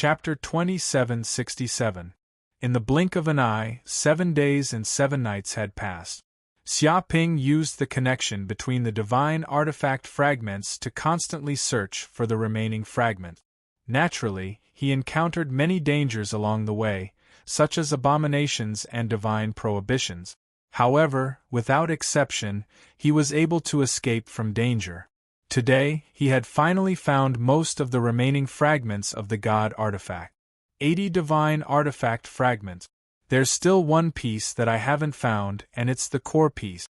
Chapter 2767. In the blink of an eye, 7 days and 7 nights had passed. Xia Ping used the connection between the divine artifact fragments to constantly search for the remaining fragment. Naturally, he encountered many dangers along the way, such as abominations and divine prohibitions. However, without exception, he was able to escape from danger. Today, he had finally found most of the remaining fragments of the God artifact. 80 divine artifact fragments. There's still one piece that I haven't found, and it's the core piece.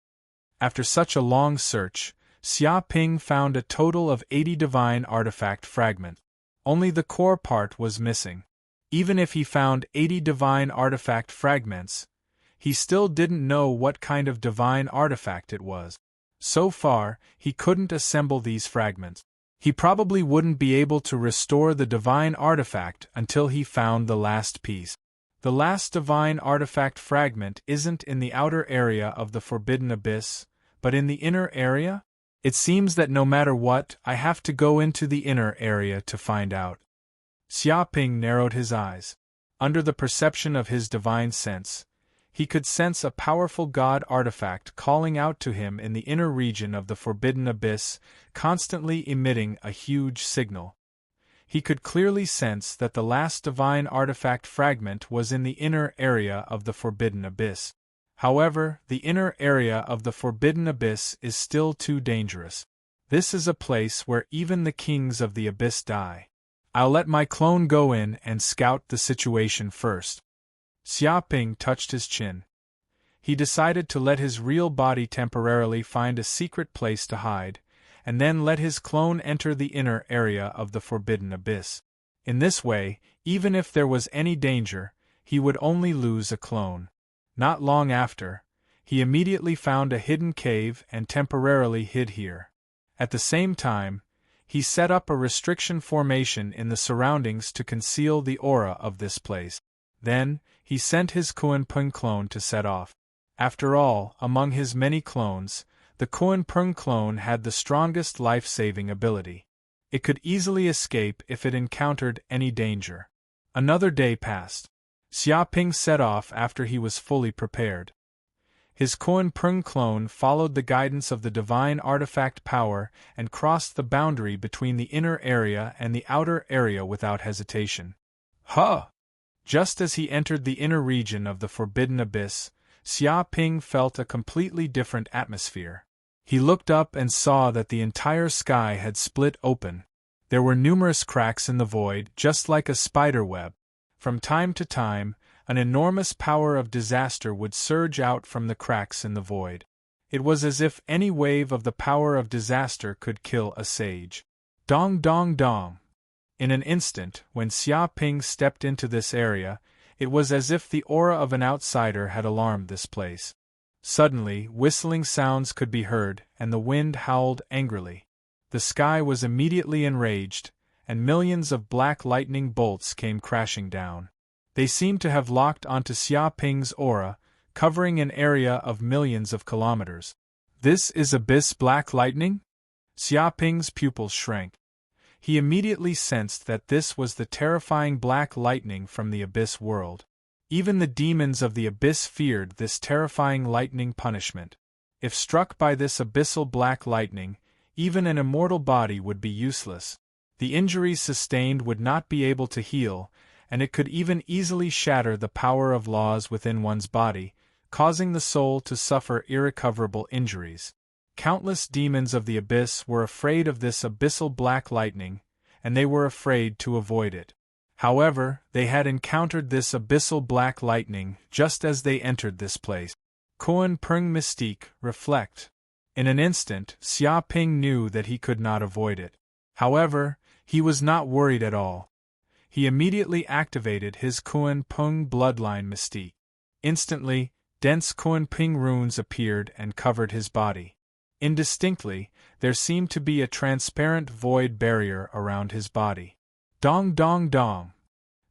After such a long search, Xia Ping found a total of 80 divine artifact fragments. Only the core part was missing. Even if he found 80 divine artifact fragments, he still didn't know what kind of divine artifact it was. So far, he couldn't assemble these fragments. He probably wouldn't be able to restore the divine artifact until he found the last piece. The last divine artifact fragment isn't in the outer area of the Forbidden Abyss, but in the inner area? It seems that no matter what, I have to go into the inner area to find out. Xia Ping narrowed his eyes. Under the perception of his divine sense, he could sense a powerful God artifact calling out to him in the inner region of the Forbidden Abyss, constantly emitting a huge signal. He could clearly sense that the last divine artifact fragment was in the inner area of the Forbidden Abyss. However, the inner area of the Forbidden Abyss is still too dangerous. This is a place where even the kings of the Abyss die. I'll let my clone go in and scout the situation first. Xia Ping touched his chin. He decided to let his real body temporarily find a secret place to hide, and then let his clone enter the inner area of the Forbidden Abyss. In this way, even if there was any danger, he would only lose a clone. Not long after, he immediately found a hidden cave and temporarily hid here. At the same time, he set up a restriction formation in the surroundings to conceal the aura of this place. Then, he sent his Kuan-Pung clone to set off. After all, among his many clones, the Kuan-Pung clone had the strongest life-saving ability. It could easily escape if it encountered any danger. Another day passed. Xia Ping set off after he was fully prepared. His Kuan-Pung clone followed the guidance of the divine artifact power and crossed the boundary between the inner area and the outer area without hesitation. Huh! Just as he entered the inner region of the Forbidden Abyss, Xia Ping felt a completely different atmosphere. He looked up and saw that the entire sky had split open. There were numerous cracks in the void, just like a spider web. From time to time, an enormous power of disaster would surge out from the cracks in the void. It was as if any wave of the power of disaster could kill a sage. Dong dong dong! In an instant, when Xia Ping stepped into this area, it was as if the aura of an outsider had alarmed this place. Suddenly, whistling sounds could be heard, and the wind howled angrily. The sky was immediately enraged, and millions of black lightning bolts came crashing down. They seemed to have locked onto Xia Ping's aura, covering an area of millions of kilometers. This is Abyss Black Lightning? Xia Ping's pupils shrank. He immediately sensed that this was the terrifying black lightning from the Abyss world. Even the demons of the Abyss feared this terrifying lightning punishment. If struck by this abyssal black lightning, even an immortal body would be useless. The injuries sustained would not be able to heal, and it could even easily shatter the power of laws within one's body, causing the soul to suffer irrecoverable injuries. Countless demons of the Abyss were afraid of this abyssal black lightning, and they were afraid to avoid it. However, they had encountered this abyssal black lightning just as they entered this place. Kuan-Pung mystique, reflect. In an instant, Xia Ping knew that he could not avoid it. However, he was not worried at all. He immediately activated his Kuan-Pung bloodline mystique. Instantly, dense Kuan-Pung runes appeared and covered his body. Indistinctly, there seemed to be a transparent void barrier around his body. Dong dong dong!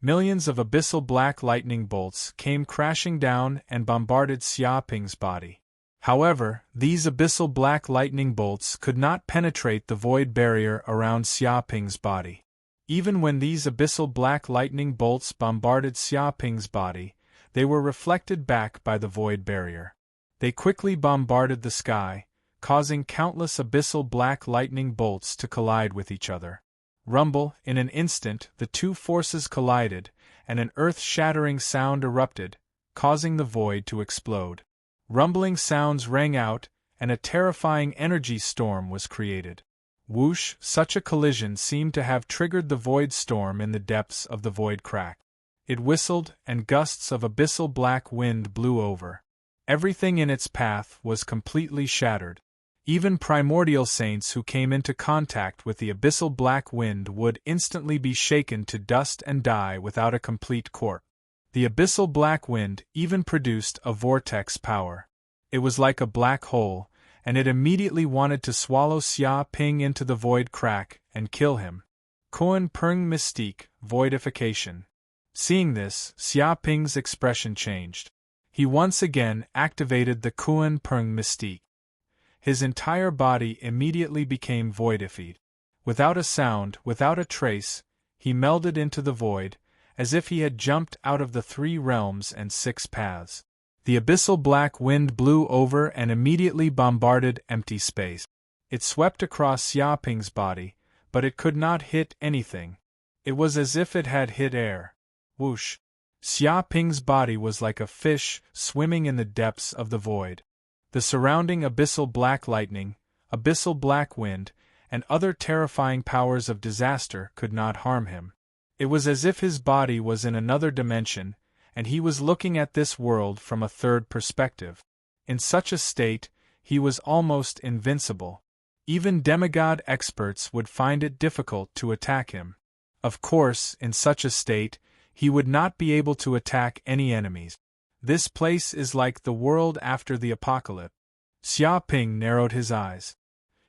Millions of abyssal black lightning bolts came crashing down and bombarded Xia Ping's body. However, these abyssal black lightning bolts could not penetrate the void barrier around Xia Ping's body. Even when these abyssal black lightning bolts bombarded Xia Ping's body, they were reflected back by the void barrier. They quickly bombarded the sky, causing countless abyssal black lightning bolts to collide with each other. Rumble, in an instant, the two forces collided, and an earth-shattering sound erupted, causing the void to explode. Rumbling sounds rang out, and a terrifying energy storm was created. Whoosh! Such a collision seemed to have triggered the void storm in the depths of the void crack. It whistled, and gusts of abyssal black wind blew over. Everything in its path was completely shattered. Even primordial saints who came into contact with the abyssal black wind would instantly be shaken to dust and die without a complete corpse. The abyssal black wind even produced a vortex power. It was like a black hole, and it immediately wanted to swallow Xia Ping into the void crack and kill him. Kuan Peng Mystique, Voidification. Seeing this, Xia Ping's expression changed. He once again activated the Kuan Peng Mystique. His entire body immediately became voidified. Without a sound, without a trace, he melded into the void, as if he had jumped out of the 3 realms and 6 paths. The abyssal black wind blew over and immediately bombarded empty space. It swept across Xia Ping's body, but it could not hit anything. It was as if it had hit air. Whoosh! Xia Ping's body was like a fish swimming in the depths of the void. The surrounding abyssal black lightning, abyssal black wind, and other terrifying powers of disaster could not harm him. It was as if his body was in another dimension, and he was looking at this world from a third perspective. In such a state, he was almost invincible. Even demigod experts would find it difficult to attack him. Of course, in such a state, he would not be able to attack any enemies. This place is like the world after the apocalypse. Xia Ping narrowed his eyes.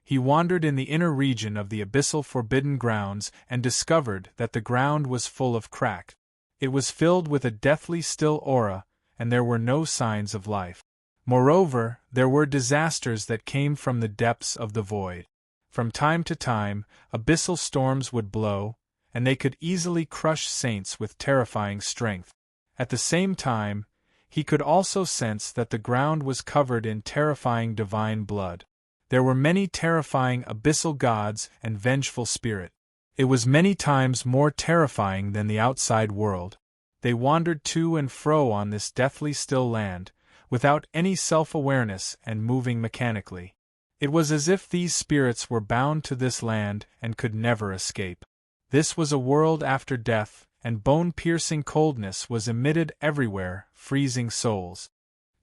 He wandered in the inner region of the abyssal forbidden grounds and discovered that the ground was full of crack. It was filled with a deathly still aura, and there were no signs of life. Moreover, there were disasters that came from the depths of the void. From time to time, abyssal storms would blow, and they could easily crush saints with terrifying strength. At the same time, he could also sense that the ground was covered in terrifying divine blood. There were many terrifying abyssal gods and vengeful spirits. It was many times more terrifying than the outside world. They wandered to and fro on this deathly still land, without any self-awareness and moving mechanically. It was as if these spirits were bound to this land and could never escape. This was a world after death, and bone-piercing coldness was emitted everywhere, freezing souls.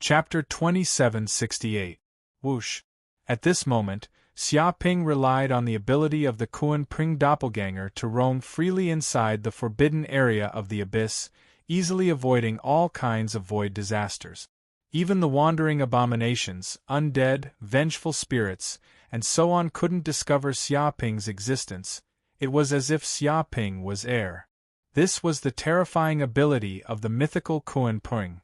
Chapter 2768. Whoosh! At this moment, Xia Ping relied on the ability of the Kuan Peng doppelganger to roam freely inside the forbidden area of the abyss, easily avoiding all kinds of void disasters. Even the wandering abominations, undead, vengeful spirits, and so on couldn't discover Xia Ping's existence. It was as if Xia Ping was air. This was the terrifying ability of the mythical Kuan Peng.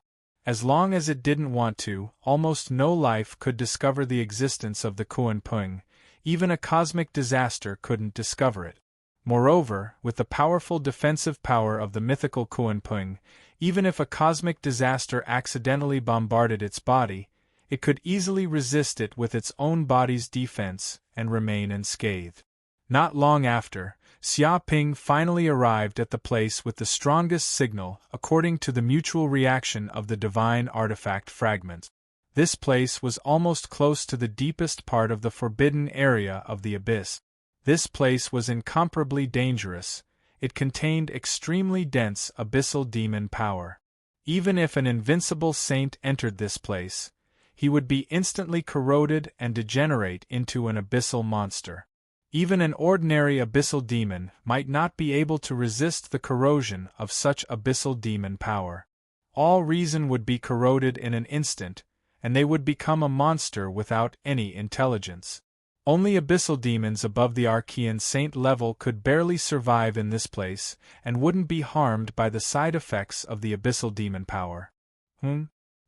As long as it didn't want to, almost no life could discover the existence of the Kuan Peng. Even a cosmic disaster couldn't discover it. Moreover, with the powerful defensive power of the mythical Kuan Peng, even if a cosmic disaster accidentally bombarded its body, it could easily resist it with its own body's defense and remain unscathed. Not long after, Xia Ping finally arrived at the place with the strongest signal according to the mutual reaction of the divine artifact fragments. This place was almost close to the deepest part of the forbidden area of the abyss. This place was incomparably dangerous. It contained extremely dense abyssal demon power. Even if an invincible saint entered this place, he would be instantly corroded and degenerate into an abyssal monster. Even an ordinary abyssal demon might not be able to resist the corrosion of such abyssal demon power. All reason would be corroded in an instant, and they would become a monster without any intelligence. Only abyssal demons above the Archean saint level could barely survive in this place, and wouldn't be harmed by the side effects of the abyssal demon power.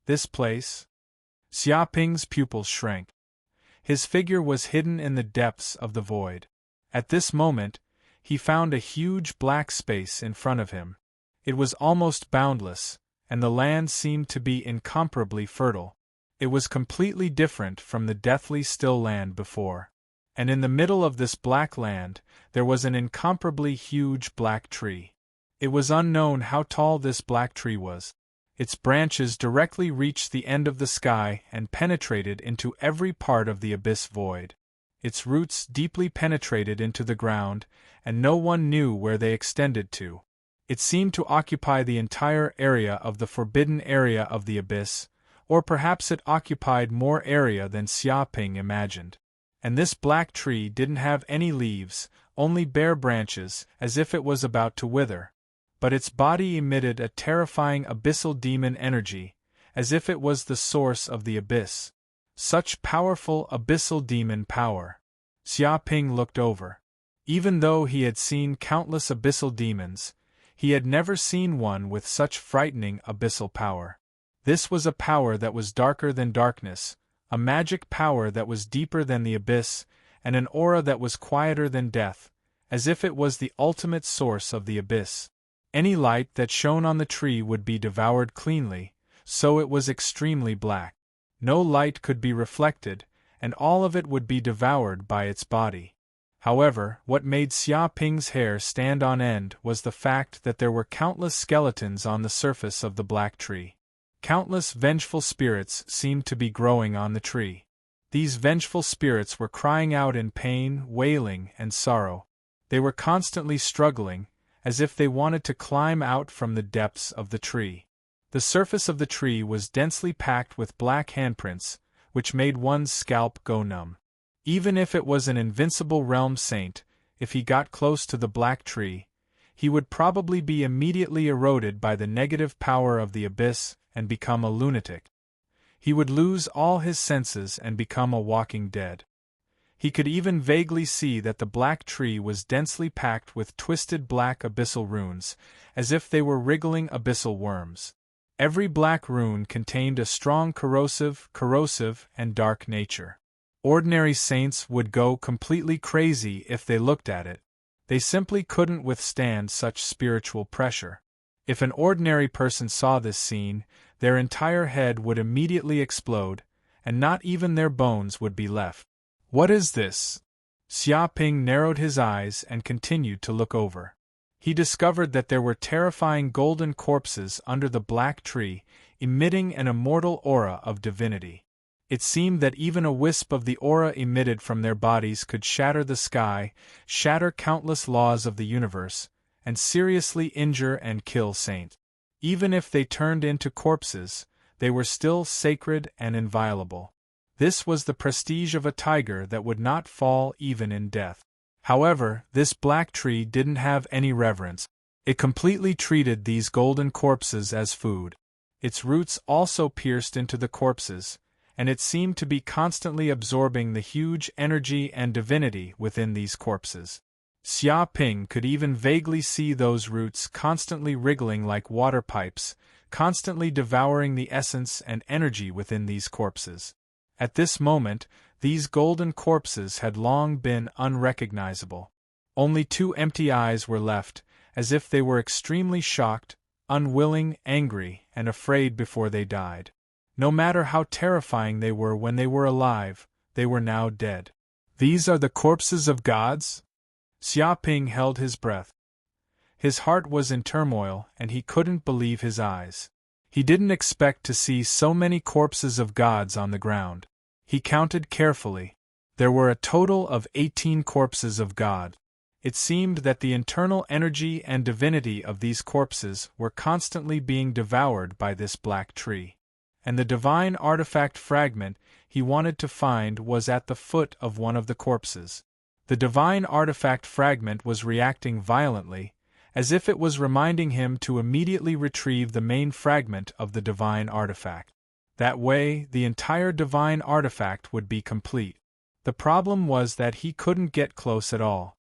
This place? Xia Ping's pupils shrank. His figure was hidden in the depths of the void. At this moment, he found a huge black space in front of him. It was almost boundless, and the land seemed to be incomparably fertile. It was completely different from the deathly still land before. And in the middle of this black land, there was an incomparably huge black tree. It was unknown how tall this black tree was. Its branches directly reached the end of the sky and penetrated into every part of the abyss void. Its roots deeply penetrated into the ground, and no one knew where they extended to. It seemed to occupy the entire area of the forbidden area of the abyss, or perhaps it occupied more area than Xiaoping imagined. And this black tree didn't have any leaves, only bare branches, as if it was about to wither. But its body emitted a terrifying abyssal demon energy, as if it was the source of the abyss. Such powerful abyssal demon power. Xiaoping looked over. Even though he had seen countless abyssal demons, he had never seen one with such frightening abyssal power. This was a power that was darker than darkness, a magic power that was deeper than the abyss, and an aura that was quieter than death, as if it was the ultimate source of the abyss. Any light that shone on the tree would be devoured cleanly, so it was extremely black. No light could be reflected, and all of it would be devoured by its body. However, what made Xiaoping's hair stand on end was the fact that there were countless skeletons on the surface of the black tree. Countless vengeful spirits seemed to be growing on the tree. These vengeful spirits were crying out in pain, wailing, and sorrow. They were constantly struggling, as if they wanted to climb out from the depths of the tree. The surface of the tree was densely packed with black handprints, which made one's scalp go numb. Even if it was an invincible realm saint, if he got close to the black tree, he would probably be immediately eroded by the negative power of the abyss and become a lunatic. He would lose all his senses and become a walking dead. He could even vaguely see that the black tree was densely packed with twisted black abyssal runes, as if they were wriggling abyssal worms. Every black rune contained a strong corrosive, and dark nature. Ordinary saints would go completely crazy if they looked at it. They simply couldn't withstand such spiritual pressure. If an ordinary person saw this scene, their entire head would immediately explode, and not even their bones would be left. What is this? Xiaoping narrowed his eyes and continued to look over. He discovered that there were terrifying golden corpses under the black tree, emitting an immortal aura of divinity. It seemed that even a wisp of the aura emitted from their bodies could shatter the sky, shatter countless laws of the universe, and seriously injure and kill saints. Even if they turned into corpses, they were still sacred and inviolable. This was the prestige of a tiger that would not fall even in death. However, this black tree didn't have any reverence. It completely treated these golden corpses as food. Its roots also pierced into the corpses, and it seemed to be constantly absorbing the huge energy and divinity within these corpses. Xiaoping could even vaguely see those roots constantly wriggling like water pipes, constantly devouring the essence and energy within these corpses. At this moment, these golden corpses had long been unrecognizable. Only two empty eyes were left, as if they were extremely shocked, unwilling, angry, and afraid before they died. No matter how terrifying they were when they were alive, they were now dead. These are the corpses of gods? Xiaoping held his breath. His heart was in turmoil, and he couldn't believe his eyes. He didn't expect to see so many corpses of gods on the ground. He counted carefully. There were a total of 18 corpses of God. It seemed that the internal energy and divinity of these corpses were constantly being devoured by this black tree. And the divine artifact fragment he wanted to find was at the foot of one of the corpses. The divine artifact fragment was reacting violently, as if it was reminding him to immediately retrieve the main fragment of the divine artifact. That way, the entire divine artifact would be complete. The problem was that he couldn't get close at all.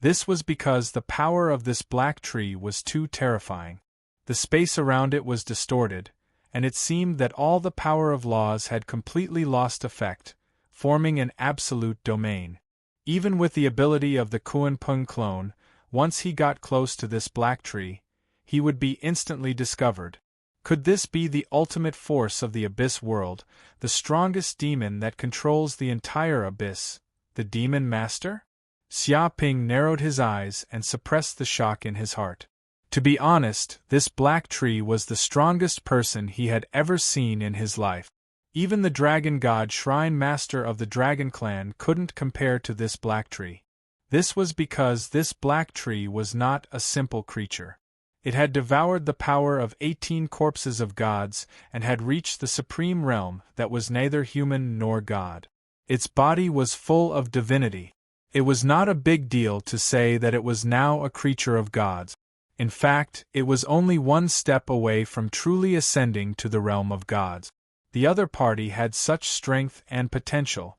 This was because the power of this black tree was too terrifying. The space around it was distorted, and it seemed that all the power of laws had completely lost effect, forming an absolute domain. Even with the ability of the Kuan Peng clone, Once he got close to this black tree, he would be instantly discovered. Could this be the ultimate force of the abyss world, the strongest demon that controls the entire abyss, the Demon Master? Xia Ping narrowed his eyes and suppressed the shock in his heart. To be honest, this black tree was the strongest person he had ever seen in his life. Even the dragon god Shrine Master of the Dragon Clan couldn't compare to this black tree. This was because this black tree was not a simple creature. It had devoured the power of 18 corpses of gods and had reached the supreme realm that was neither human nor god. Its body was full of divinity. It was not a big deal to say that it was now a creature of gods. In fact, it was only one step away from truly ascending to the realm of gods. The other party had such strength and potential.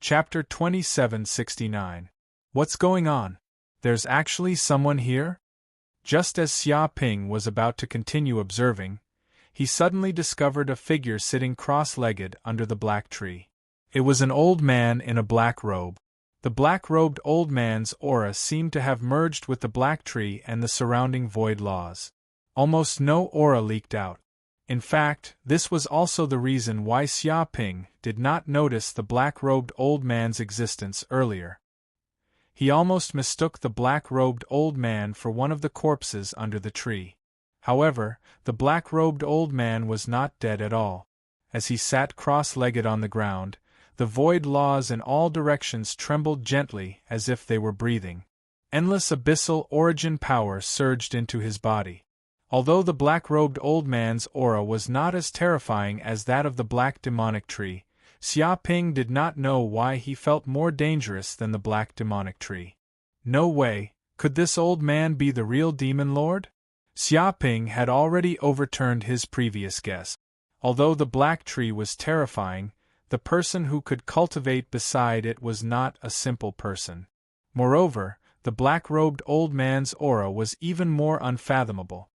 Chapter 2769. What's going on? There's actually someone here? Just as Xia Ping was about to continue observing, he suddenly discovered a figure sitting cross-legged under the black tree. It was an old man in a black robe. The black-robed old man's aura seemed to have merged with the black tree and the surrounding void laws. Almost no aura leaked out. In fact, this was also the reason why Xia Ping did not notice the black-robed old man's existence earlier. He almost mistook the black-robed old man for one of the corpses under the tree. However, the black-robed old man was not dead at all. As he sat cross-legged on the ground, the void laws in all directions trembled gently as if they were breathing. Endless abyssal origin power surged into his body. Although the black-robed old man's aura was not as terrifying as that of the black demonic tree, Xia Ping did not know why he felt more dangerous than the black demonic tree. No way, could this old man be the real Demonlord? Xia Ping had already overturned his previous guess. Although the black tree was terrifying, the person who could cultivate beside it was not a simple person. Moreover, the black-robed old man's aura was even more unfathomable.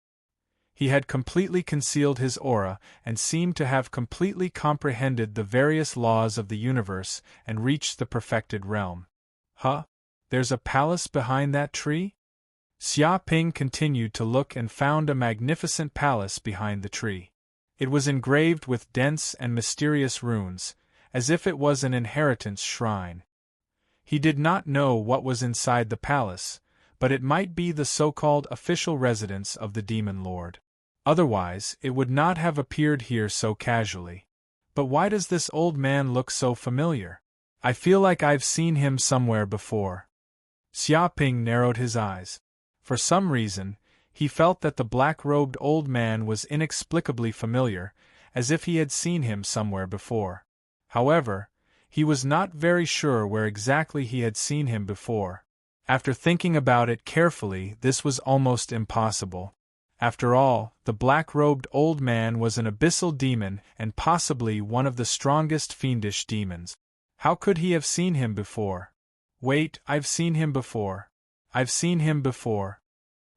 He had completely concealed his aura and seemed to have completely comprehended the various laws of the universe and reached the perfected realm. Huh? There's a palace behind that tree? Xia Ping continued to look and found a magnificent palace behind the tree. It was engraved with dense and mysterious runes, as if it was an inheritance shrine. He did not know what was inside the palace, but it might be the so-called official residence of the Demonlord. Otherwise, it would not have appeared here so casually. But why does this old man look so familiar? I feel like I've seen him somewhere before. Xia Ping narrowed his eyes. For some reason, he felt that the black-robed old man was inexplicably familiar, as if he had seen him somewhere before. However, he was not very sure where exactly he had seen him before. After thinking about it carefully, this was almost impossible. After all, the black-robed old man was an abyssal demon and possibly one of the strongest fiendish demons. How could he have seen him before? Wait, I've seen him before. I've seen him before.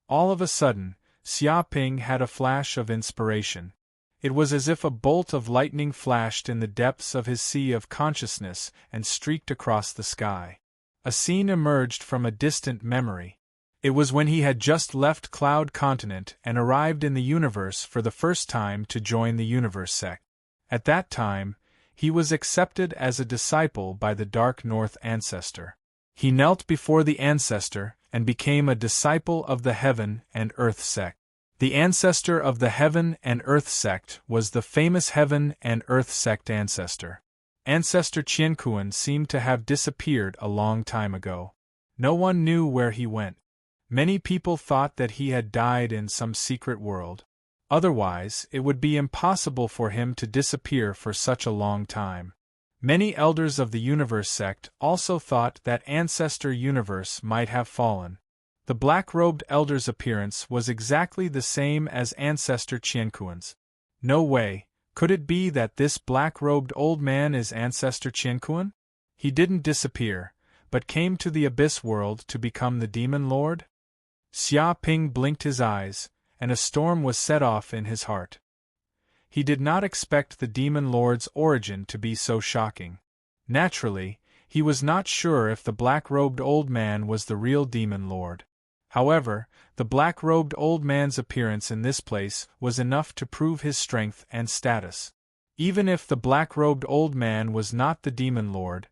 All of a sudden, Xia Ping had a flash of inspiration. It was as if a bolt of lightning flashed in the depths of his sea of consciousness and streaked across the sky. A scene emerged from a distant memory. It was when he had just left Cloud Continent and arrived in the universe for the first time to join the Universe sect. At that time, he was accepted as a disciple by the Dark North Ancestor. He knelt before the Ancestor and became a disciple of the Heaven and Earth sect. The ancestor of the Heaven and Earth sect was the famous Heaven and Earth sect ancestor. Ancestor Qianquan seemed to have disappeared a long time ago. No one knew where he went. Many people thought that he had died in some secret world. Otherwise, it would be impossible for him to disappear for such a long time. Many elders of the Universe sect also thought that Ancestor Universe might have fallen. The black-robed elder's appearance was exactly the same as Ancestor Qianquan's. No way, could it be that this black-robed old man is Ancestor Qianquan? He didn't disappear, but came to the Abyss world to become the Demonlord? Xia Ping blinked his eyes, and a storm was set off in his heart. He did not expect the Demonlord's origin to be so shocking. Naturally, he was not sure if the black-robed old man was the real Demonlord. However, the black-robed old man's appearance in this place was enough to prove his strength and status. Even if the black-robed old man was not the Demonlord,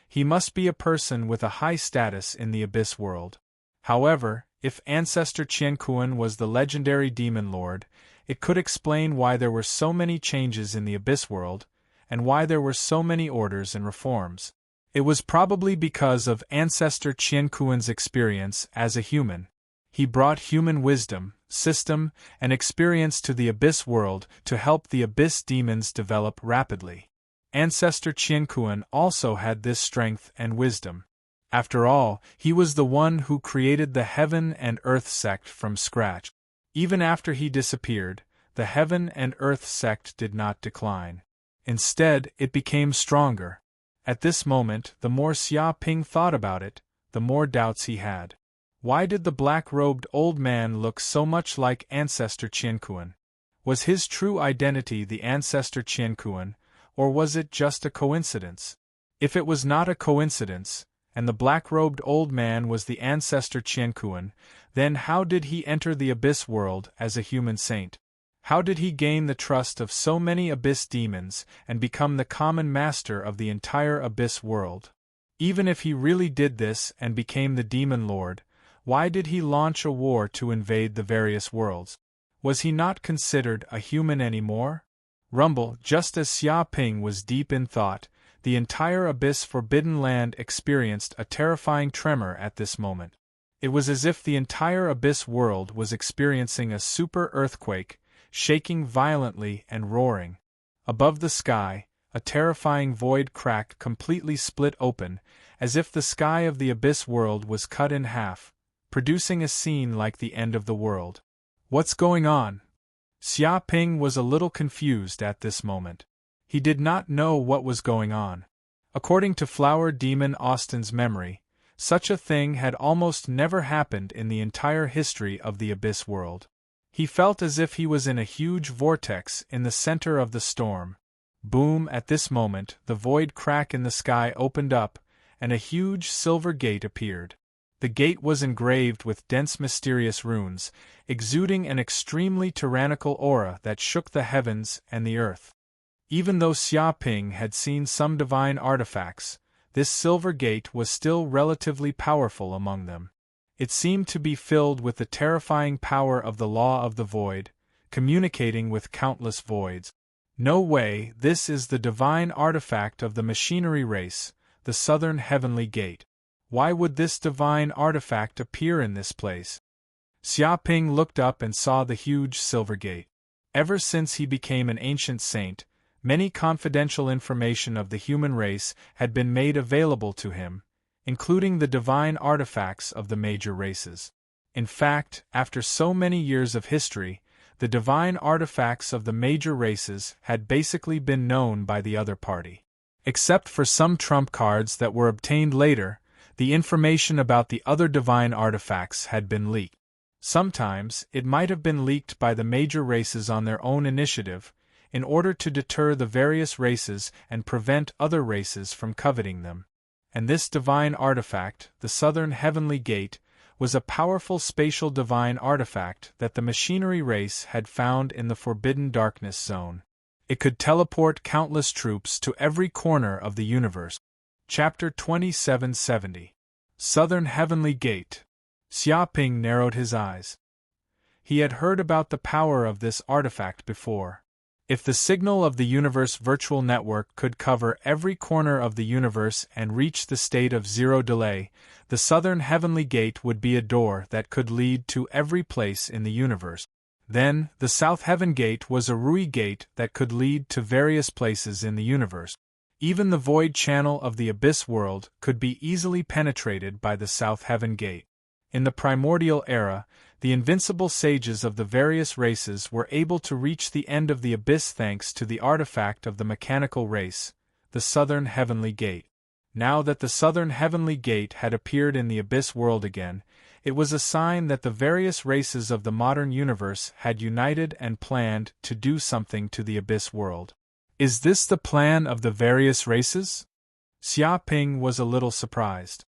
he must be a person with a high status in the Abyss world. However, if Ancestor Qianquan was the legendary Demonlord, it could explain why there were so many changes in the Abyss world, and why there were so many orders and reforms. It was probably because of Ancestor Qianquan's experience as a human. He brought human wisdom, system, and experience to the Abyss world to help the Abyss demons develop rapidly. Ancestor Qianquan also had this strength and wisdom. After all, he was the one who created the Heaven and Earth sect from scratch. Even after he disappeared, the Heaven and Earth sect did not decline. Instead, it became stronger. At this moment, the more Xia Ping thought about it, the more doubts he had. Why did the black-robed old man look so much like Ancestor Qianquan? Was his true identity the Ancestor Qianquan, or was it just a coincidence? If it was not a coincidence, and the black-robed old man was the Ancestor Qianquan, then how did he enter the Abyss world as a human saint? How did he gain the trust of so many Abyss demons and become the common master of the entire Abyss world? Even if he really did this and became the Demonlord, why did he launch a war to invade the various worlds? Was he not considered a human anymore? Rumble, just as Xia Ping was deep in thought, the entire Abyss Forbidden Land experienced a terrifying tremor at this moment. It was as if the entire Abyss world was experiencing a super earthquake, shaking violently and roaring. Above the sky, a terrifying void crack completely split open, as if the sky of the Abyss world was cut in half, producing a scene like the end of the world. What's going on? Xia Ping was a little confused at this moment. He did not know what was going on. According to Flower Demon Austin's memory, such a thing had almost never happened in the entire history of the Abyss world. He felt as if he was in a huge vortex in the center of the storm. Boom! At this moment, the void crack in the sky opened up, and a huge silver gate appeared. The gate was engraved with dense mysterious runes, exuding an extremely tyrannical aura that shook the heavens and the earth. Even though Xia Ping had seen some divine artifacts, this silver gate was still relatively powerful among them. It seemed to be filled with the terrifying power of the law of the void, communicating with countless voids. No way, this is the divine artifact of the machinery race, the Southern Heavenly Gate. Why would this divine artifact appear in this place? Xia Ping looked up and saw the huge silver gate. Ever since he became an ancient saint, many confidential information of the human race had been made available to him, including the divine artifacts of the major races. In fact, after so many years of history, the divine artifacts of the major races had basically been known by the other party. Except for some trump cards that were obtained later, the information about the other divine artifacts had been leaked. Sometimes, it might have been leaked by the major races on their own initiative, in order to deter the various races and prevent other races from coveting them. And this divine artifact, the Southern Heavenly Gate, was a powerful spatial divine artifact that the machinery race had found in the Forbidden Darkness Zone. It could teleport countless troops to every corner of the universe. Chapter 2770. Southern Heavenly Gate. Xia Ping narrowed his eyes. He had heard about the power of this artifact before. If the signal of the universe virtual network could cover every corner of the universe and reach the state of zero delay, the Southern Heavenly Gate would be a door that could lead to every place in the universe. Then, the South Heaven Gate was a Rui Gate that could lead to various places in the universe. Even the void channel of the Abyss world could be easily penetrated by the South Heaven Gate. In the primordial era, the invincible sages of the various races were able to reach the end of the Abyss thanks to the artifact of the mechanical race, the Southern Heavenly Gate. Now that the Southern Heavenly Gate had appeared in the Abyss world again, it was a sign that the various races of the modern universe had united and planned to do something to the Abyss world. Is this the plan of the various races? Xia Ping was a little surprised.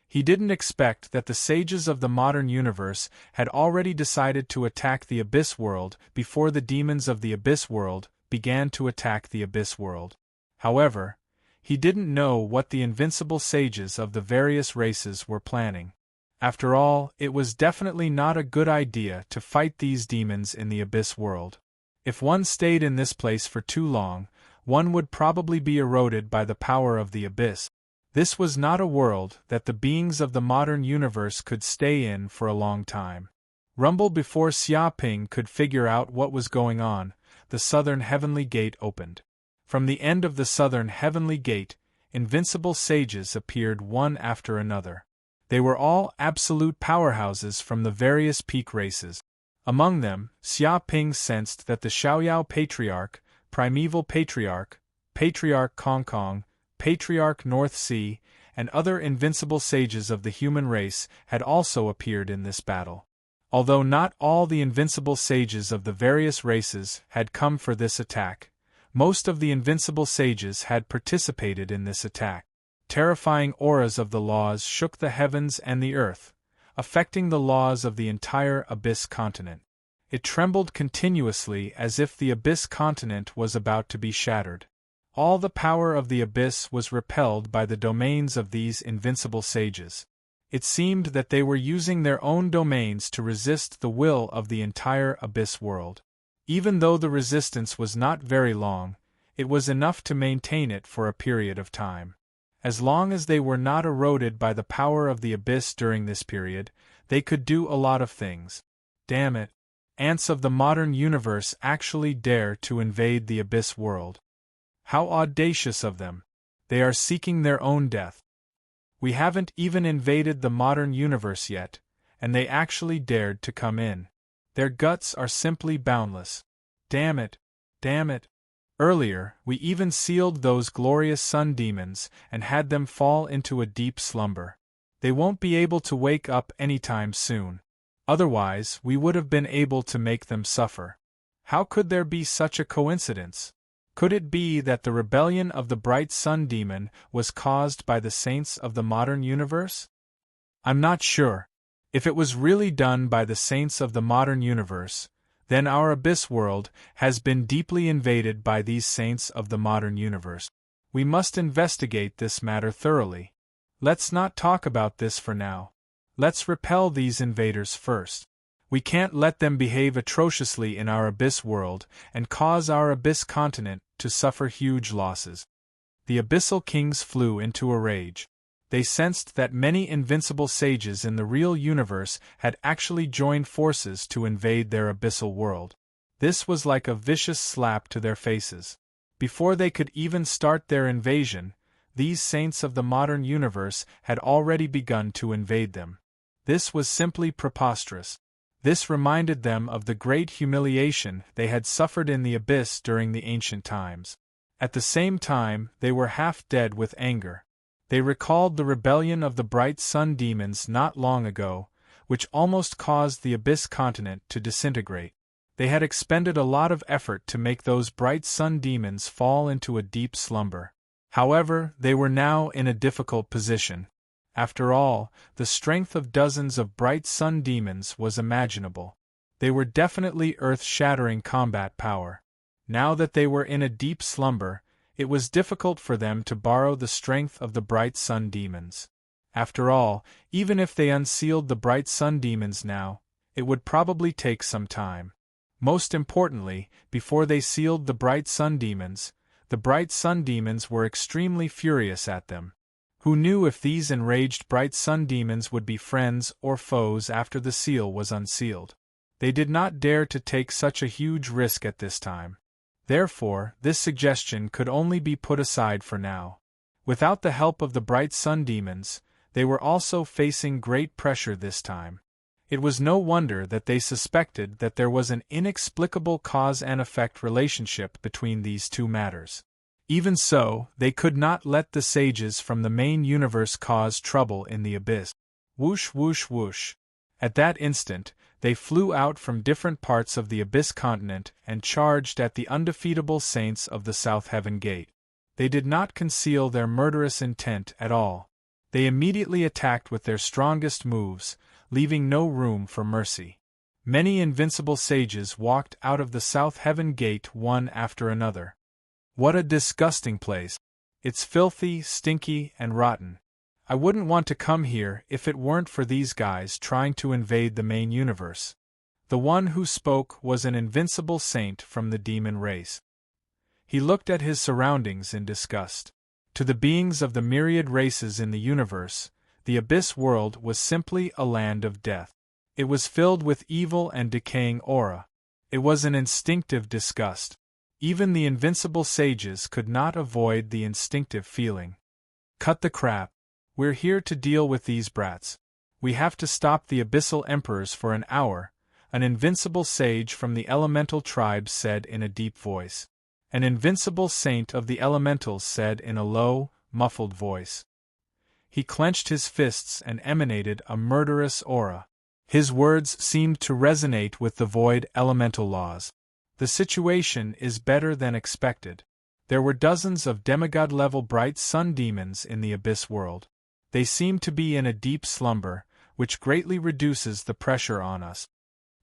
He didn't expect that the sages of the modern universe had already decided to attack the Abyss World before the demons of the Abyss World began to attack the Abyss World. However, he didn't know what the invincible sages of the various races were planning. After all, it was definitely not a good idea to fight these demons in the Abyss World. If one stayed in this place for too long, one would probably be eroded by the power of the Abyss. This was not a world that the beings of the modern universe could stay in for a long time. Rumble before Xia Ping could figure out what was going on, the southern heavenly gate opened. From the end of the southern heavenly gate, invincible sages appeared one after another. They were all absolute powerhouses from the various peak races. Among them, Xia Ping sensed that the Xiaoyao Patriarch, Primeval Patriarch, Patriarch Kong Kong, Patriarch North Sea, and other invincible sages of the human race had also appeared in this battle. Although not all the invincible sages of the various races had come for this attack, most of the invincible sages had participated in this attack. Terrifying auras of the laws shook the heavens and the earth, affecting the laws of the entire Abyss continent. It trembled continuously as if the Abyss continent was about to be shattered. All the power of the Abyss was repelled by the domains of these invincible sages. It seemed that they were using their own domains to resist the will of the entire Abyss world. Even though the resistance was not very long, it was enough to maintain it for a period of time. As long as they were not eroded by the power of the Abyss during this period, they could do a lot of things. Damn it! Ants of the modern universe actually dare to invade the Abyss world. How audacious of them! They are seeking their own death. We haven't even invaded the modern universe yet, and they actually dared to come in. Their guts are simply boundless. Damn it! Damn it! Earlier, we even sealed those glorious sun demons and had them fall into a deep slumber. They won't be able to wake up anytime soon. Otherwise, we would have been able to make them suffer. How could there be such a coincidence? Could it be that the rebellion of the bright sun demon was caused by the saints of the modern universe? I'm not sure. If it was really done by the saints of the modern universe, then our Abyss world has been deeply invaded by these saints of the modern universe. We must investigate this matter thoroughly. Let's not talk about this for now. Let's repel these invaders first. We can't let them behave atrociously in our Abyss world and cause our Abyss continent to suffer huge losses. The Abyssal Kings flew into a rage. They sensed that many invincible sages in the real universe had actually joined forces to invade their Abyssal world. This was like a vicious slap to their faces. Before they could even start their invasion, these saints of the modern universe had already begun to invade them. This was simply preposterous. This reminded them of the great humiliation they had suffered in the Abyss during the ancient times. At the same time, they were half dead with anger. They recalled the rebellion of the bright sun demons not long ago, which almost caused the Abyss continent to disintegrate. They had expended a lot of effort to make those bright sun demons fall into a deep slumber. However, they were now in a difficult position. After all, the strength of dozens of bright sun demons was imaginable. They were definitely earth-shattering combat power. Now that they were in a deep slumber, it was difficult for them to borrow the strength of the bright sun demons. After all, even if they unsealed the bright sun demons now, it would probably take some time. Most importantly, before they sealed the bright sun demons, the bright sun demons were extremely furious at them. Who knew if these enraged bright sun demons would be friends or foes after the seal was unsealed? They did not dare to take such a huge risk at this time. Therefore, this suggestion could only be put aside for now. Without the help of the bright sun demons, they were also facing great pressure this time. It was no wonder that they suspected that there was an inexplicable cause and effect relationship between these two matters. Even so, they could not let the sages from the main universe cause trouble in the Abyss. Whoosh whoosh whoosh. At that instant, they flew out from different parts of the Abyss continent and charged at the undefeatable saints of the South Heaven Gate. They did not conceal their murderous intent at all. They immediately attacked with their strongest moves, leaving no room for mercy. Many invincible sages walked out of the South Heaven Gate one after another. What a disgusting place! It's filthy, stinky, and rotten. I wouldn't want to come here if it weren't for these guys trying to invade the main universe. The one who spoke was an invincible saint from the demon race. He looked at his surroundings in disgust. To the beings of the myriad races in the universe, the Abyss world was simply a land of death. It was filled with evil and decaying aura. It was an instinctive disgust. Even the invincible sages could not avoid the instinctive feeling. Cut the crap. We're here to deal with these brats. We have to stop the abyssal emperors for an hour, an invincible sage from the elemental tribe said in a deep voice. An invincible saint of the elementals said in a low, muffled voice. He clenched his fists and emanated a murderous aura. His words seemed to resonate with the void elemental laws. The situation is better than expected. There were dozens of demigod-level bright sun demons in the Abyss world. They seem to be in a deep slumber, which greatly reduces the pressure on us.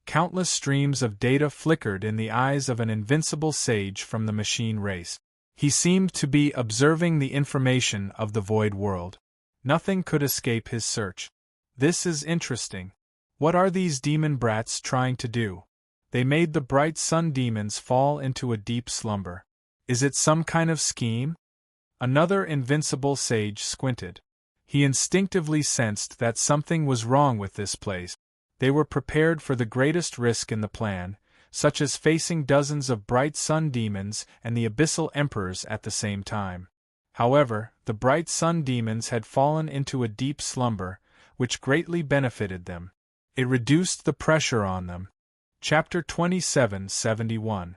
Countless streams of data flickered in the eyes of an invincible sage from the machine race. He seemed to be observing the information of the void world. Nothing could escape his search. This is interesting. What are these demon brats trying to do? They made the bright sun demons fall into a deep slumber. Is it some kind of scheme? Another invincible sage squinted. He instinctively sensed that something was wrong with this place. They were prepared for the greatest risk in the plan, such as facing dozens of bright sun demons and the abyssal emperors at the same time. However, the bright sun demons had fallen into a deep slumber, which greatly benefited them. It reduced the pressure on them. Chapter 2771.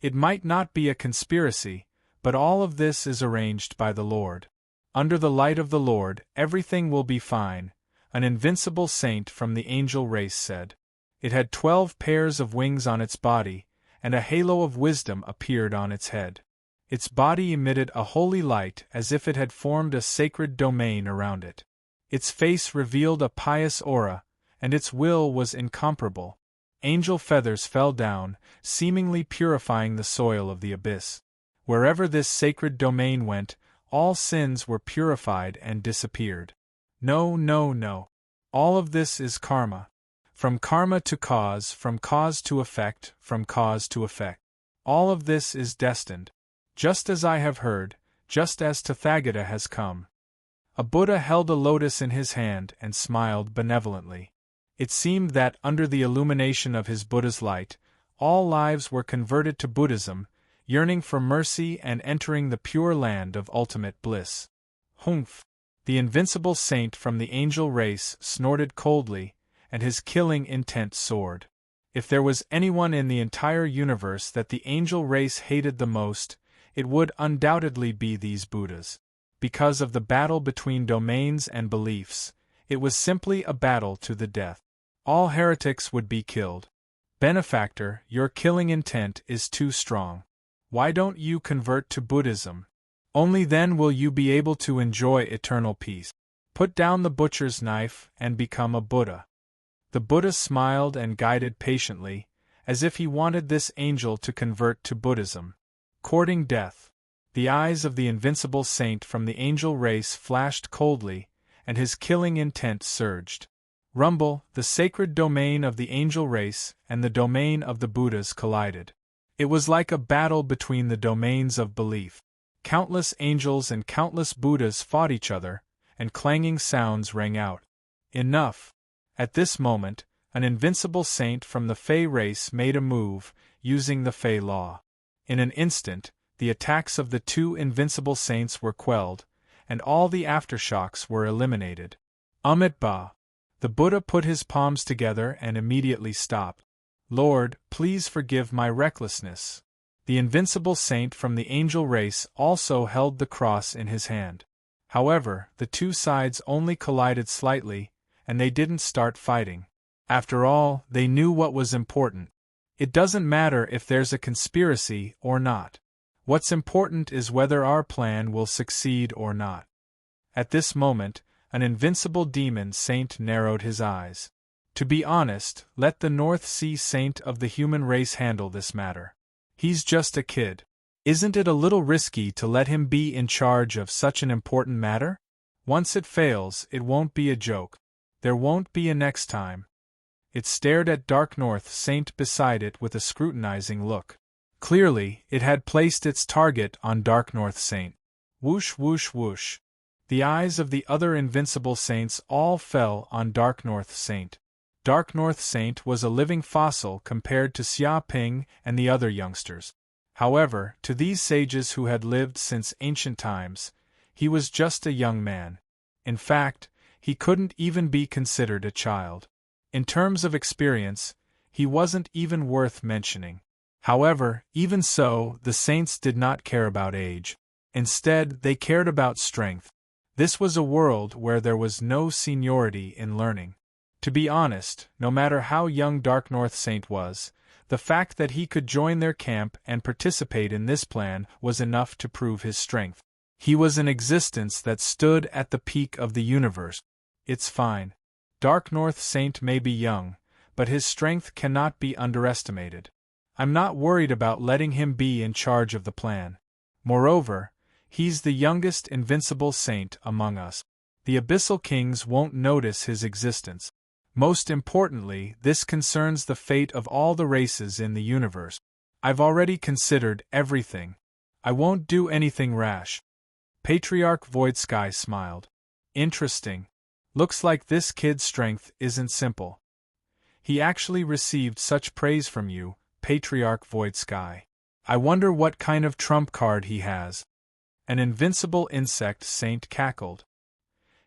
It might not be a conspiracy, but all of this is arranged by the Lord. Under the light of the Lord, everything will be fine, an invincible saint from the angel race said. It had 12 pairs of wings on its body, and a halo of wisdom appeared on its head. Its body emitted a holy light as if it had formed a sacred domain around it. Its face revealed a pious aura, and its will was incomparable. Angel feathers fell down, seemingly purifying the soil of the abyss. Wherever this sacred domain went, all sins were purified and disappeared. No, no, no. All of this is karma. From karma to cause, from cause to effect, from cause to effect. All of this is destined. Just as I have heard, just as Tathagata has come. A Buddha held a lotus in his hand and smiled benevolently. It seemed that under the illumination of his Buddha's light, all lives were converted to Buddhism, yearning for mercy and entering the pure land of ultimate bliss. Humph! The invincible saint from the angel race snorted coldly, and his killing intent soared. If there was anyone in the entire universe that the angel race hated the most, it would undoubtedly be these Buddhas. Because of the battle between domains and beliefs, it was simply a battle to the death. All heretics would be killed. Benefactor, your killing intent is too strong. Why don't you convert to Buddhism? Only then will you be able to enjoy eternal peace. Put down the butcher's knife and become a Buddha. The Buddha smiled and guided patiently, as if he wanted this angel to convert to Buddhism. Courting death. The eyes of the invincible saint from the angel race flashed coldly, and his killing intent surged. Rumble, the sacred domain of the angel race and the domain of the Buddhas collided. It was like a battle between the domains of belief. Countless angels and countless Buddhas fought each other, and clanging sounds rang out. Enough! At this moment, an invincible saint from the Fey race made a move, using the Fey law. In an instant, the attacks of the two invincible saints were quelled, and all the aftershocks were eliminated. Ba! The Buddha put his palms together and immediately stopped. Lord, please forgive my recklessness. The invincible saint from the angel race also held the cross in his hand. However, the two sides only collided slightly, and they didn't start fighting. After all, they knew what was important. It doesn't matter if there's a conspiracy or not. What's important is whether our plan will succeed or not. At this moment, An invincible demon saint narrowed his eyes. To be honest, let the North Sea saint of the human race handle this matter. He's just a kid. Isn't it a little risky to let him be in charge of such an important matter? Once it fails, it won't be a joke. There won't be a next time. It stared at Dark North Saint beside it with a scrutinizing look. Clearly, it had placed its target on Dark North Saint. Whoosh whoosh whoosh. The eyes of the other invincible saints all fell on Dark North Saint. Dark North Saint was a living fossil compared to Xia Ping and the other youngsters. However, to these sages who had lived since ancient times, he was just a young man. In fact, he couldn't even be considered a child. In terms of experience, he wasn't even worth mentioning. However, even so, the saints did not care about age. Instead, they cared about strength. This was a world where there was no seniority in learning. To be honest, no matter how young Dark North Saint was, the fact that he could join their camp and participate in this plan was enough to prove his strength. He was an existence that stood at the peak of the universe. It's fine. Dark North Saint may be young, but his strength cannot be underestimated. I'm not worried about letting him be in charge of the plan. Moreover, he's the youngest invincible saint among us. The Abyssal Kings won't notice his existence. Most importantly, this concerns the fate of all the races in the universe. I've already considered everything. I won't do anything rash. Patriarch Void Sky smiled. Interesting. Looks like this kid's strength isn't simple. He actually received such praise from you, Patriarch Void Sky. I wonder what kind of trump card he has. An invincible insect saint cackled.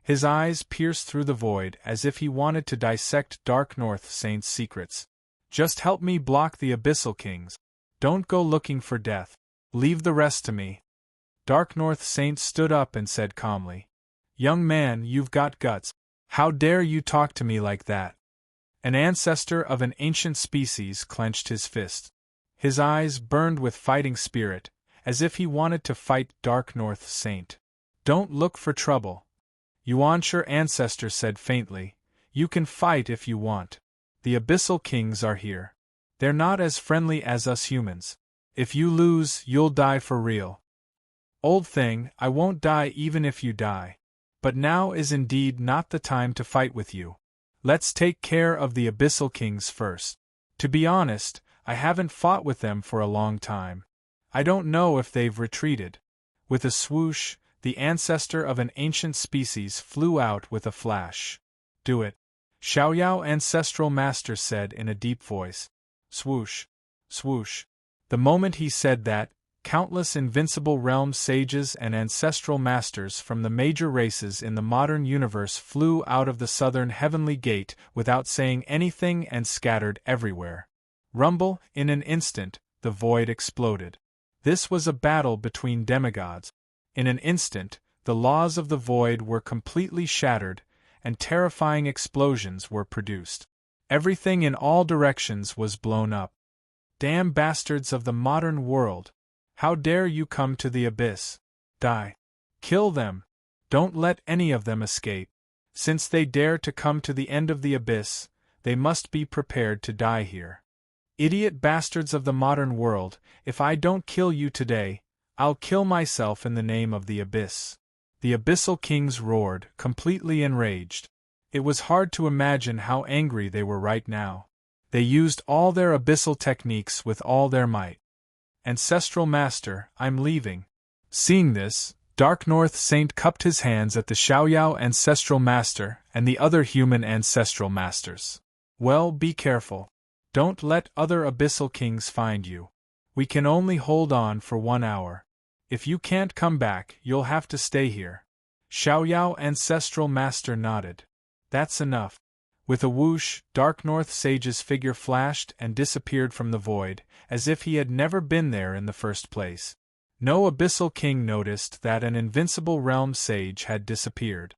His eyes pierced through the void as if he wanted to dissect Dark North Saint's secrets. Just help me block the Abyssal Kings. Don't go looking for death. Leave the rest to me. Dark North Saint stood up and said calmly, "Young man, you've got guts. How dare you talk to me like that?" An ancestor of an ancient species clenched his fist. His eyes burned with fighting spirit, as if he wanted to fight Dark North Saint. "Don't look for trouble," Yuanshur ancestor said faintly. "You can fight if you want. The Abyssal Kings are here. They're not as friendly as us humans. If you lose, you'll die for real." "Old thing, I won't die even if you die. But now is indeed not the time to fight with you. Let's take care of the Abyssal Kings first. To be honest, I haven't fought with them for a long time. I don't know if they've retreated." With a swoosh, the ancestor of an ancient species flew out with a flash. "Do it," Xiaoyao Ancestral Master said in a deep voice. Swoosh. Swoosh. The moment he said that, countless invincible realm sages and ancestral masters from the major races in the modern universe flew out of the southern heavenly gate without saying anything and scattered everywhere. Rumble, in an instant, the void exploded. This was a battle between demigods. In an instant, the laws of the void were completely shattered, and terrifying explosions were produced. Everything in all directions was blown up. Damn bastards of the modern world! How dare you come to the abyss? Die. Kill them. Don't let any of them escape. Since they dare to come to the end of the abyss, they must be prepared to die here. Idiot bastards of the modern world, if I don't kill you today, I'll kill myself in the name of the abyss. The Abyssal Kings roared, completely enraged. It was hard to imagine how angry they were right now. They used all their abyssal techniques with all their might. Ancestral Master, I'm leaving. Seeing this, Dark North Saint cupped his hands at the Xiaoyao Ancestral Master and the other human Ancestral Masters. Well, be careful. Don't let other Abyssal Kings find you. We can only hold on for 1 hour. If you can't come back, you'll have to stay here. Xiaoyao Ancestral Master nodded. That's enough. With a whoosh, Dark North Sage's figure flashed and disappeared from the void, as if he had never been there in the first place. No Abyssal King noticed that an invincible realm sage had disappeared.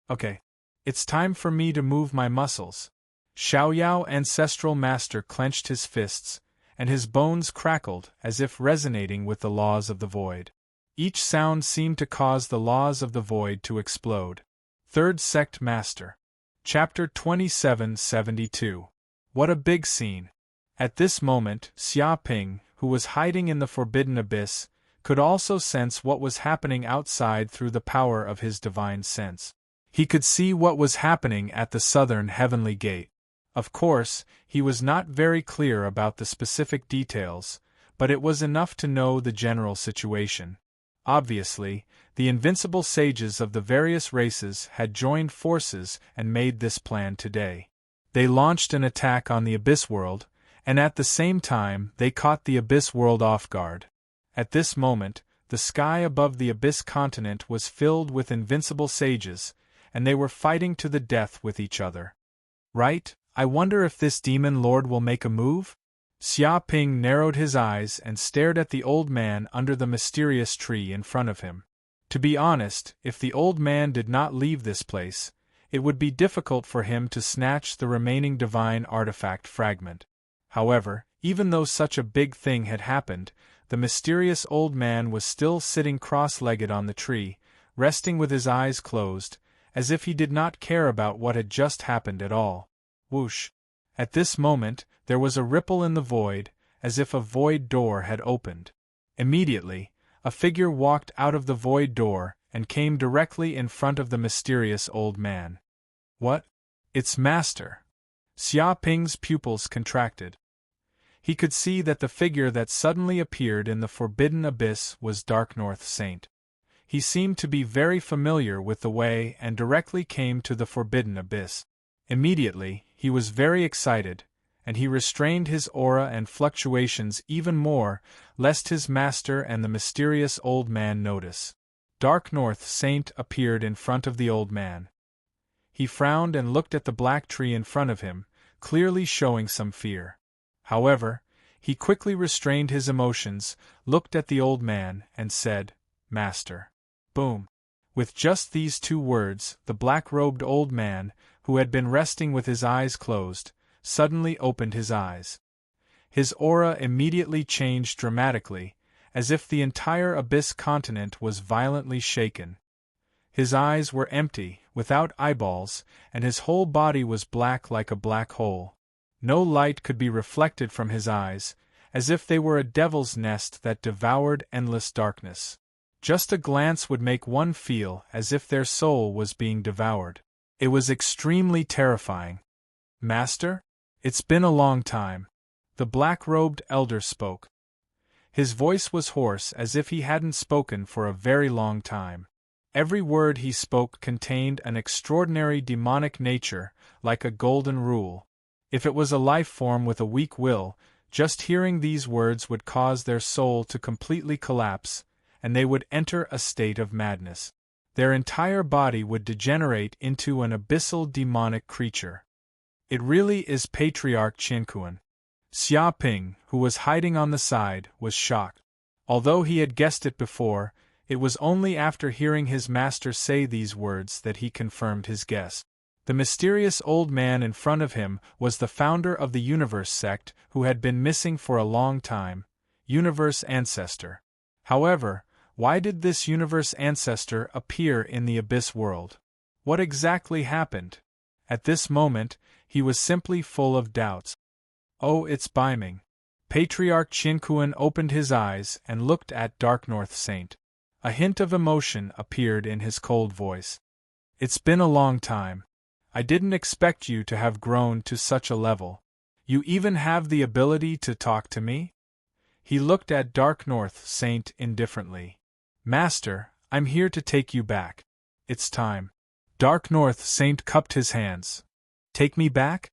Okay. It's time for me to move my muscles. Xiaoyao Ancestral Master clenched his fists, and his bones crackled as if resonating with the laws of the void. Each sound seemed to cause the laws of the void to explode. Third Sect Master. Chapter 2772. What a big scene! At this moment, Xia Ping, who was hiding in the forbidden abyss, could also sense what was happening outside through the power of his divine sense. He could see what was happening at the southern heavenly gate. Of course, he was not very clear about the specific details, but it was enough to know the general situation. Obviously, the invincible sages of the various races had joined forces and made this plan today. They launched an attack on the Abyss World, and at the same time they caught the Abyss World off guard. At this moment, the sky above the Abyss continent was filled with invincible sages, and they were fighting to the death with each other. Right? I wonder if this Demonlord will make a move? Xia Ping narrowed his eyes and stared at the old man under the mysterious tree in front of him. To be honest, if the old man did not leave this place, it would be difficult for him to snatch the remaining divine artifact fragment. However, even though such a big thing had happened, the mysterious old man was still sitting cross-legged on the tree, resting with his eyes closed, as if he did not care about what had just happened at all. Whoosh! At this moment, there was a ripple in the void, as if a void door had opened. Immediately, a figure walked out of the void door and came directly in front of the mysterious old man. What? It's Master! Xia Ping's pupils contracted. He could see that the figure that suddenly appeared in the forbidden abyss was Dark North Saint. He seemed to be very familiar with the way and directly came to the forbidden abyss. Immediately, he was very excited, and he restrained his aura and fluctuations even more, lest his master and the mysterious old man notice. Dark North Saint appeared in front of the old man. He frowned and looked at the black tree in front of him, clearly showing some fear. However, he quickly restrained his emotions, looked at the old man, and said, "Master." Boom! With just these two words, the black-robed old man, who had been resting with his eyes closed, suddenly opened his eyes. His aura immediately changed dramatically, as if the entire Abyss continent was violently shaken. His eyes were empty, without eyeballs, and his whole body was black like a black hole. No light could be reflected from his eyes, as if they were a devil's nest that devoured endless darkness. Just a glance would make one feel as if their soul was being devoured. It was extremely terrifying. "Master? It's been a long time." The black-robed elder spoke. His voice was hoarse as if he hadn't spoken for a very long time. Every word he spoke contained an extraordinary demonic nature, like a golden rule. If it was a life form with a weak will, just hearing these words would cause their soul to completely collapse, and they would enter a state of madness. Their entire body would degenerate into an abyssal demonic creature. It really is Patriarch Qianquan. Xia Ping, who was hiding on the side, was shocked. Although he had guessed it before, it was only after hearing his master say these words that he confirmed his guess. The mysterious old man in front of him was the founder of the Universe sect who had been missing for a long time, Universe Ancestor. However, why did this Universe Ancestor appear in the Abyss World? What exactly happened? At this moment, he was simply full of doubts. Oh, it's Biming. Patriarch Qianquan opened his eyes and looked at Dark North Saint. A hint of emotion appeared in his cold voice. "It's been a long time. I didn't expect you to have grown to such a level. You even have the ability to talk to me?" He looked at Dark North Saint indifferently. "Master, I'm here to take you back. It's time." Dark North Saint cupped his hands. "Take me back?"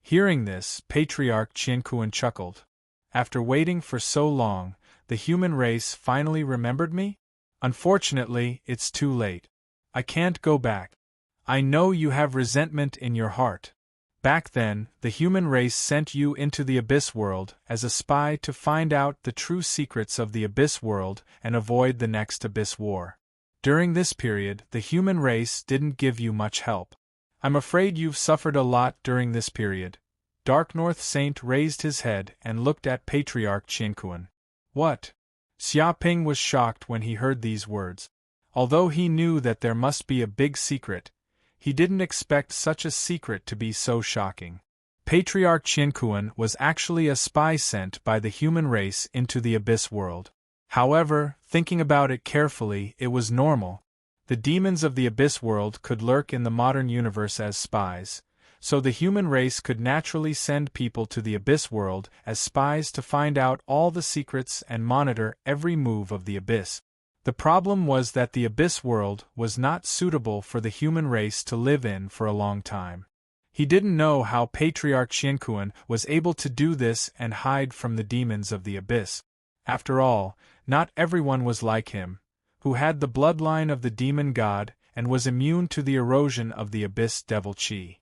Hearing this, Patriarch Qianquan chuckled. "After waiting for so long, the human race finally remembered me? Unfortunately, it's too late. I can't go back. I know you have resentment in your heart. Back then, the human race sent you into the Abyss World as a spy to find out the true secrets of the Abyss World and avoid the next Abyss War. During this period, the human race didn't give you much help. I'm afraid you've suffered a lot during this period." Dark North Saint raised his head and looked at Patriarch Qianquan. "What?" Xia Ping was shocked when he heard these words. Although he knew that there must be a big secret, He didn't expect such a secret to be so shocking. Patriarch Qianquan was actually a spy sent by the human race into the abyss world. However, thinking about it carefully, it was normal. The demons of the abyss world could lurk in the modern universe as spies, so the human race could naturally send people to the abyss world as spies to find out all the secrets and monitor every move of the abyss. The problem was that the abyss world was not suitable for the human race to live in for a long time. He didn't know how Patriarch Qianquan was able to do this and hide from the demons of the abyss. After all, not everyone was like him, who had the bloodline of the demon god and was immune to the erosion of the abyss devil chi.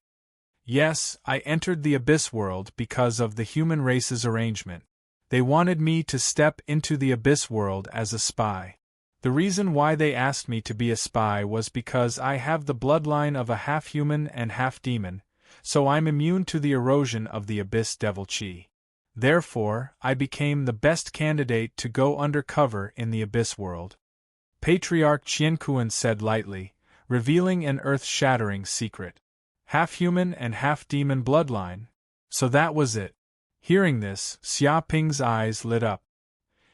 Yes, I entered the abyss world because of the human race's arrangement. They wanted me to step into the abyss world as a spy. The reason why they asked me to be a spy was because I have the bloodline of a half-human and half-demon, so I'm immune to the erosion of the abyss devil chi. Therefore, I became the best candidate to go undercover in the abyss world. Patriarch Qianquan said lightly, revealing an earth-shattering secret. Half-human and half-demon bloodline. So that was it. Hearing this, Xia Ping's eyes lit up.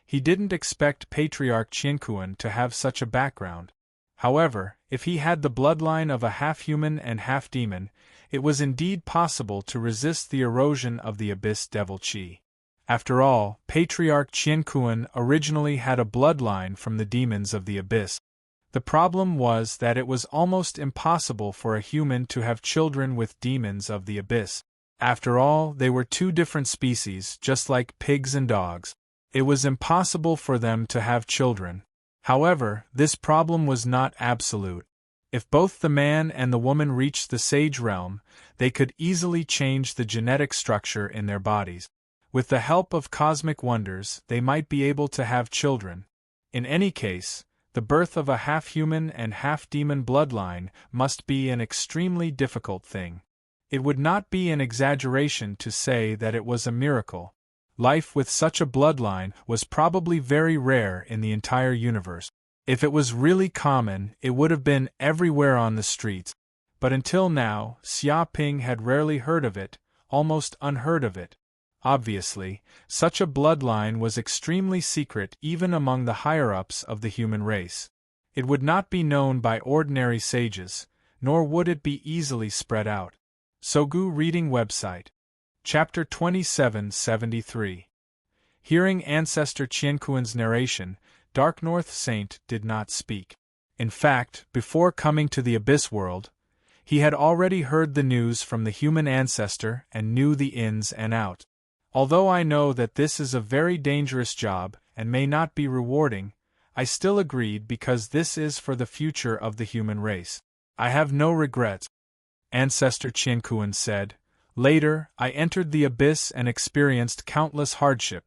He didn't expect Patriarch Qianquan to have such a background. However, if he had the bloodline of a half-human and half-demon, it was indeed possible to resist the erosion of the abyss devil chi. After all, Patriarch Qianquan originally had a bloodline from the demons of the abyss. The problem was that it was almost impossible for a human to have children with demons of the abyss. After all, they were two different species, just like pigs and dogs. It was impossible for them to have children. However, this problem was not absolute. If both the man and the woman reached the sage realm, they could easily change the genetic structure in their bodies. With the help of cosmic wonders, they might be able to have children. In any case, the birth of a half-human and half-demon bloodline must be an extremely difficult thing. It would not be an exaggeration to say that it was a miracle. Life with such a bloodline was probably very rare in the entire universe. If it was really common, it would have been everywhere on the streets. But until now, Xia Ping had rarely heard of it, almost unheard of it. Obviously, such a bloodline was extremely secret even among the higher-ups of the human race. It would not be known by ordinary sages, nor would it be easily spread out. Sogu Reading Website. Chapter 2773. Hearing Ancestor Qianquan's narration, Dark North Saint did not speak. In fact, before coming to the Abyss World, he had already heard the news from the human ancestor and knew the ins and outs. Although I know that this is a very dangerous job and may not be rewarding, I still agreed because this is for the future of the human race. I have no regrets, Ancestor Qianquan said. Later, I entered the abyss and experienced countless hardship.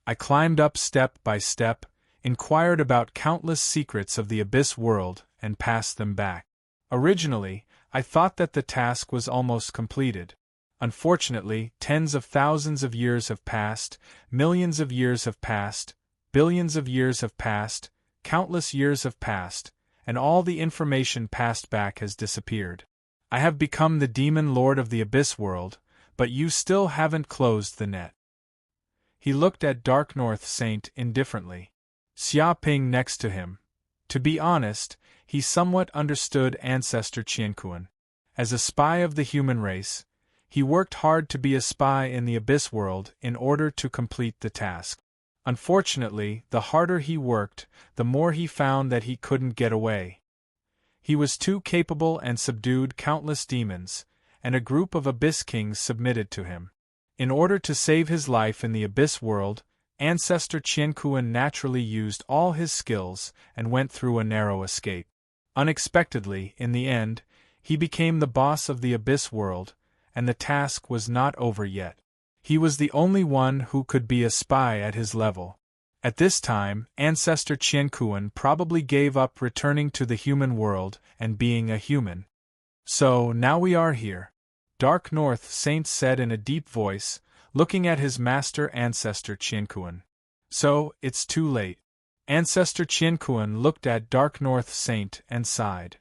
I climbed up step by step, inquired about countless secrets of the abyss world, and passed them back. Originally, I thought that the task was almost completed. Unfortunately, tens of thousands of years have passed, millions of years have passed, billions of years have passed, countless years have passed, and all the information passed back has disappeared. I have become the Demonlord of the Abyss World, but you still haven't closed the net. He looked at Dark North Saint indifferently. Xia Ping next to him. To be honest, he somewhat understood Ancestor Qianquan. As a spy of the human race, he worked hard to be a spy in the Abyss World in order to complete the task. Unfortunately, the harder he worked, the more he found that he couldn't get away. He was too capable and subdued countless demons, and a group of Abyss Kings submitted to him. In order to save his life in the Abyss World, Ancestor Qianquan naturally used all his skills and went through a narrow escape. Unexpectedly, in the end, he became the boss of the Abyss World, and the task was not over yet. He was the only one who could be a spy at his level. At this time, Ancestor Qianquan probably gave up returning to the human world and being a human. So, now we are here, Dark North Saint said in a deep voice, looking at his master Ancestor Qianquan. So, it's too late. Ancestor Qianquan looked at Dark North Saint and sighed.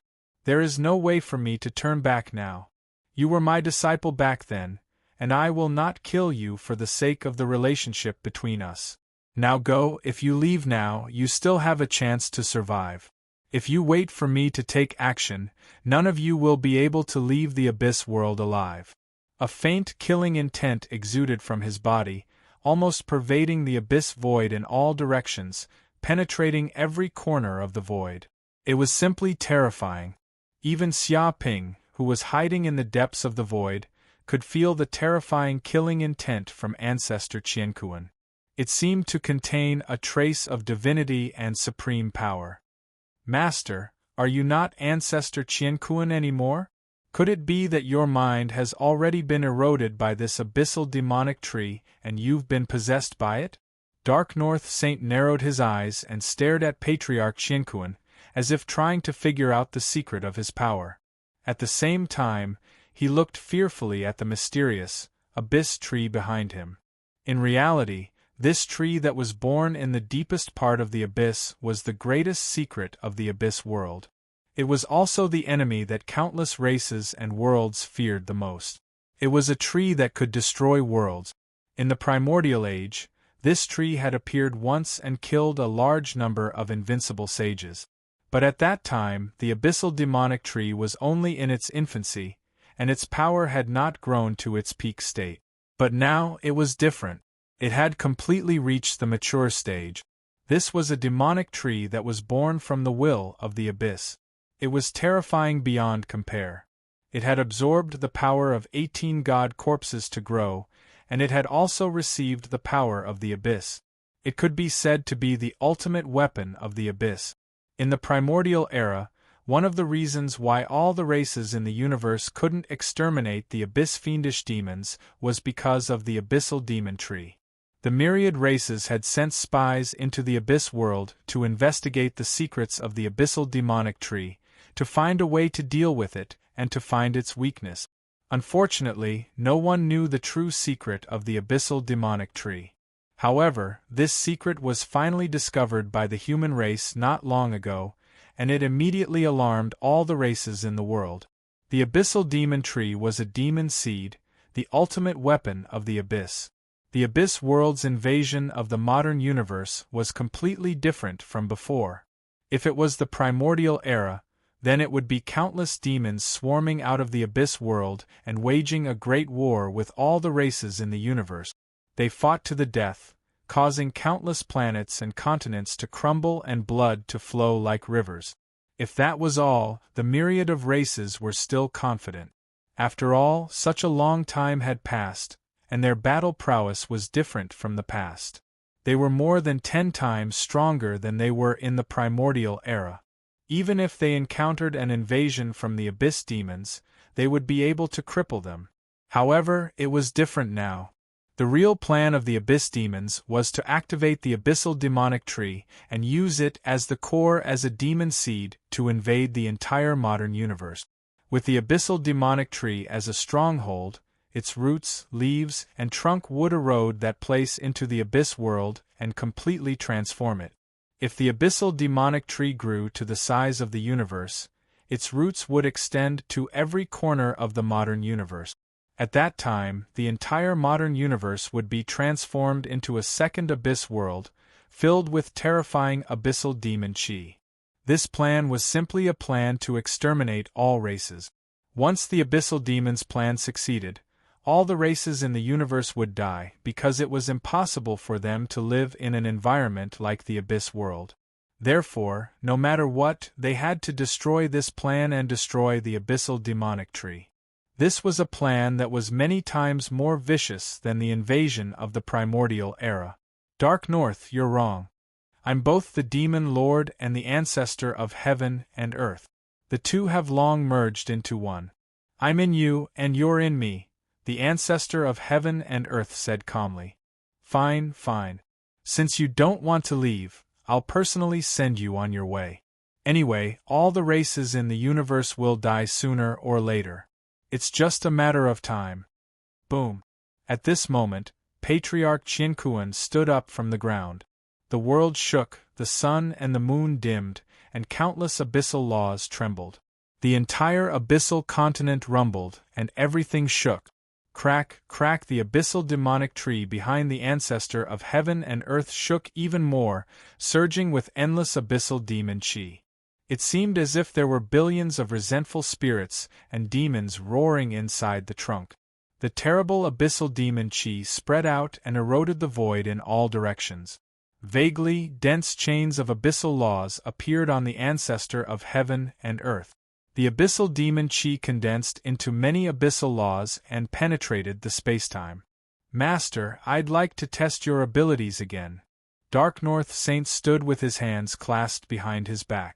There is no way for me to turn back now. You were my disciple back then, and I will not kill you for the sake of the relationship between us. Now go. If you leave now, you still have a chance to survive. If you wait for me to take action, none of you will be able to leave the abyss world alive." A faint, killing intent exuded from his body, almost pervading the abyss void in all directions, penetrating every corner of the void. It was simply terrifying. Even Xia Ping, who was hiding in the depths of the void, could feel the terrifying killing intent from Ancestor Qiankuan. It seemed to contain a trace of divinity and supreme power. "Master, are you not Ancestor Qiankuan anymore? Could it be that your mind has already been eroded by this abyssal demonic tree and you've been possessed by it?" Dark North Saint narrowed his eyes and stared at Patriarch Qiankuan, as if trying to figure out the secret of his power. At the same time, he looked fearfully at the mysterious, abyss tree behind him. In reality, this tree that was born in the deepest part of the abyss was the greatest secret of the abyss world. It was also the enemy that countless races and worlds feared the most. It was a tree that could destroy worlds. In the primordial age, this tree had appeared once and killed a large number of invincible sages. But at that time, the abyssal demonic tree was only in its infancy, and its power had not grown to its peak state. But now it was different. It had completely reached the mature stage. This was a demonic tree that was born from the will of the abyss. It was terrifying beyond compare. It had absorbed the power of 18 god corpses to grow, and it had also received the power of the abyss. It could be said to be the ultimate weapon of the abyss. In the primordial era, one of the reasons why all the races in the universe couldn't exterminate the abyss fiendish demons was because of the abyssal demon tree. The myriad races had sent spies into the abyss world to investigate the secrets of the abyssal demonic tree, to find a way to deal with it, and to find its weakness. Unfortunately, no one knew the true secret of the abyssal demonic tree. However, this secret was finally discovered by the human race not long ago, and it immediately alarmed all the races in the world. The abyssal demon tree was a demon seed, the ultimate weapon of the abyss. The abyss world's invasion of the modern universe was completely different from before. If it was the primordial era, then it would be countless demons swarming out of the abyss world and waging a great war with all the races in the universe. They fought to the death, causing countless planets and continents to crumble and blood to flow like rivers. If that was all, the myriad of races were still confident. After all, such a long time had passed, and their battle prowess was different from the past. They were more than 10 times stronger than they were in the primordial era. Even if they encountered an invasion from the abyss demons, they would be able to cripple them. However, it was different now. The real plan of the abyss demons was to activate the abyssal demonic tree and use it as the core as a demon seed to invade the entire modern universe. With the abyssal demonic tree as a stronghold, its roots, leaves, and trunk would erode that place into the abyss world and completely transform it. If the abyssal demonic tree grew to the size of the universe, its roots would extend to every corner of the modern universe. At that time, the entire modern universe would be transformed into a second abyss world, filled with terrifying abyssal demon chi. This plan was simply a plan to exterminate all races. Once the abyssal demons' plan succeeded, all the races in the universe would die because it was impossible for them to live in an environment like the abyss world. Therefore, no matter what, they had to destroy this plan and destroy the abyssal demonic tree. This was a plan that was many times more vicious than the invasion of the primordial era. Dark North, you're wrong. I'm both the Demonlord and the ancestor of heaven and earth. The two have long merged into one. I'm in you and you're in me, the ancestor of heaven and earth said calmly. Fine, fine. Since you don't want to leave, I'll personally send you on your way. Anyway, all the races in the universe will die sooner or later. It's just a matter of time. Boom. At this moment, Patriarch Qiankuan stood up from the ground. The world shook, the sun and the moon dimmed, and countless abyssal laws trembled. The entire abyssal continent rumbled, and everything shook. Crack, crack, the abyssal demonic tree behind the ancestor of heaven and earth shook even more, surging with endless abyssal demon chi. It seemed as if there were billions of resentful spirits and demons roaring inside the trunk. The terrible abyssal demon chi spread out and eroded the void in all directions. Vaguely dense chains of abyssal laws appeared on the ancestor of heaven and earth. The abyssal demon chi condensed into many abyssal laws and penetrated the spacetime. Master, I'd like to test your abilities again. Dark North Saint stood with his hands clasped behind his back.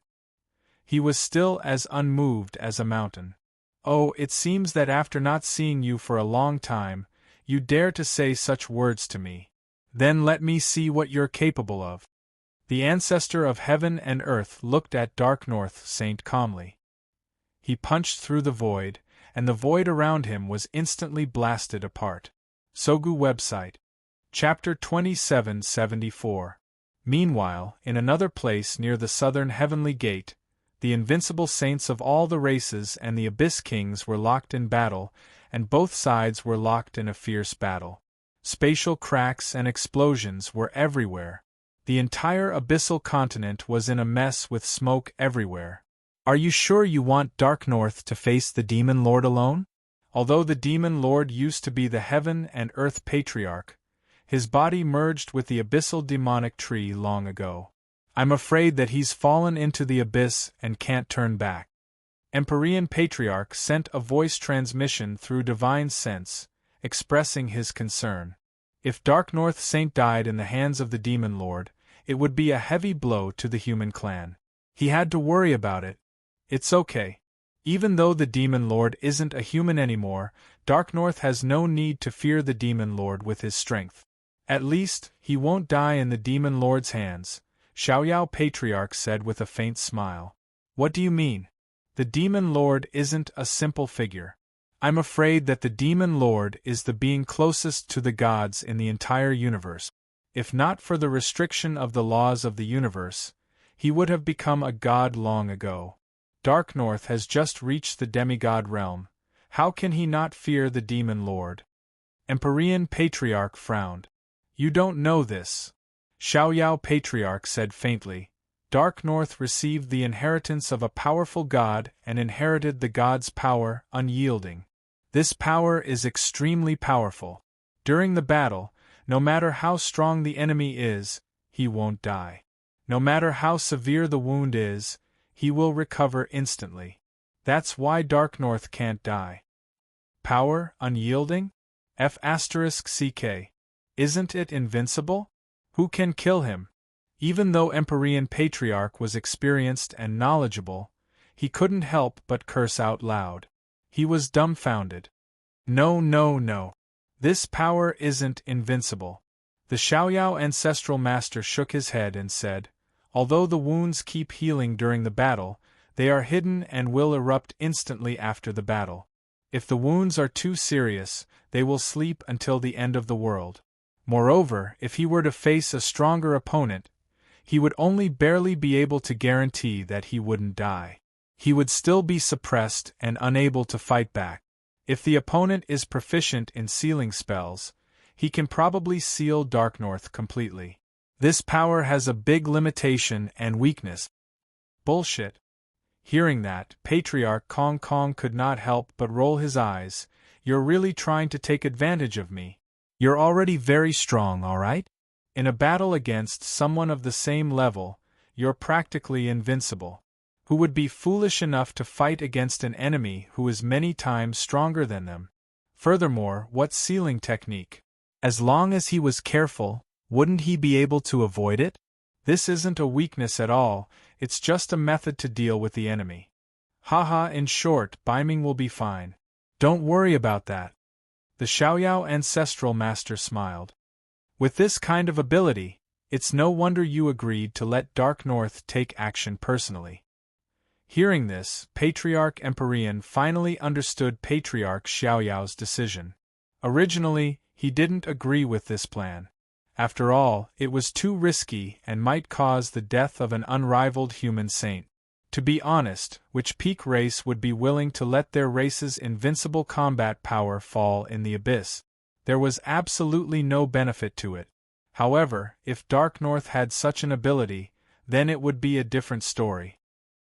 He was still as unmoved as a mountain. Oh, it seems that after not seeing you for a long time, you dare to say such words to me. Then let me see what you're capable of. The ancestor of heaven and earth looked at Dark North Saint calmly. He punched through the void, and the void around him was instantly blasted apart. Sogu website. Chapter 2774. Meanwhile, in another place near the southern heavenly gate, the invincible saints of all the races and the Abyss Kings were locked in battle, and both sides were locked in a fierce battle. Spatial cracks and explosions were everywhere. The entire abyssal continent was in a mess with smoke everywhere. Are you sure you want Dark North to face the Demonlord alone? Although the Demonlord used to be the heaven and earth patriarch, his body merged with the abyssal demonic tree long ago. I'm afraid that he's fallen into the abyss and can't turn back. Empyrean Patriarch sent a voice transmission through divine sense, expressing his concern. If Dark North Saint died in the hands of the Demonlord, it would be a heavy blow to the human clan. He had to worry about it. It's okay. Even though the Demonlord isn't a human anymore, Dark North has no need to fear the Demonlord with his strength. At least, he won't die in the Demonlord's hands, Xiaoyao Patriarch said with a faint smile. What do you mean? The Demonlord isn't a simple figure. I'm afraid that the Demonlord is the being closest to the gods in the entire universe. If not for the restriction of the laws of the universe, he would have become a god long ago. Dark North has just reached the demigod realm. How can he not fear the Demonlord? Empyrean Patriarch frowned. You don't know this. Xiaoyao Patriarch said faintly. Dark North received the inheritance of a powerful god and inherited the god's power, unyielding. This power is extremely powerful. During the battle, no matter how strong the enemy is, he won't die. No matter how severe the wound is, he will recover instantly. That's why Dark North can't die. Power, unyielding? F***ck. Isn't it invincible? Who can kill him? Even though Empyrean Patriarch was experienced and knowledgeable, he couldn't help but curse out loud. He was dumbfounded. No, no, no. This power isn't invincible. The Xiaoyao Ancestral Master shook his head and said, although the wounds keep healing during the battle, they are hidden and will erupt instantly after the battle. If the wounds are too serious, they will sleep until the end of the world. Moreover, if he were to face a stronger opponent, he would only barely be able to guarantee that he wouldn't die. He would still be suppressed and unable to fight back. If the opponent is proficient in sealing spells, he can probably seal Dark North completely. This power has a big limitation and weakness. Bullshit. Hearing that, Patriarch Kong Kong could not help but roll his eyes. You're really trying to take advantage of me. You're already very strong, alright? In a battle against someone of the same level, you're practically invincible. Who would be foolish enough to fight against an enemy who is many times stronger than them? Furthermore, what sealing technique? As long as he was careful, wouldn't he be able to avoid it? This isn't a weakness at all, it's just a method to deal with the enemy. Haha, in short, Biming will be fine. Don't worry about that. The Xiaoyao Ancestral Master smiled. With this kind of ability, it's no wonder you agreed to let Dark North take action personally. Hearing this, Patriarch Empyrean finally understood Patriarch Xiaoyao's decision. Originally, he didn't agree with this plan. After all, it was too risky and might cause the death of an unrivaled human saint. To be honest, which peak race would be willing to let their race's invincible combat power fall in the abyss? There was absolutely no benefit to it. However, if Dark North had such an ability, then it would be a different story.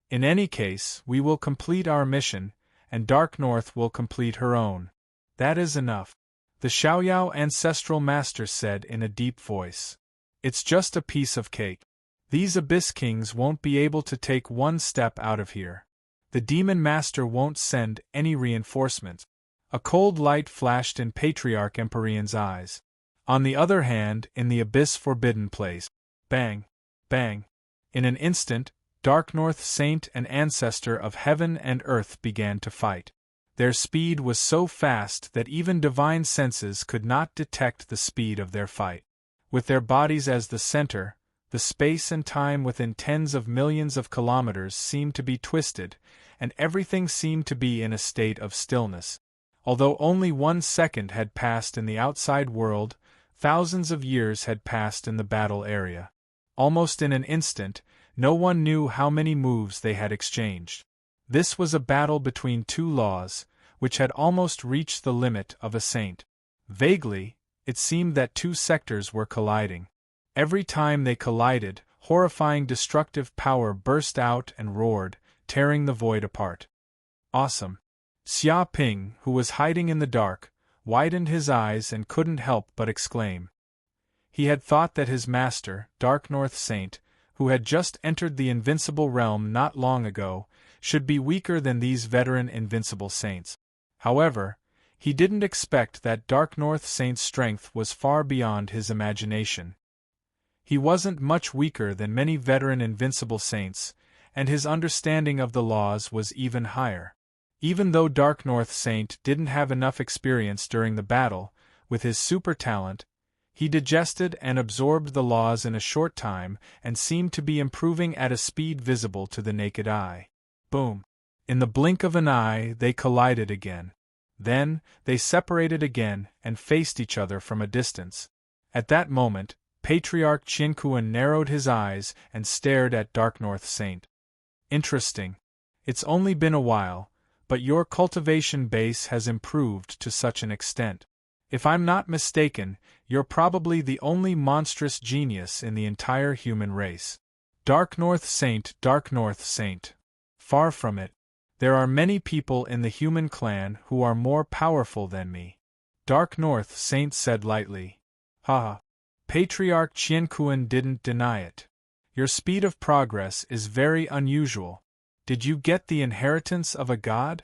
In any case, we will complete our mission, and Dark North will complete her own. That is enough. The Xiaoyao ancestral master said in a deep voice. It's just a piece of cake. These Abyss Kings won't be able to take one step out of here. The Demon Master won't send any reinforcements. A cold light flashed in Patriarch Empyrean's eyes. On the other hand, in the Abyss Forbidden Place, bang, bang. In an instant, Dark North Saint and Ancestor of Heaven and Earth began to fight. Their speed was so fast that even divine senses could not detect the speed of their fight. With their bodies as the center, the space and time within tens of millions of kilometers seemed to be twisted, and everything seemed to be in a state of stillness. Although only 1 second had passed in the outside world, thousands of years had passed in the battle area. Almost in an instant, no one knew how many moves they had exchanged. This was a battle between two laws, which had almost reached the limit of a saint. Vaguely, it seemed that two sectors were colliding. Every time they collided, horrifying destructive power burst out and roared, tearing the void apart. Awesome. Xia Ping, who was hiding in the dark, widened his eyes and couldn't help but exclaim. He had thought that his master, Dark North Saint, who had just entered the invincible realm not long ago, should be weaker than these veteran invincible saints. However, he didn't expect that Dark North Saint's strength was far beyond his imagination. He wasn't much weaker than many veteran invincible saints, and his understanding of the laws was even higher. Even though Dark North Saint didn't have enough experience during the battle, with his super talent, he digested and absorbed the laws in a short time and seemed to be improving at a speed visible to the naked eye. Boom! In the blink of an eye, they collided again. Then, they separated again and faced each other from a distance. At that moment, Patriarch Qianquan narrowed his eyes and stared at Dark North Saint. Interesting. It's only been a while, but your cultivation base has improved to such an extent. If I'm not mistaken, you're probably the only monstrous genius in the entire human race. Dark North Saint, Dark North Saint. Far from it. There are many people in the human clan who are more powerful than me. Dark North Saint said lightly. Ha! Patriarch Qianquan didn't deny it. Your speed of progress is very unusual. Did you get the inheritance of a god?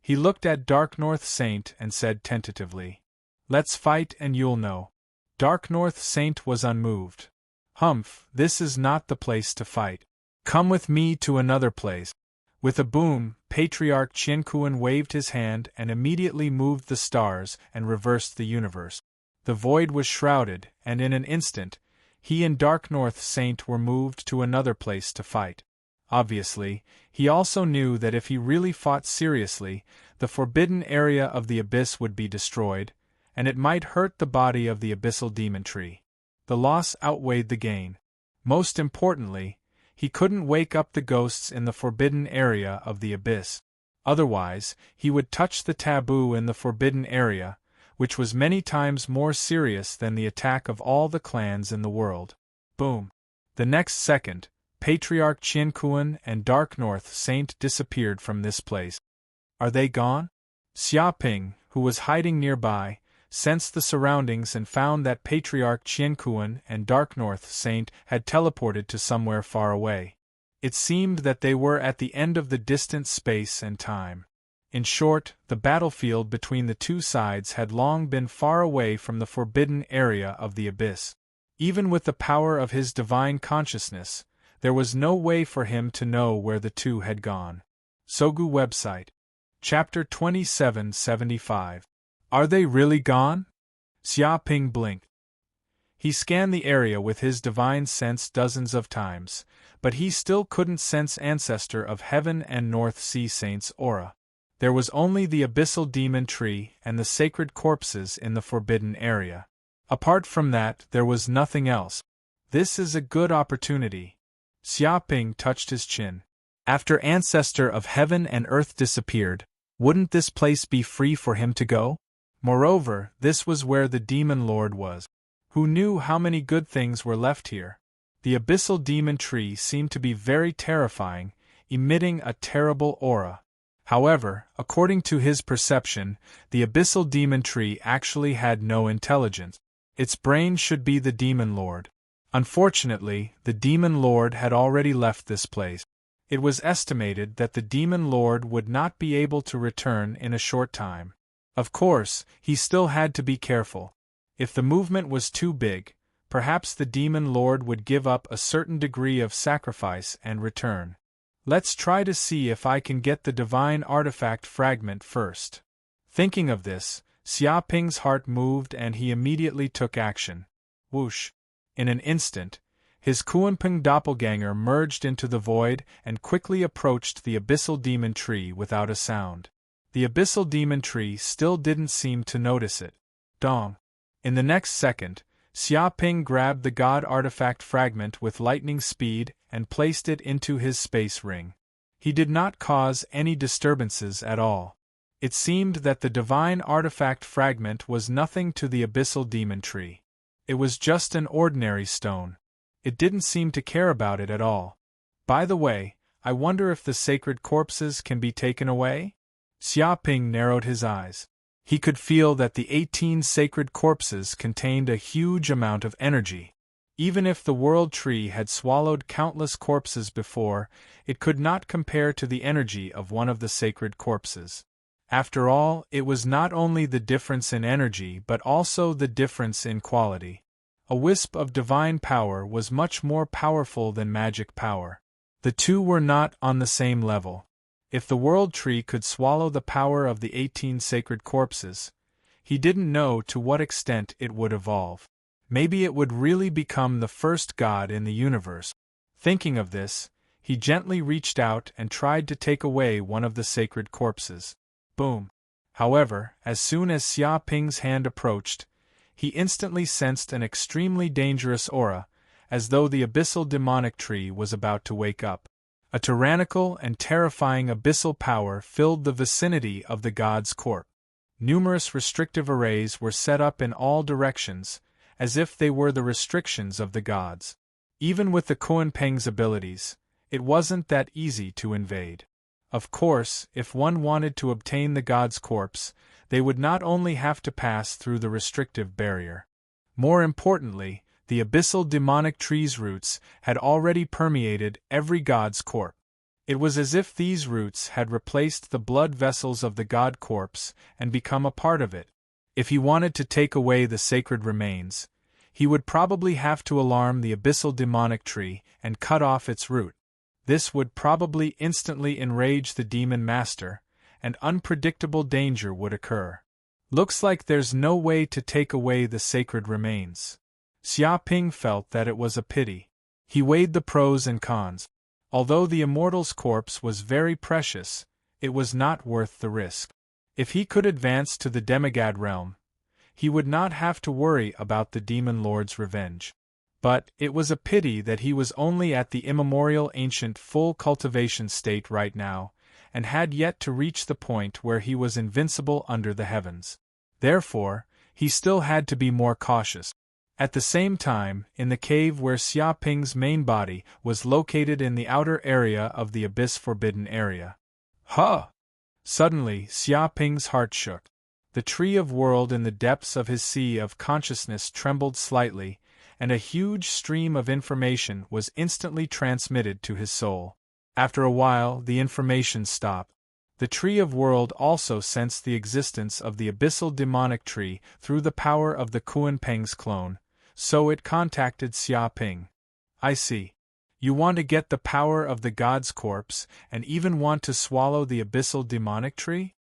He looked at Dark North Saint and said tentatively. Let's fight and you'll know. Dark North Saint was unmoved. Humph, this is not the place to fight. Come with me to another place. With a boom, Patriarch Qianquan waved his hand and immediately moved the stars and reversed the universe. The void was shrouded, and in an instant, he and Dark North Saint were moved to another place to fight. Obviously, he also knew that if he really fought seriously, the forbidden area of the abyss would be destroyed, and it might hurt the body of the abyssal demon tree. The loss outweighed the gain. Most importantly, he couldn't wake up the ghosts in the forbidden area of the abyss. Otherwise, he would touch the taboo in the forbidden area, which was many times more serious than the attack of all the clans in the world. Boom! The next second, Patriarch Qianquan and Dark North Saint disappeared from this place. Are they gone? Xia Ping, who was hiding nearby, sensed the surroundings and found that Patriarch Qianquan and Dark North Saint had teleported to somewhere far away. It seemed that they were at the end of the distant space and time. In short, the battlefield between the two sides had long been far away from the forbidden area of the abyss. Even with the power of his divine consciousness, there was no way for him to know where the two had gone. Sogu website. Chapter 2775. Are they really gone? Xia Ping blinked. He scanned the area with his divine sense dozens of times, but he still couldn't sense Ancestor of Heaven and North Sea Saint's aura. There was only the abyssal demon tree and the sacred corpses in the forbidden area. Apart from that, there was nothing else. This is a good opportunity. Xia Ping touched his chin. After Ancestor of Heaven and Earth disappeared, wouldn't this place be free for him to go? Moreover, this was where the Demonlord was. Who knew how many good things were left here? The abyssal demon tree seemed to be very terrifying, emitting a terrible aura. However, according to his perception, the abyssal demon tree actually had no intelligence. Its brain should be the Demonlord. Unfortunately, the Demonlord had already left this place. It was estimated that the Demonlord would not be able to return in a short time. Of course, he still had to be careful. If the movement was too big, perhaps the Demonlord would give up a certain degree of sacrifice and return. Let's try to see if I can get the divine artifact fragment first. Thinking of this, Xiaoping's heart moved and he immediately took action. Whoosh! In an instant, his Kuanping doppelganger merged into the void and quickly approached the abyssal demon tree without a sound. The abyssal demon tree still didn't seem to notice it. Dong! In the next second, Xiaoping grabbed the god artifact fragment with lightning speed and placed it into his space ring. He did not cause any disturbances at all. It seemed that the divine artifact fragment was nothing to the abyssal demon tree. It was just an ordinary stone. It didn't seem to care about it at all. By the way, I wonder if the sacred corpses can be taken away? Xiaoping narrowed his eyes. He could feel that the 18 sacred corpses contained a huge amount of energy. Even if the world tree had swallowed countless corpses before, it could not compare to the energy of one of the sacred corpses. After all, it was not only the difference in energy but also the difference in quality. A wisp of divine power was much more powerful than magic power. The two were not on the same level. If the world tree could swallow the power of the 18 sacred corpses, he didn't know to what extent it would evolve. Maybe it would really become the first god in the universe. Thinking of this, he gently reached out and tried to take away one of the sacred corpses. Boom! However, as soon as Xiaoping's hand approached, he instantly sensed an extremely dangerous aura, as though the abyssal demonic tree was about to wake up. A tyrannical and terrifying abyssal power filled the vicinity of the god's corpse. Numerous restrictive arrays were set up in all directions, as if they were the restrictions of the gods. Even with the Kuanping's abilities, it wasn't that easy to invade. Of course, if one wanted to obtain the god's corpse, they would not only have to pass through the restrictive barrier. More importantly, the abyssal demonic tree's roots had already permeated every god's corpse. It was as if these roots had replaced the blood vessels of the god corpse and become a part of it. If he wanted to take away the sacred remains, he would probably have to alarm the abyssal demonic tree and cut off its root. This would probably instantly enrage the demon master, and unpredictable danger would occur. Looks like there's no way to take away the sacred remains. Xiaoping felt that it was a pity. He weighed the pros and cons. Although the immortal's corpse was very precious, it was not worth the risk. If he could advance to the demigod realm, he would not have to worry about the Demonlord's revenge. But it was a pity that he was only at the immemorial ancient full cultivation state right now, and had yet to reach the point where he was invincible under the heavens. Therefore, he still had to be more cautious. At the same time, in the cave where Xiaoping's main body was located in the outer area of the Abyss Forbidden Area. Huh! Suddenly, Xiaoping's heart shook. The tree of world in the depths of his sea of consciousness trembled slightly, and a huge stream of information was instantly transmitted to his soul. After a while, the information stopped. The tree of world also sensed the existence of the abyssal demonic tree through the power of the Kuanping's clone, so it contacted Xiaoping. I see. You want to get the power of the god's corpse and even want to swallow the abyssal demonic tree?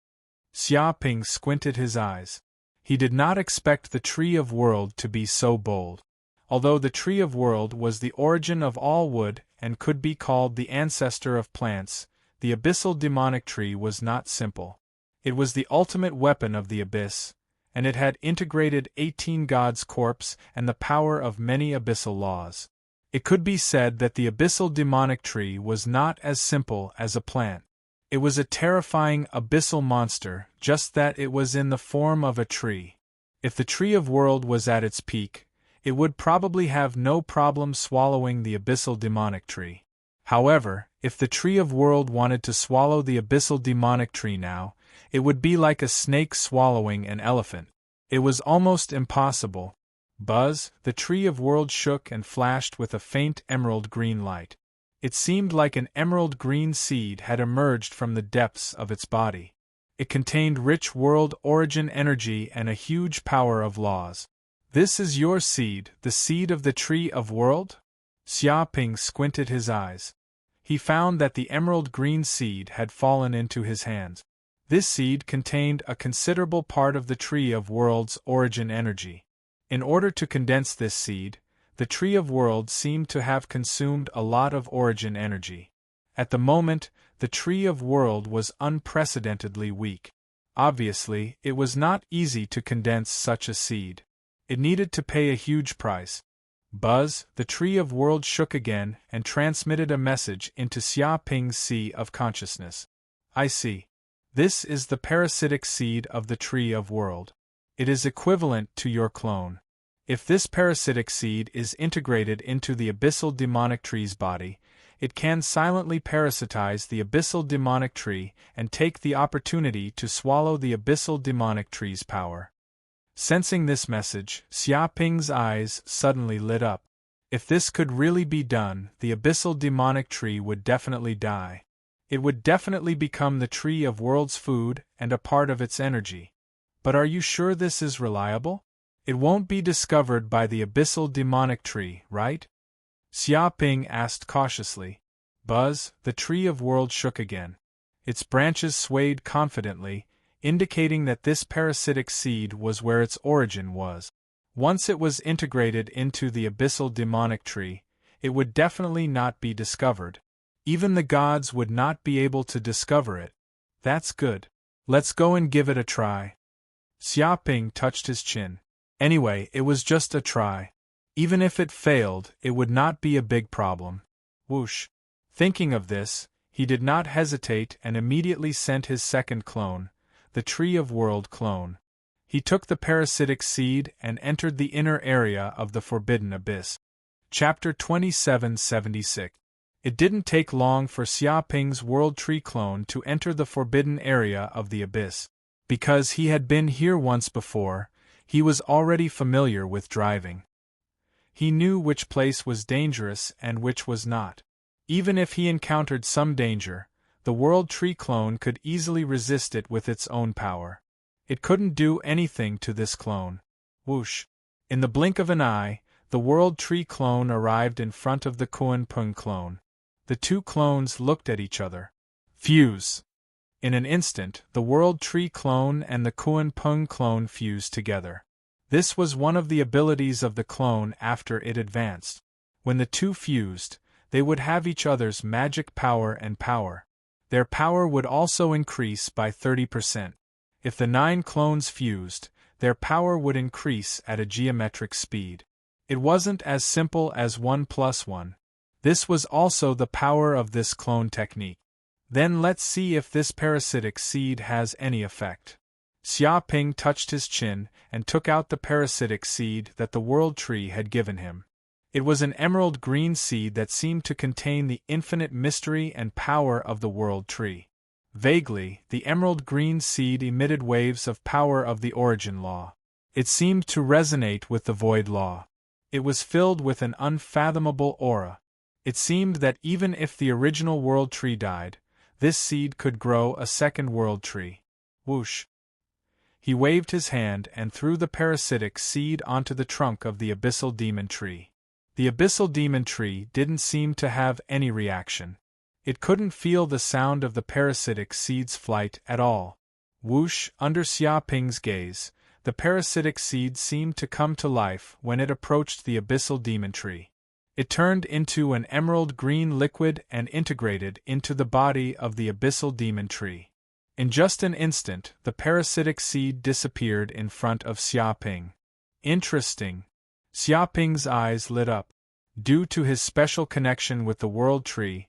Xiaoping squinted his eyes. He did not expect the tree of world to be so bold. Although the tree of world was the origin of all wood and could be called the ancestor of plants, the abyssal demonic tree was not simple. It was the ultimate weapon of the abyss, and it had integrated 18 gods' corpse and the power of many abyssal laws. It could be said that the abyssal demonic tree was not as simple as a plant. It was a terrifying abyssal monster, just that it was in the form of a tree. If the Tree of World was at its peak, it would probably have no problem swallowing the abyssal demonic tree. However, if the Tree of World wanted to swallow the abyssal demonic tree now, it would be like a snake swallowing an elephant. It was almost impossible. Buzz, the Tree of World shook and flashed with a faint emerald green light. It seemed like an emerald green seed had emerged from the depths of its body. It contained rich world origin energy and a huge power of laws. This is your seed, the seed of the Tree of World? Xiaoping squinted his eyes. He found that the emerald green seed had fallen into his hands. This seed contained a considerable part of the Tree of World's origin energy. In order to condense this seed, the Tree of World seemed to have consumed a lot of origin energy. At the moment, the Tree of World was unprecedentedly weak. Obviously, it was not easy to condense such a seed. It needed to pay a huge price. Buzz, the Tree of World shook again and transmitted a message into Xiaoping's sea of consciousness. I see. This is the parasitic seed of the Tree of World. It is equivalent to your clone. If this parasitic seed is integrated into the abyssal demonic tree's body, it can silently parasitize the abyssal demonic tree and take the opportunity to swallow the abyssal demonic tree's power. Sensing this message, Xiaoping's eyes suddenly lit up. If this could really be done, the abyssal demonic tree would definitely die. It would definitely become the Tree of World's food and a part of its energy. But are you sure this is reliable? It won't be discovered by the abyssal demonic tree, right? Xiaoping asked cautiously. Buzz, the Tree of World shook again. Its branches swayed confidently, indicating that this parasitic seed was where its origin was. Once it was integrated into the abyssal demonic tree, it would definitely not be discovered. Even the gods would not be able to discover it. That's good. Let's go and give it a try. Xiaoping touched his chin. Anyway, it was just a try. Even if it failed, it would not be a big problem. Whoosh. Thinking of this, he did not hesitate and immediately sent his second clone, the Tree of World clone. He took the parasitic seed and entered the inner area of the Forbidden Abyss. Chapter 2776. It didn't take long for Xiaoping's World Tree clone to enter the forbidden area of the abyss. Because he had been here once before, he was already familiar with driving. He knew which place was dangerous and which was not. Even if he encountered some danger, the World Tree clone could easily resist it with its own power. It couldn't do anything to this clone. Whoosh! In the blink of an eye, the World Tree clone arrived in front of the Kuan-Pung clone. The two clones looked at each other. Fuse! In an instant, the World Tree clone and the Kuan-Pung clone fused together. This was one of the abilities of the clone after it advanced. When the two fused, they would have each other's magic power and power. Their power would also increase by 30%. If the 9 clones fused, their power would increase at a geometric speed. It wasn't as simple as 1 plus 1. This was also the power of this clone technique. Then let's see if this parasitic seed has any effect. Xiaoping touched his chin and took out the parasitic seed that the World Tree had given him. It was an emerald green seed that seemed to contain the infinite mystery and power of the World Tree. Vaguely, the emerald green seed emitted waves of power of the origin law. It seemed to resonate with the void law. It was filled with an unfathomable aura. It seemed that even if the original World Tree died, this seed could grow a second World Tree. Whoosh! He waved his hand and threw the parasitic seed onto the trunk of the abyssal demon tree. The abyssal demon tree didn't seem to have any reaction. It couldn't feel the sound of the parasitic seed's flight at all. Whoosh! Under Xiaoping's gaze, the parasitic seed seemed to come to life when it approached the abyssal demon tree. It turned into an emerald green liquid and integrated into the body of the abyssal demon tree. In just an instant, the parasitic seed disappeared in front of Xiaoping. Interesting. Xiaoping's eyes lit up. Due to his special connection with the World Tree,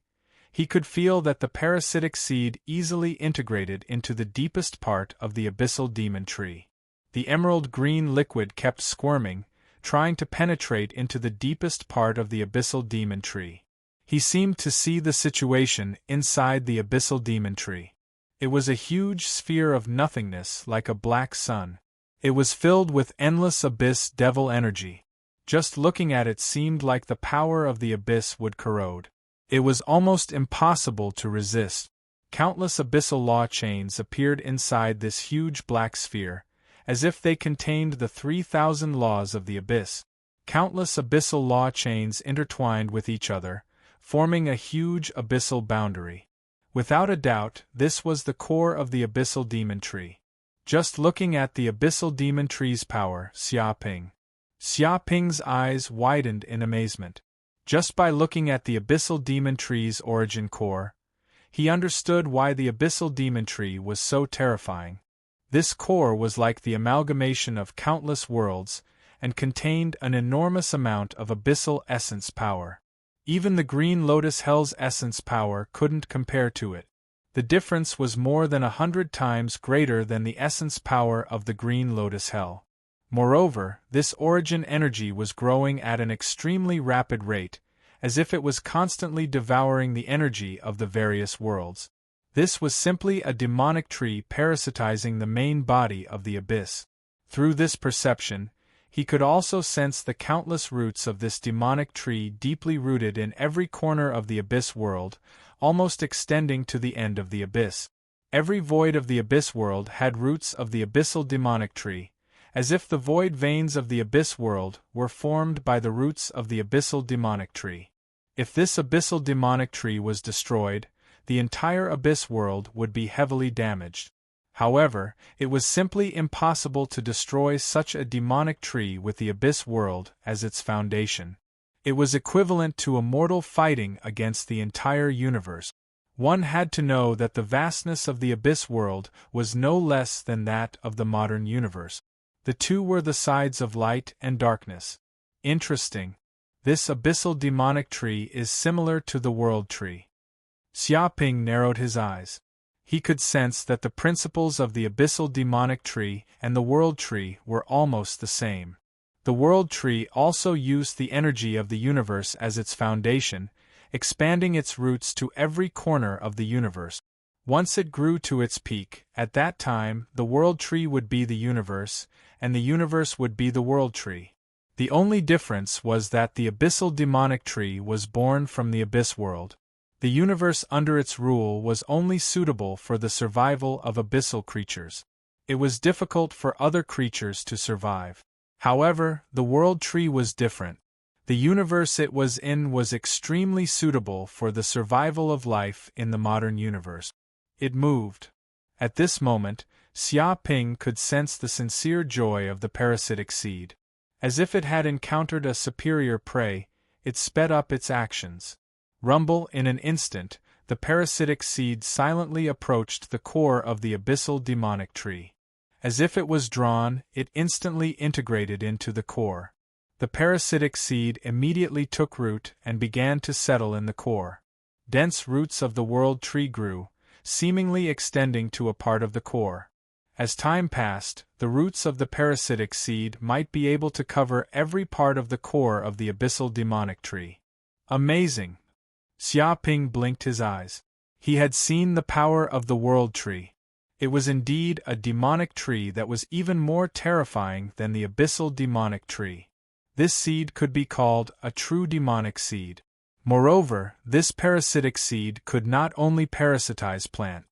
he could feel that the parasitic seed easily integrated into the deepest part of the abyssal demon tree. The emerald green liquid kept squirming, trying to penetrate into the deepest part of the abyssal demon tree. He seemed to see the situation inside the abyssal demon tree. It was a huge sphere of nothingness like a black sun. It was filled with endless abyss devil energy. Just looking at it seemed like the power of the abyss would corrode. It was almost impossible to resist. Countless abyssal law chains appeared inside this huge black sphere, as if they contained the 3,000 laws of the abyss. Countless abyssal law chains intertwined with each other, forming a huge abyssal boundary. Without a doubt, this was the core of the abyssal demon tree. Just looking at the abyssal demon tree's power, Xia Ping's eyes widened in amazement. Just by looking at the abyssal demon tree's origin core, he understood why the abyssal demon tree was so terrifying. This core was like the amalgamation of countless worlds and contained an enormous amount of abyssal essence power. Even the Green Lotus Hell's essence power couldn't compare to it. The difference was more than 100 times greater than the essence power of the Green Lotus Hell. Moreover, this origin energy was growing at an extremely rapid rate, as if it was constantly devouring the energy of the various worlds. This was simply a demonic tree parasitizing the main body of the abyss. Through this perception, he could also sense the countless roots of this demonic tree deeply rooted in every corner of the abyss world, almost extending to the end of the abyss. Every void of the abyss world had roots of the abyssal demonic tree, as if the void veins of the abyss world were formed by the roots of the abyssal demonic tree. If this abyssal demonic tree was destroyed, the entire abyss world would be heavily damaged. However, it was simply impossible to destroy such a demonic tree with the abyss world as its foundation. It was equivalent to a mortal fighting against the entire universe. One had to know that the vastness of the abyss world was no less than that of the modern universe. The two were the sides of light and darkness. Interesting. This abyssal demonic tree is similar to the world tree. Xia Ping narrowed his eyes. He could sense that the principles of the abyssal demonic tree and the world tree were almost the same. The world tree also used the energy of the universe as its foundation, expanding its roots to every corner of the universe. Once it grew to its peak, at that time the world tree would be the universe, and the universe would be the world tree. The only difference was that the abyssal demonic tree was born from the abyss world. The universe under its rule was only suitable for the survival of abyssal creatures. It was difficult for other creatures to survive. However, the world tree was different. The universe it was in was extremely suitable for the survival of life in the modern universe. It moved. At this moment, Xia Ping could sense the sincere joy of the parasitic seed. As if it had encountered a superior prey, it sped up its actions. Rumble in an instant, the parasitic seed silently approached the core of the abyssal demonic tree. As if it was drawn, it instantly integrated into the core. The parasitic seed immediately took root and began to settle in the core. Dense roots of the world tree grew, seemingly extending to a part of the core. As time passed, the roots of the parasitic seed might be able to cover every part of the core of the abyssal demonic tree. Amazing! Xia Ping blinked his eyes. He had seen the power of the world tree. It was indeed a demonic tree that was even more terrifying than the abyssal demonic tree. This seed could be called a true demonic seed. Moreover, this parasitic seed could not only parasitize plant.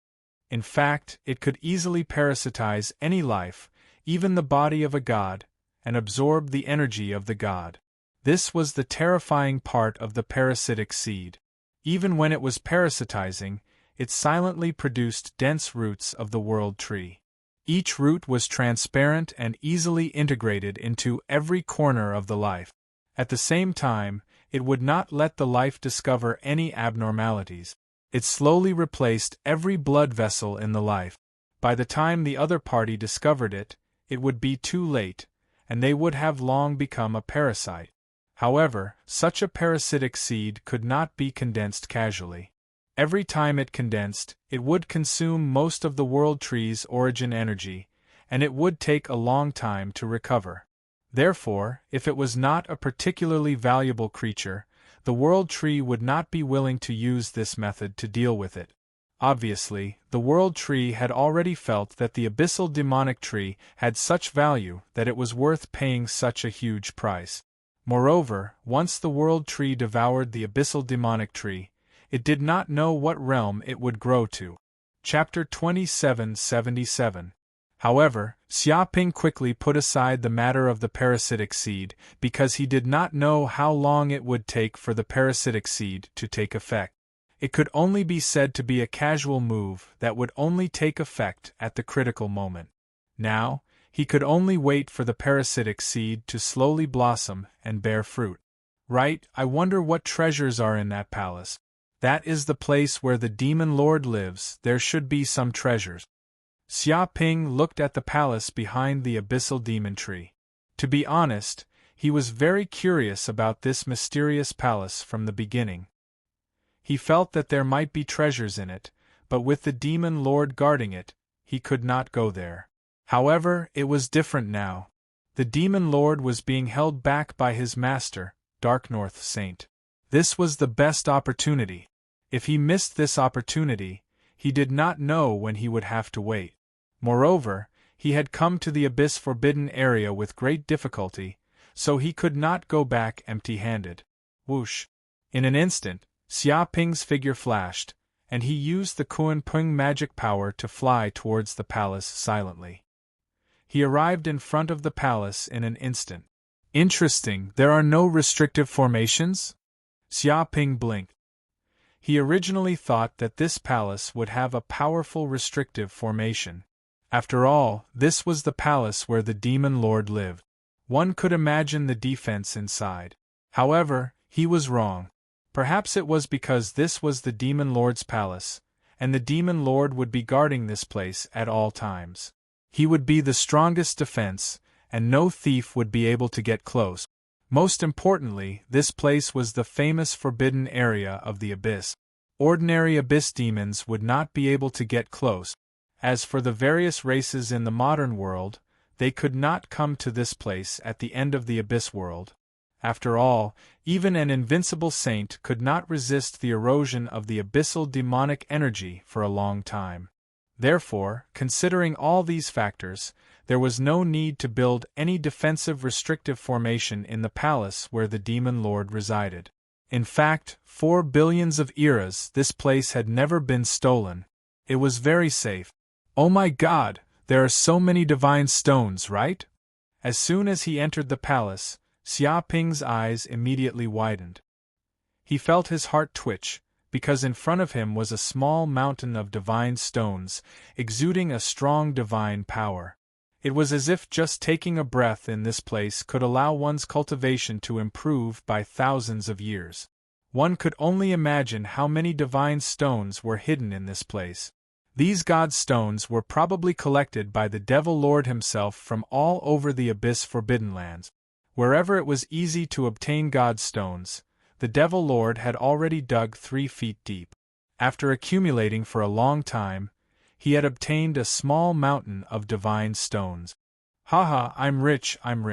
In fact, it could easily parasitize any life, even the body of a god, and absorb the energy of the god. This was the terrifying part of the parasitic seed. Even when it was parasitizing, it silently produced dense roots of the world tree. Each root was transparent and easily integrated into every corner of the life. At the same time, it would not let the life discover any abnormalities. It slowly replaced every blood vessel in the life. By the time the other party discovered it, it would be too late, and they would have long become a parasite. However, such a parasitic seed could not be condensed casually. Every time it condensed, it would consume most of the World Tree's origin energy, and it would take a long time to recover. Therefore, if it was not a particularly valuable creature, the World Tree would not be willing to use this method to deal with it. Obviously, the World Tree had already felt that the Abyssal Demonic Tree had such value that it was worth paying such a huge price. Moreover, once the World Tree devoured the Abyssal Demonic Tree, it did not know what realm it would grow to. Chapter 2777. However, Xiaoping quickly put aside the matter of the parasitic seed because he did not know how long it would take for the parasitic seed to take effect. It could only be said to be a casual move that would only take effect at the critical moment. Now, he could only wait for the parasitic seed to slowly blossom and bear fruit. Right, I wonder what treasures are in that palace. That is the place where the Demonlord lives, there should be some treasures. Xiaoping looked at the palace behind the Abyssal Demon Tree. To be honest, he was very curious about this mysterious palace from the beginning. He felt that there might be treasures in it, but with the Demon Lord guarding it, he could not go there. However, it was different now. The Demon Lord was being held back by his master, Dark North Saint. This was the best opportunity. If he missed this opportunity, he did not know when he would have to wait. Moreover, he had come to the Abyss Forbidden area with great difficulty, so he could not go back empty-handed. Whoosh! In an instant, Xiaoping's figure flashed, and he used the Kunpeng magic power to fly towards the palace silently. He arrived in front of the palace in an instant. Interesting, there are no restrictive formations? Xiaoping blinked. He originally thought that this palace would have a powerful restrictive formation. After all, this was the palace where the Demon Lord lived. One could imagine the defense inside. However, he was wrong. Perhaps it was because this was the Demon Lord's palace, and the Demon Lord would be guarding this place at all times. He would be the strongest defense, and no thief would be able to get close. Most importantly, this place was the famous forbidden area of the Abyss. Ordinary Abyss demons would not be able to get close. As for the various races in the modern world, they could not come to this place at the end of the Abyss world. After all, even an invincible saint could not resist the erosion of the abyssal demonic energy for a long time. Therefore, considering all these factors, there was no need to build any defensive restrictive formation in the palace where the Demon Lord resided. In fact, 4 billions of eras this place had never been stolen. It was very safe. Oh my God, there are so many divine stones, right? As soon as he entered the palace, Xiaoping's eyes immediately widened. He felt his heart twitch, because in front of him was a small mountain of divine stones, exuding a strong divine power. It was as if just taking a breath in this place could allow one's cultivation to improve by thousands of years. One could only imagine how many divine stones were hidden in this place. These god stones were probably collected by the Devil Lord himself from all over the Abyss Forbidden Lands. Wherever it was easy to obtain god stones, the Devil Lord had already dug 3 feet deep. After accumulating for a long time, he had obtained a small mountain of divine stones. Haha, I'm rich. I'm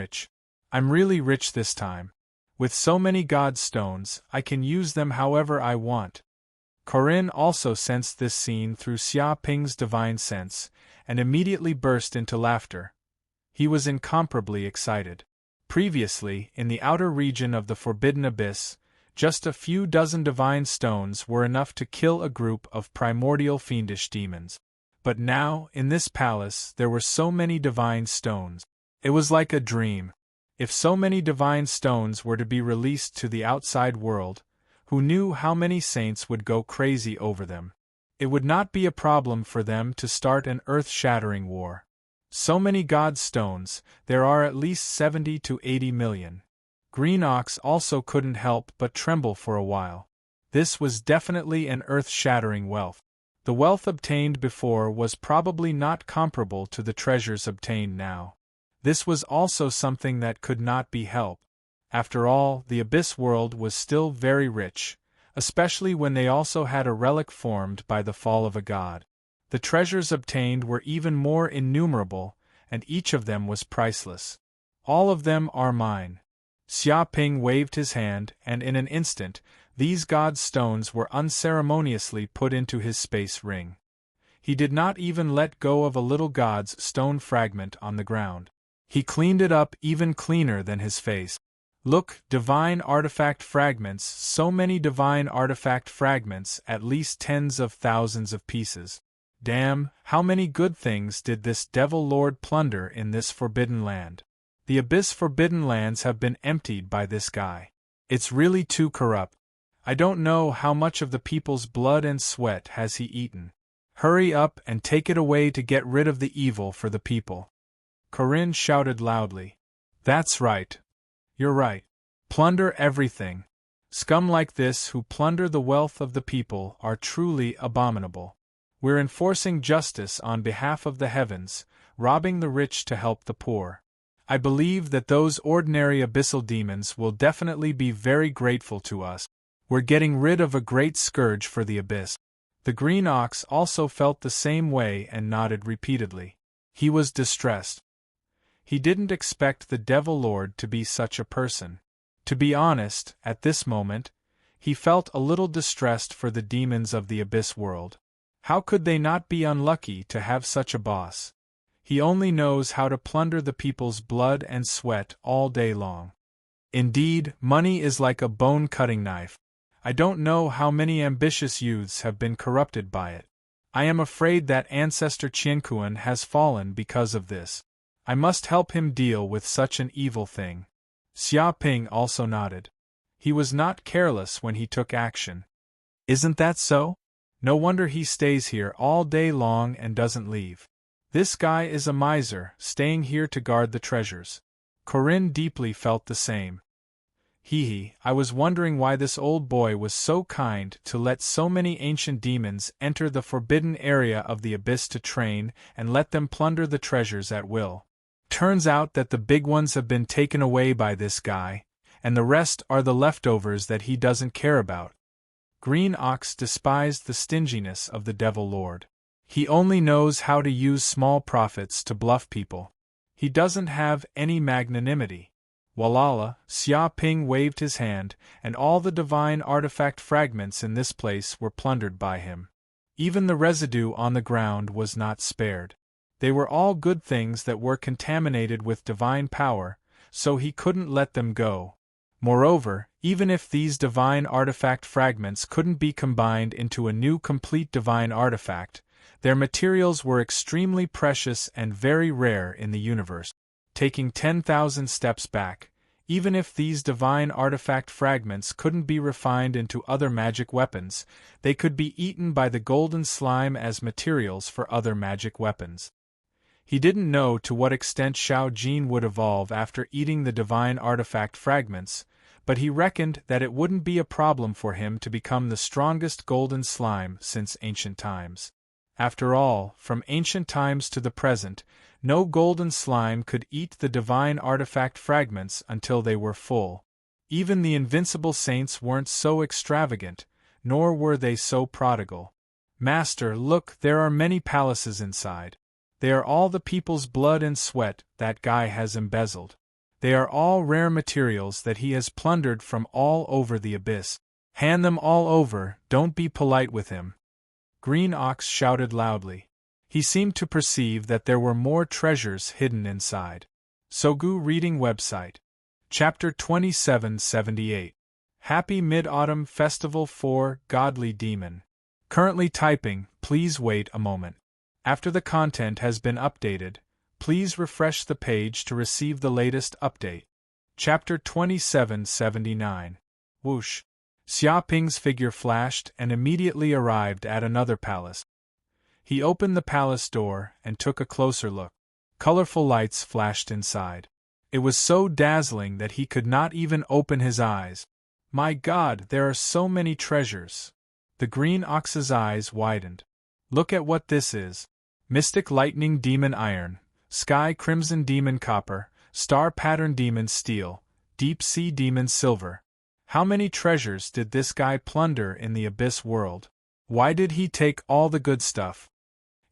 really rich this time. With so many god stones, I can use them however I want. Corinne also sensed this scene through Xiaoping's divine sense, and immediately burst into laughter. He was incomparably excited. Previously, in the outer region of the Forbidden Abyss, just a few dozen divine stones were enough to kill a group of primordial fiendish demons. But now, in this palace, there were so many divine stones. It was like a dream. If so many divine stones were to be released to the outside world, who knew how many saints would go crazy over them? It would not be a problem for them to start an earth-shattering war. So many god stones, there are at least 70 to 80 million. Green Ox also couldn't help but tremble for a while. This was definitely an earth-shattering wealth. The wealth obtained before was probably not comparable to the treasures obtained now. This was also something that could not be helped. After all, the Abyss world was still very rich, especially when they also had a relic formed by the fall of a god. The treasures obtained were even more innumerable, and each of them was priceless. All of them are mine. Xia Ping waved his hand, and in an instant, these god stones were unceremoniously put into his space ring. He did not even let go of a little god's stone fragment on the ground. He cleaned it up even cleaner than his face. Look, divine artifact fragments, so many divine artifact fragments, at least tens of thousands of pieces. Damn, how many good things did this Devil Lord plunder in this forbidden land? The Abyss Forbidden Lands have been emptied by this guy. It's really too corrupt. I don't know how much of the people's blood and sweat has he eaten. Hurry up and take it away to get rid of the evil for the people. Corinne shouted loudly. That's right. You're right. Plunder everything. Scum like this who plunder the wealth of the people are truly abominable. We're enforcing justice on behalf of the heavens, robbing the rich to help the poor. I believe that those ordinary abyssal demons will definitely be very grateful to us. We're getting rid of a great scourge for the abyss. The green ox also felt the same way and nodded repeatedly. He was distressed. He didn't expect the Devil Lord to be such a person. To be honest, at this moment, he felt a little distressed for the demons of the Abyss world. How could they not be unlucky to have such a boss? He only knows how to plunder the people's blood and sweat all day long. Indeed, money is like a bone-cutting knife. I don't know how many ambitious youths have been corrupted by it. I am afraid that ancestor Qianquan has fallen because of this. I must help him deal with such an evil thing. Xia Ping also nodded. He was not careless when he took action. Isn't that so? No wonder he stays here all day long and doesn't leave. This guy is a miser, staying here to guard the treasures. Corinne deeply felt the same. I was wondering why this old boy was so kind to let so many ancient demons enter the forbidden area of the abyss to train and let them plunder the treasures at will. Turns out that the big ones have been taken away by this guy, and the rest are the leftovers that he doesn't care about. Green Ox despised the stinginess of the Devil Lord. He only knows how to use small profits to bluff people. He doesn't have any magnanimity. Walala, Xia Ping waved his hand, and all the divine artifact fragments in this place were plundered by him. Even the residue on the ground was not spared. They were all good things that were contaminated with divine power, so he couldn't let them go. Moreover, even if these divine artifact fragments couldn't be combined into a new complete divine artifact, their materials were extremely precious and very rare in the universe. Taking 10,000 steps back, even if these divine artifact fragments couldn't be refined into other magic weapons, they could be eaten by the golden slime as materials for other magic weapons. He didn't know to what extent Xiao Jin would evolve after eating the divine artifact fragments, but he reckoned that it wouldn't be a problem for him to become the strongest golden slime since ancient times. After all, from ancient times to the present, no golden slime could eat the divine artifact fragments until they were full. Even the invincible saints weren't so extravagant, nor were they so prodigal. Master, look, there are many palaces inside. They are all the people's blood and sweat that guy has embezzled. They are all rare materials that he has plundered from all over the abyss. Hand them all over, don't be polite with him. Green Ox shouted loudly. He seemed to perceive that there were more treasures hidden inside. Sogu Reading Website. Chapter 2778. Happy Mid-Autumn Festival for Godly Demon. Currently typing, please wait a moment. After the content has been updated, please refresh the page to receive the latest update. Chapter 2779. Whoosh. Xia Ping's figure flashed and immediately arrived at another palace. He opened the palace door and took a closer look. Colorful lights flashed inside. It was so dazzling that he could not even open his eyes. My God, there are so many treasures. The Green Ox's eyes widened. Look at what this is. Mystic Lightning Demon Iron, Sky Crimson Demon Copper, Star Pattern Demon Steel, Deep-sea demon silver. How many treasures did this guy plunder in the abyss world? Why did he take all the good stuff?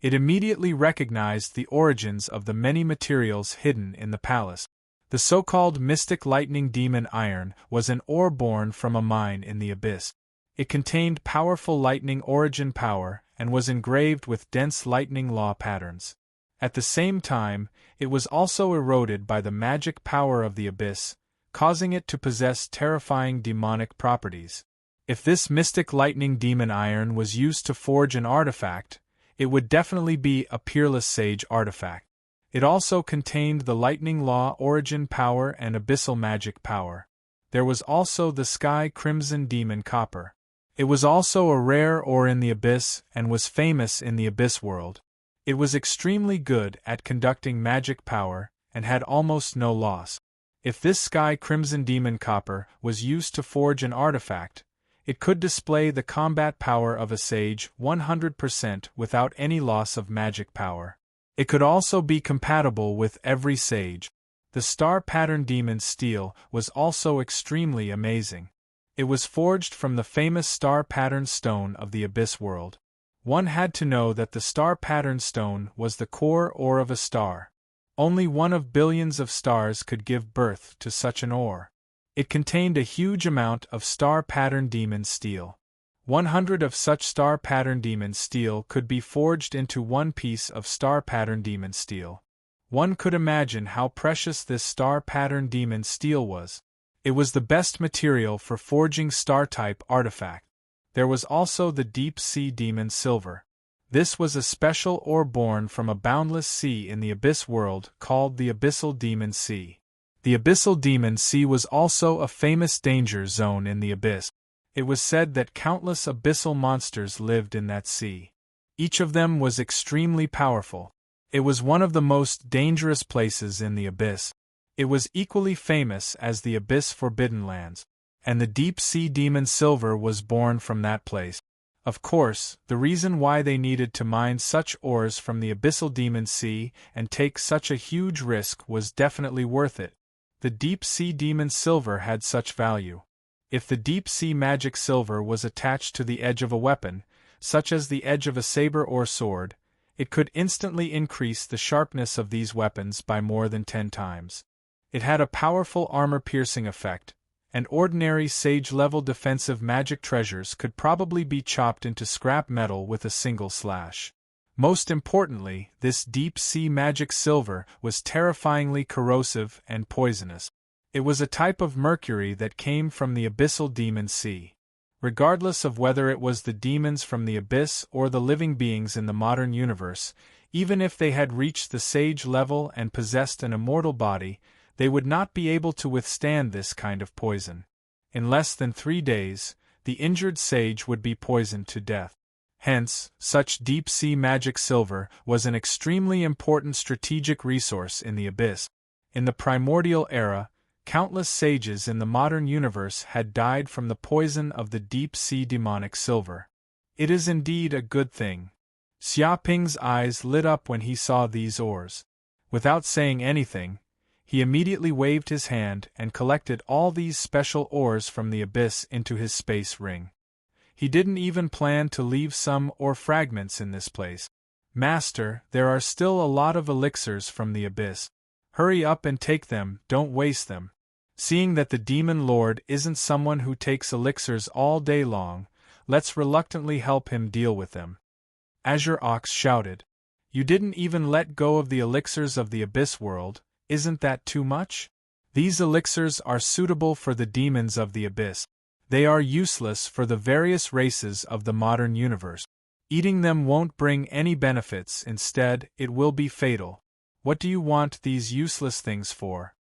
It immediately recognized the origins of the many materials hidden in the palace. The so-called mystic lightning demon iron was an ore born from a mine in the abyss. It contained powerful lightning origin power and was engraved with dense lightning law patterns. At the same time, it was also eroded by the magic power of the abyss, causing it to possess terrifying demonic properties. If this mystic lightning demon iron was used to forge an artifact, it would definitely be a peerless sage artifact. It also contained the lightning law origin power and abyssal magic power. There was also the sky crimson demon copper. It was also a rare ore in the abyss and was famous in the abyss world. It was extremely good at conducting magic power and had almost no loss. If this sky crimson demon copper was used to forge an artifact, it could display the combat power of a sage 100% without any loss of magic power. It could also be compatible with every sage. The star pattern demon steel was also extremely amazing. It was forged from the famous star pattern stone of the abyss world. One had to know that the star pattern stone was the core ore of a star. Only one of billions of stars could give birth to such an ore. It contained a huge amount of star pattern demon steel. 100 of such star pattern demon steel could be forged into one piece of star pattern demon steel. One could imagine how precious this star pattern demon steel was. It was the best material for forging star-type artifact. There was also the deep-sea demon silver. This was a special ore born from a boundless sea in the abyss world called the Abyssal Demon Sea. The Abyssal Demon Sea was also a famous danger zone in the abyss. It was said that countless abyssal monsters lived in that sea. Each of them was extremely powerful. It was one of the most dangerous places in the abyss. It was equally famous as the Abyss Forbidden Lands, and the deep-sea demon silver was born from that place. Of course, the reason why they needed to mine such ores from the Abyssal Demon Sea and take such a huge risk was definitely worth it. The deep-sea demon silver had such value. If the deep-sea magic silver was attached to the edge of a weapon, such as the edge of a saber or sword, it could instantly increase the sharpness of these weapons by more than 10 times. It had a powerful armor-piercing effect, and ordinary sage-level defensive magic treasures could probably be chopped into scrap metal with a single slash. Most importantly, this deep-sea magic silver was terrifyingly corrosive and poisonous. It was a type of mercury that came from the Abyssal Demon Sea. Regardless of whether it was the demons from the abyss or the living beings in the modern universe, even if they had reached the sage level and possessed an immortal body, they would not be able to withstand this kind of poison. In less than 3 days, the injured sage would be poisoned to death. Hence, such deep-sea magic silver was an extremely important strategic resource in the abyss. In the primordial era, countless sages in the modern universe had died from the poison of the deep-sea demonic silver. It is indeed a good thing. Xiaoping's eyes lit up when he saw these ores. Without saying anything, he immediately waved his hand and collected all these special ores from the abyss into his space ring. He didn't even plan to leave some ore fragments in this place. Master, there are still a lot of elixirs from the abyss. Hurry up and take them, don't waste them. Seeing that the Demonlord isn't someone who takes elixirs all day long, let's reluctantly help him deal with them. Azure Ox shouted. You didn't even let go of the elixirs of the abyss world, isn't that too much? These elixirs are suitable for the demons of the abyss. They are useless for the various races of the modern universe. Eating them won't bring any benefits, instead, it will be fatal. What do you want these useless things for?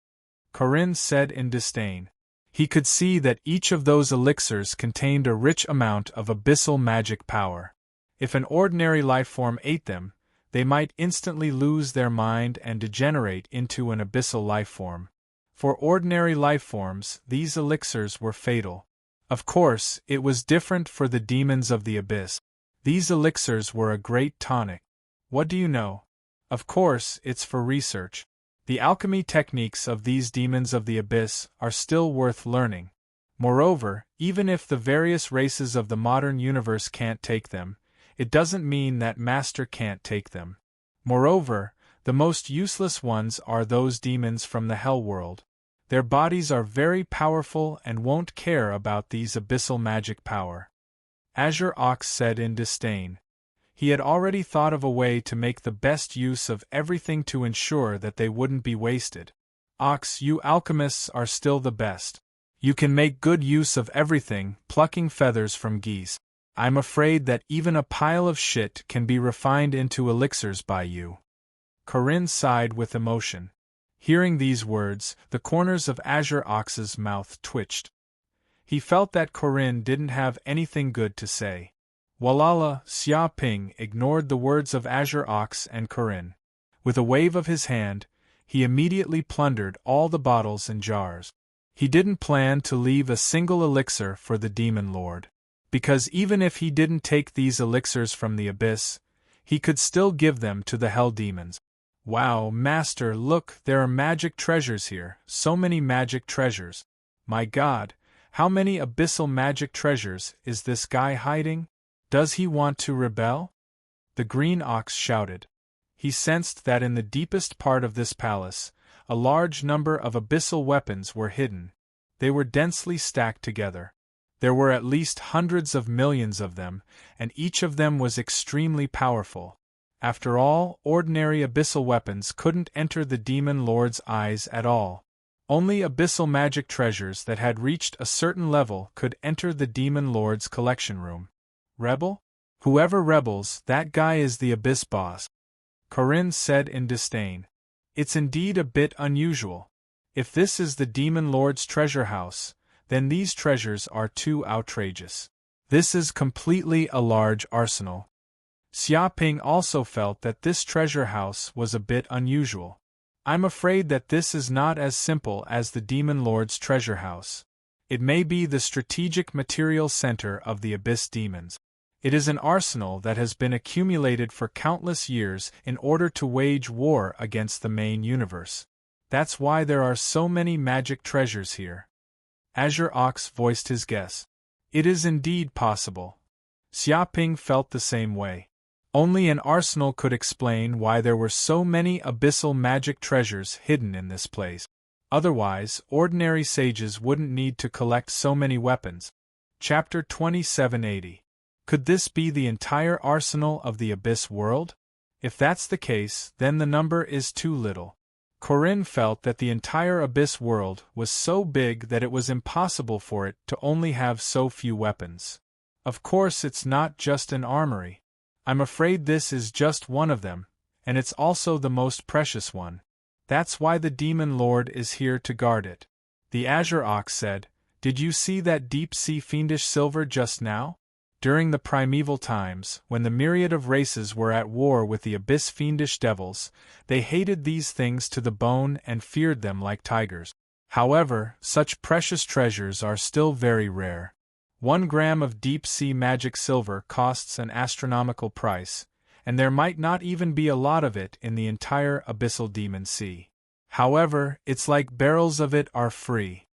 Corinne said in disdain. He could see that each of those elixirs contained a rich amount of abyssal magic power. If an ordinary lifeform ate them, they might instantly lose their mind and degenerate into an abyssal lifeform. For ordinary lifeforms, these elixirs were fatal. Of course, it was different for the demons of the abyss. These elixirs were a great tonic. What do you know? Of course, it's for research. The alchemy techniques of these demons of the abyss are still worth learning. Moreover, even if the various races of the modern universe can't take them, it doesn't mean that Master can't take them. Moreover, the most useless ones are those demons from the hell world. Their bodies are very powerful and won't care about these abyssal magic power. Azure Ox said in disdain. He had already thought of a way to make the best use of everything to ensure that they wouldn't be wasted. Ox, you alchemists are still the best. You can make good use of everything, plucking feathers from geese. I'm afraid that even a pile of shit can be refined into elixirs by you. Corinne sighed with emotion. Hearing these words, the corners of Azure Ox's mouth twitched. He felt that Corinne didn't have anything good to say. Walala, Xia Ping ignored the words of Azure Ox and Corinne. With a wave of his hand, he immediately plundered all the bottles and jars. He didn't plan to leave a single elixir for the Demonlord, because even if he didn't take these elixirs from the abyss, he could still give them to the hell demons. Wow, Master, look, there are magic treasures here, so many magic treasures. My God, how many abyssal magic treasures is this guy hiding? Does he want to rebel? The Green Ox shouted. He sensed that in the deepest part of this palace, a large number of abyssal weapons were hidden. They were densely stacked together. There were at least hundreds of millions of them, and each of them was extremely powerful. After all, ordinary abyssal weapons couldn't enter the Demon Lord's eyes at all. Only abyssal magic treasures that had reached a certain level could enter the Demon Lord's collection room. Rebel? Whoever rebels, that guy is the abyss boss. Corinne said in disdain. It's indeed a bit unusual. If this is the Demon Lord's treasure house, then these treasures are too outrageous. This is completely a large arsenal. Xia Ping also felt that this treasure house was a bit unusual. I'm afraid that this is not as simple as the Demon Lord's treasure house. It may be the strategic material center of the abyss demons. It is an arsenal that has been accumulated for countless years in order to wage war against the main universe. That's why there are so many magic treasures here. Azure Ox voiced his guess. It is indeed possible. Xia Ping felt the same way. Only an arsenal could explain why there were so many abyssal magic treasures hidden in this place. Otherwise, ordinary sages wouldn't need to collect so many weapons. Chapter 2780. Could this be the entire arsenal of the abyss world? If that's the case, then the number is too little. Corinne felt that the entire abyss world was so big that it was impossible for it to only have so few weapons. Of course, it's not just an armory. I'm afraid this is just one of them, and it's also the most precious one. That's why the Demon Lord is here to guard it. The Azure Ox said, Did you see that deep-sea fiendish silver just now? During the primeval times, when the myriad of races were at war with the abyss fiendish devils, they hated these things to the bone and feared them like tigers. However, such precious treasures are still very rare. 1 gram of deep-sea magic silver costs an astronomical price, and there might not even be a lot of it in the entire abyssal demon sea. However, it's like barrels of it are free.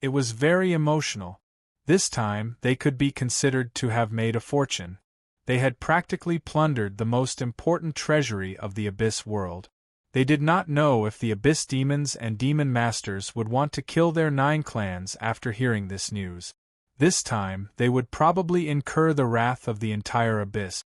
It was very emotional. This time, they could be considered to have made a fortune. They had practically plundered the most important treasury of the abyss world. They did not know if the abyss demons and demon masters would want to kill their 9 clans after hearing this news. This time, they would probably incur the wrath of the entire abyss.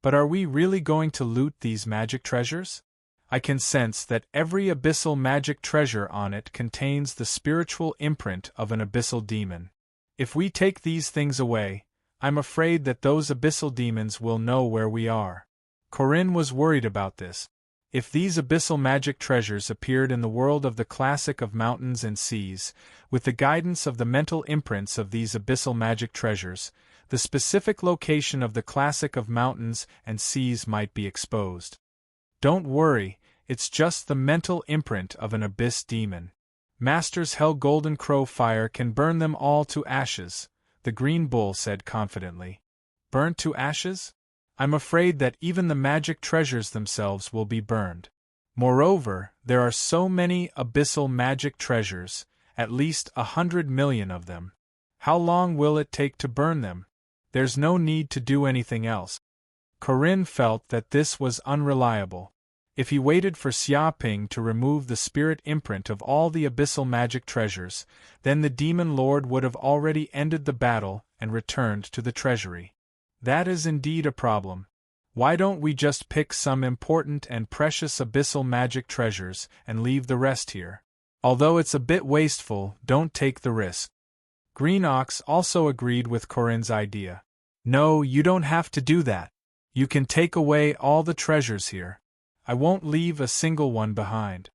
But are we really going to loot these magic treasures? I can sense that every abyssal magic treasure on it contains the spiritual imprint of an abyssal demon. If we take these things away, I'm afraid that those abyssal demons will know where we are. Corinne was worried about this. If these abyssal magic treasures appeared in the world of the classic of mountains and seas, with the guidance of the mental imprints of these abyssal magic treasures, the specific location of the classic of mountains and seas might be exposed. Don't worry, it's just the mental imprint of an abyss demon. Master's Hell Golden Crow fire can burn them all to ashes, the Green Bull said confidently. Burnt to ashes? I'm afraid that even the magic treasures themselves will be burned. Moreover, there are so many abyssal magic treasures, at least 100 million of them. How long will it take to burn them? There's no need to do anything else. Corinne felt that this was unreliable. If he waited for Xiaoping to remove the spirit imprint of all the abyssal magic treasures, then the Demon Lord would have already ended the battle and returned to the treasury. That is indeed a problem. Why don't we just pick some important and precious abyssal magic treasures and leave the rest here? Although it's a bit wasteful, don't take the risk. Green Ox also agreed with Corinne's idea. No, you don't have to do that. You can take away all the treasures here. I won't leave a single one behind.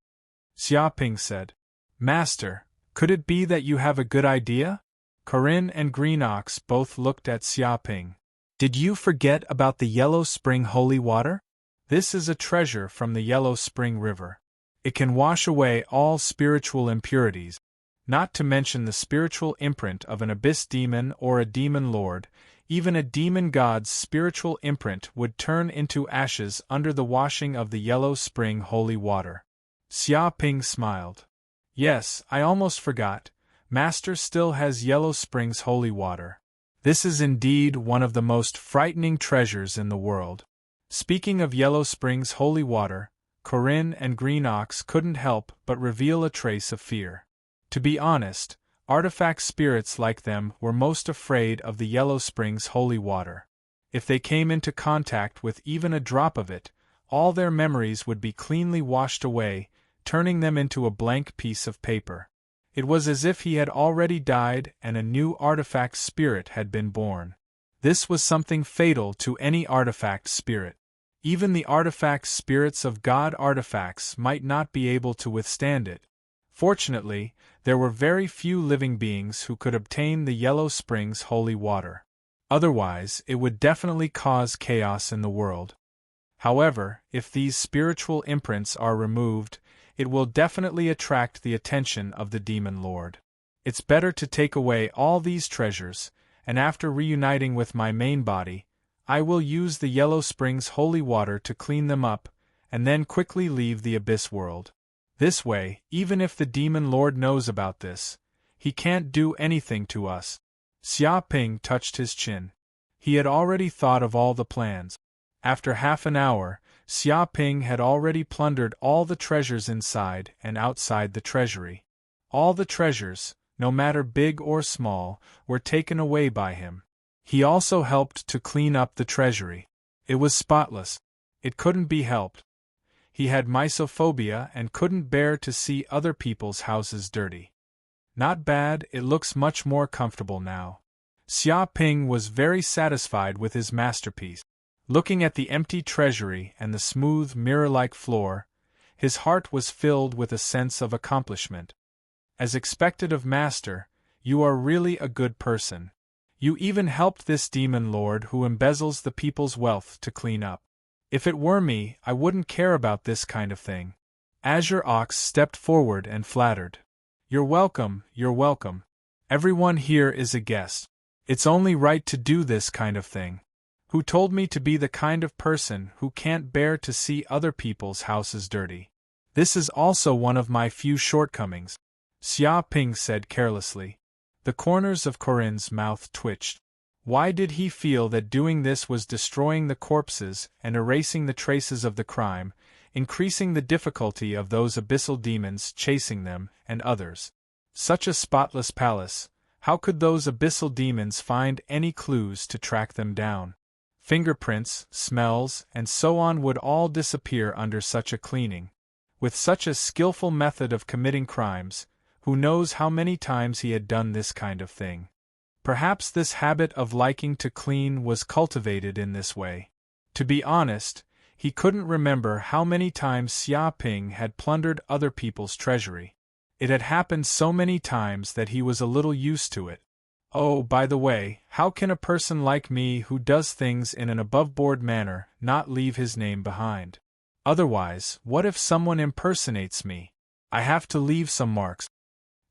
Xiaoping said. Master, could it be that you have a good idea? Corinne and Green Ox both looked at Xiaoping. Did you forget about the Yellow Spring holy water? This is a treasure from the Yellow Spring River. It can wash away all spiritual impurities, not to mention the spiritual imprint of an abyss demon or a demon lord. Even a demon god's spiritual imprint would turn into ashes under the washing of the Yellow Spring holy water. Xiaoping smiled. Yes, I almost forgot. Master still has Yellow Spring's holy water. This is indeed one of the most frightening treasures in the world. Speaking of Yellow Spring's holy water, Corinne and Green Ox couldn't help but reveal a trace of fear. To be honest, artifact spirits like them were most afraid of the Yellow Spring's holy water. If they came into contact with even a drop of it, all their memories would be cleanly washed away, turning them into a blank piece of paper. It was as if he had already died and a new artifact spirit had been born. This was something fatal to any artifact spirit. Even the artifact spirits of god artifacts might not be able to withstand it. Fortunately, there were very few living beings who could obtain the Yellow Spring's holy water. Otherwise, it would definitely cause chaos in the world. However, if these spiritual imprints are removed, it will definitely attract the attention of the Demon Lord. It's better to take away all these treasures, and after reuniting with my main body, I will use the Yellow Spring's holy water to clean them up, and then quickly leave the Abyss world. This way, even if the Demon Lord knows about this, he can't do anything to us. Xiaoping touched his chin. He had already thought of all the plans. After half an hour, Xiaoping had already plundered all the treasures inside and outside the treasury. All the treasures, no matter big or small, were taken away by him. He also helped to clean up the treasury. It was spotless. It couldn't be helped. He had mysophobia and couldn't bear to see other people's houses dirty. Not bad, it looks much more comfortable now. Xiaoping was very satisfied with his masterpiece. Looking at the empty treasury and the smooth mirror-like floor, his heart was filled with a sense of accomplishment. As expected of Master, you are really a good person. You even helped this Demon Lord who embezzles the people's wealth to clean up. If it were me, I wouldn't care about this kind of thing. Azure Ox stepped forward and flattered. You're welcome, you're welcome. Everyone here is a guest. It's only right to do this kind of thing. Who told me to be the kind of person who can't bear to see other people's houses dirty? This is also one of my few shortcomings, Xiaoping said carelessly. The corners of Corinne's mouth twitched. Why did he feel that doing this was destroying the corpses and erasing the traces of the crime, increasing the difficulty of those abyssal demons chasing them and others? Such a spotless palace, how could those abyssal demons find any clues to track them down? Fingerprints, smells, and so on would all disappear under such a cleaning. With such a skillful method of committing crimes, who knows how many times he had done this kind of thing? Perhaps this habit of liking to clean was cultivated in this way. To be honest, he couldn't remember how many times Xiaoping had plundered other people's treasury. It had happened so many times that he was a little used to it. Oh, by the way, how can a person like me who does things in an above-board manner not leave his name behind? Otherwise, what if someone impersonates me? I have to leave some marks.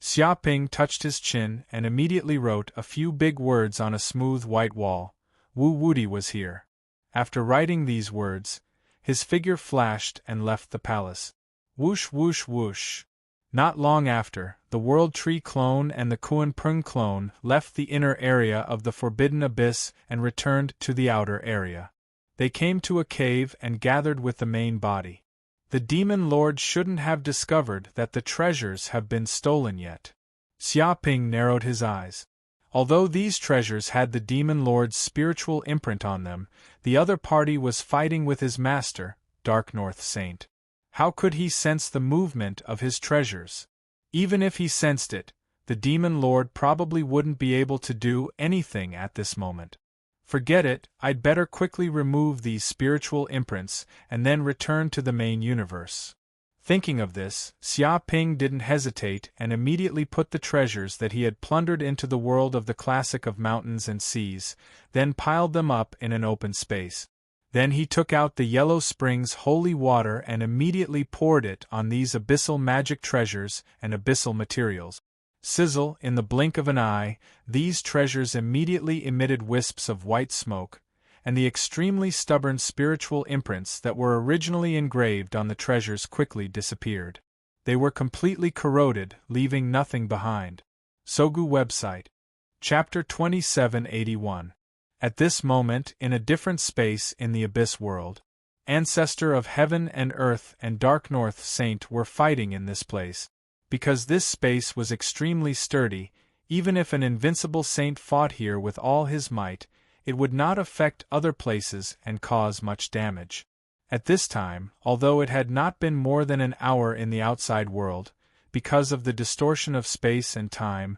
Xiaoping touched his chin and immediately wrote a few big words on a smooth white wall. Wu Wudi was here. After writing these words, his figure flashed and left the palace. Whoosh whoosh whoosh. Not long after, the World Tree clone and the Kuan Prung clone left the inner area of the Forbidden Abyss and returned to the outer area. They came to a cave and gathered with the main body. The Demonlord shouldn't have discovered that the treasures have been stolen yet. Xiaoping narrowed his eyes. Although these treasures had the Demonlord's spiritual imprint on them, the other party was fighting with his master, Dark North Saint. How could he sense the movement of his treasures? Even if he sensed it, the Demonlord probably wouldn't be able to do anything at this moment. Forget it, I'd better quickly remove these spiritual imprints and then return to the main universe. Thinking of this, Xiaoping didn't hesitate and immediately put the treasures that he had plundered into the world of the classic of mountains and seas, then piled them up in an open space. Then he took out the Yellow Springs holy water and immediately poured it on these abyssal magic treasures and abyssal materials. Sizzle, in the blink of an eye, these treasures immediately emitted wisps of white smoke, and the extremely stubborn spiritual imprints that were originally engraved on the treasures quickly disappeared. They were completely corroded, leaving nothing behind. Sogu website. Chapter 2781. At this moment, in a different space in the Abyss world, Ancestor of Heaven and Earth and Dark North Saint were fighting in this place. Because this space was extremely sturdy, even if an invincible saint fought here with all his might, it would not affect other places and cause much damage. At this time, although it had not been more than an hour in the outside world, because of the distortion of space and time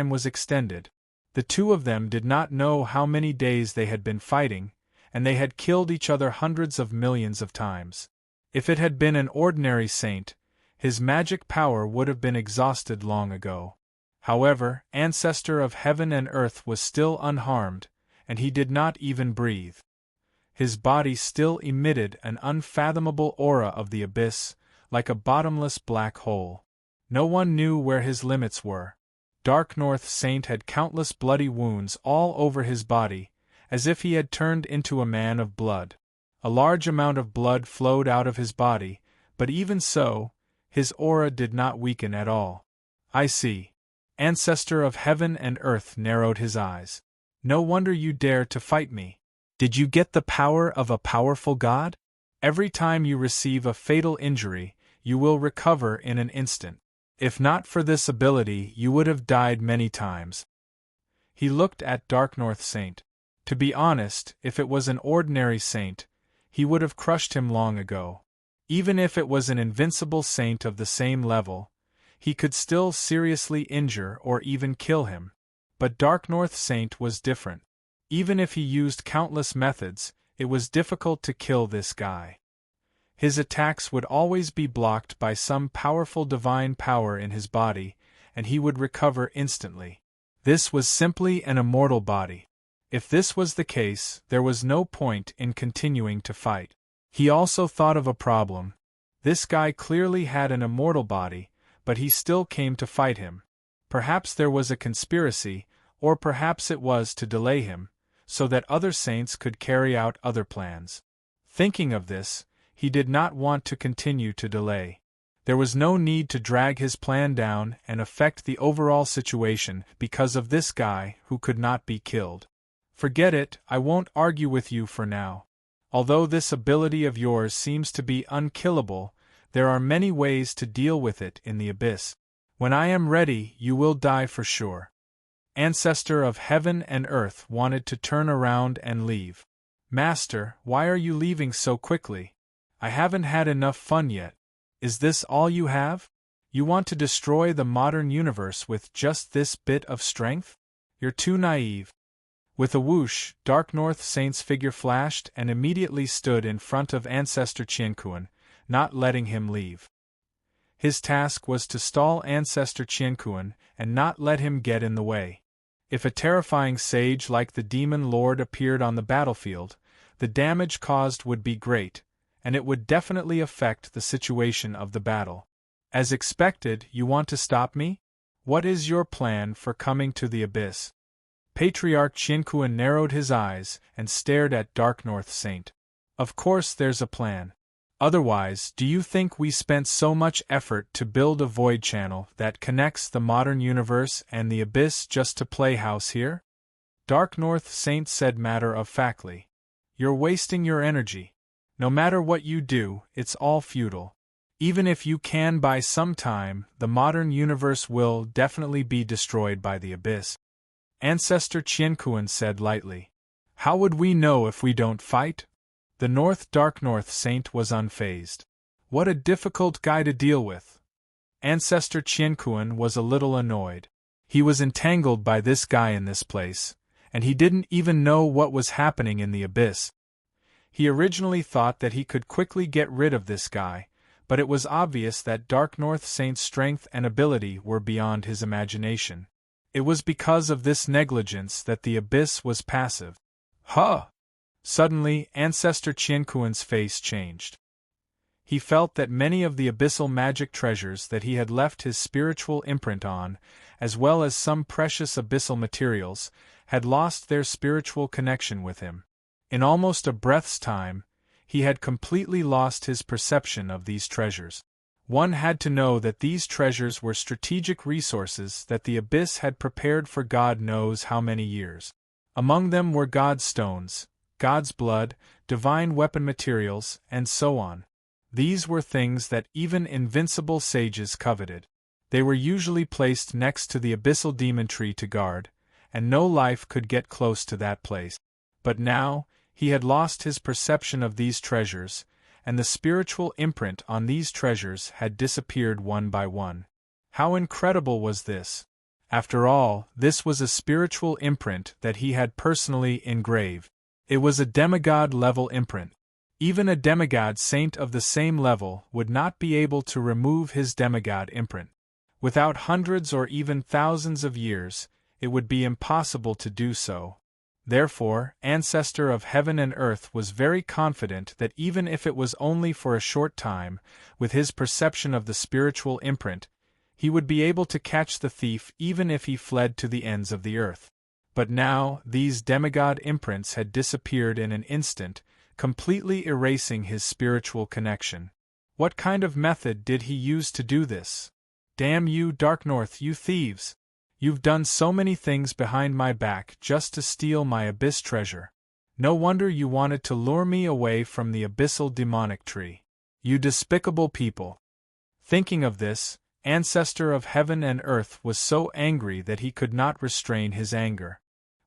was extended. The two of them did not know how many days they had been fighting, and they had killed each other hundreds of millions of times. If it had been an ordinary saint, his magic power would have been exhausted long ago. However, Ancestor of Heaven and Earth was still unharmed, and he did not even breathe. His body still emitted an unfathomable aura of the abyss, like a bottomless black hole. No one knew where his limits were. Dark North Saint had countless bloody wounds all over his body, as if he had turned into a man of blood. A large amount of blood flowed out of his body, but even so, his aura did not weaken at all. I see. Ancestor of Heaven and Earth narrowed his eyes. No wonder you dare to fight me. Did you get the power of a powerful god? Every time you receive a fatal injury, you will recover in an instant. If not for this ability, you would have died many times. He looked at Dark North Saint. To be honest, if it was an ordinary saint, he would have crushed him long ago. Even if it was an invincible saint of the same level, he could still seriously injure or even kill him. But Dark North Saint was different. Even if he used countless methods, it was difficult to kill this guy. His attacks would always be blocked by some powerful divine power in his body, and he would recover instantly. This was simply an immortal body. If this was the case, there was no point in continuing to fight. He also thought of a problem. This guy clearly had an immortal body, but he still came to fight him. Perhaps there was a conspiracy, or perhaps it was to delay him, so that other saints could carry out other plans. Thinking of this, he did not want to continue to delay. There was no need to drag his plan down and affect the overall situation because of this guy who could not be killed. Forget it, I won't argue with you for now. Although this ability of yours seems to be unkillable, there are many ways to deal with it in the abyss. When I am ready, you will die for sure. Ancestor of Heaven and Earth wanted to turn around and leave. Master, why are you leaving so quickly? I haven't had enough fun yet. Is this all you have? You want to destroy the modern universe with just this bit of strength? You're too naive. With a whoosh, Dark North Saint's figure flashed and immediately stood in front of Ancestor Qianquan, not letting him leave. His task was to stall Ancestor Qianquan and not let him get in the way. If a terrifying sage like the Demonlord appeared on the battlefield, the damage caused would be great, and it would definitely affect the situation of the battle. As expected, you want to stop me? What is your plan for coming to the abyss? Patriarch Qianquan narrowed his eyes and stared at Dark North Saint. Of course there's a plan. Otherwise, do you think we spent so much effort to build a void channel that connects the modern universe and the abyss just to play house here? Dark North Saint said matter-of-factly. You're wasting your energy. No matter what you do, it's all futile. Even if you can buy some time, the modern universe will definitely be destroyed by the abyss. Ancestor Qiankuan said lightly. How would we know if we don't fight? The Dark North Saint was unfazed. What a difficult guy to deal with. Ancestor Qiankuan was a little annoyed. He was entangled by this guy in this place, and he didn't even know what was happening in the abyss. He originally thought that he could quickly get rid of this guy, but it was obvious that Dark North Saint's strength and ability were beyond his imagination. It was because of this negligence that the abyss was passive. Huh! Suddenly, Ancestor Qiankuan's face changed. He felt that many of the abyssal magic treasures that he had left his spiritual imprint on, as well as some precious abyssal materials, had lost their spiritual connection with him. In almost a breath's time, he had completely lost his perception of these treasures. One had to know that these treasures were strategic resources that the abyss had prepared for God knows how many years. Among them were God's stones, God's blood, divine weapon materials, and so on. These were things that even invincible sages coveted. They were usually placed next to the abyssal demon tree to guard, and no life could get close to that place. But now, he had lost his perception of these treasures, and the spiritual imprint on these treasures had disappeared one by one. How incredible was this! After all, this was a spiritual imprint that he had personally engraved. It was a demigod-level imprint. Even a demigod saint of the same level would not be able to remove his demigod imprint. Without hundreds or even thousands of years, it would be impossible to do so. Therefore, Ancestor of Heaven and Earth was very confident that even if it was only for a short time, with his perception of the spiritual imprint, he would be able to catch the thief even if he fled to the ends of the earth. But now, these demigod imprints had disappeared in an instant, completely erasing his spiritual connection. What kind of method did he use to do this? Damn you, Dark North, you thieves! You've done so many things behind my back just to steal my abyss treasure. No wonder you wanted to lure me away from the abyssal demonic tree. You despicable people! Thinking of this, Ancestor of Heaven and Earth was so angry that he could not restrain his anger.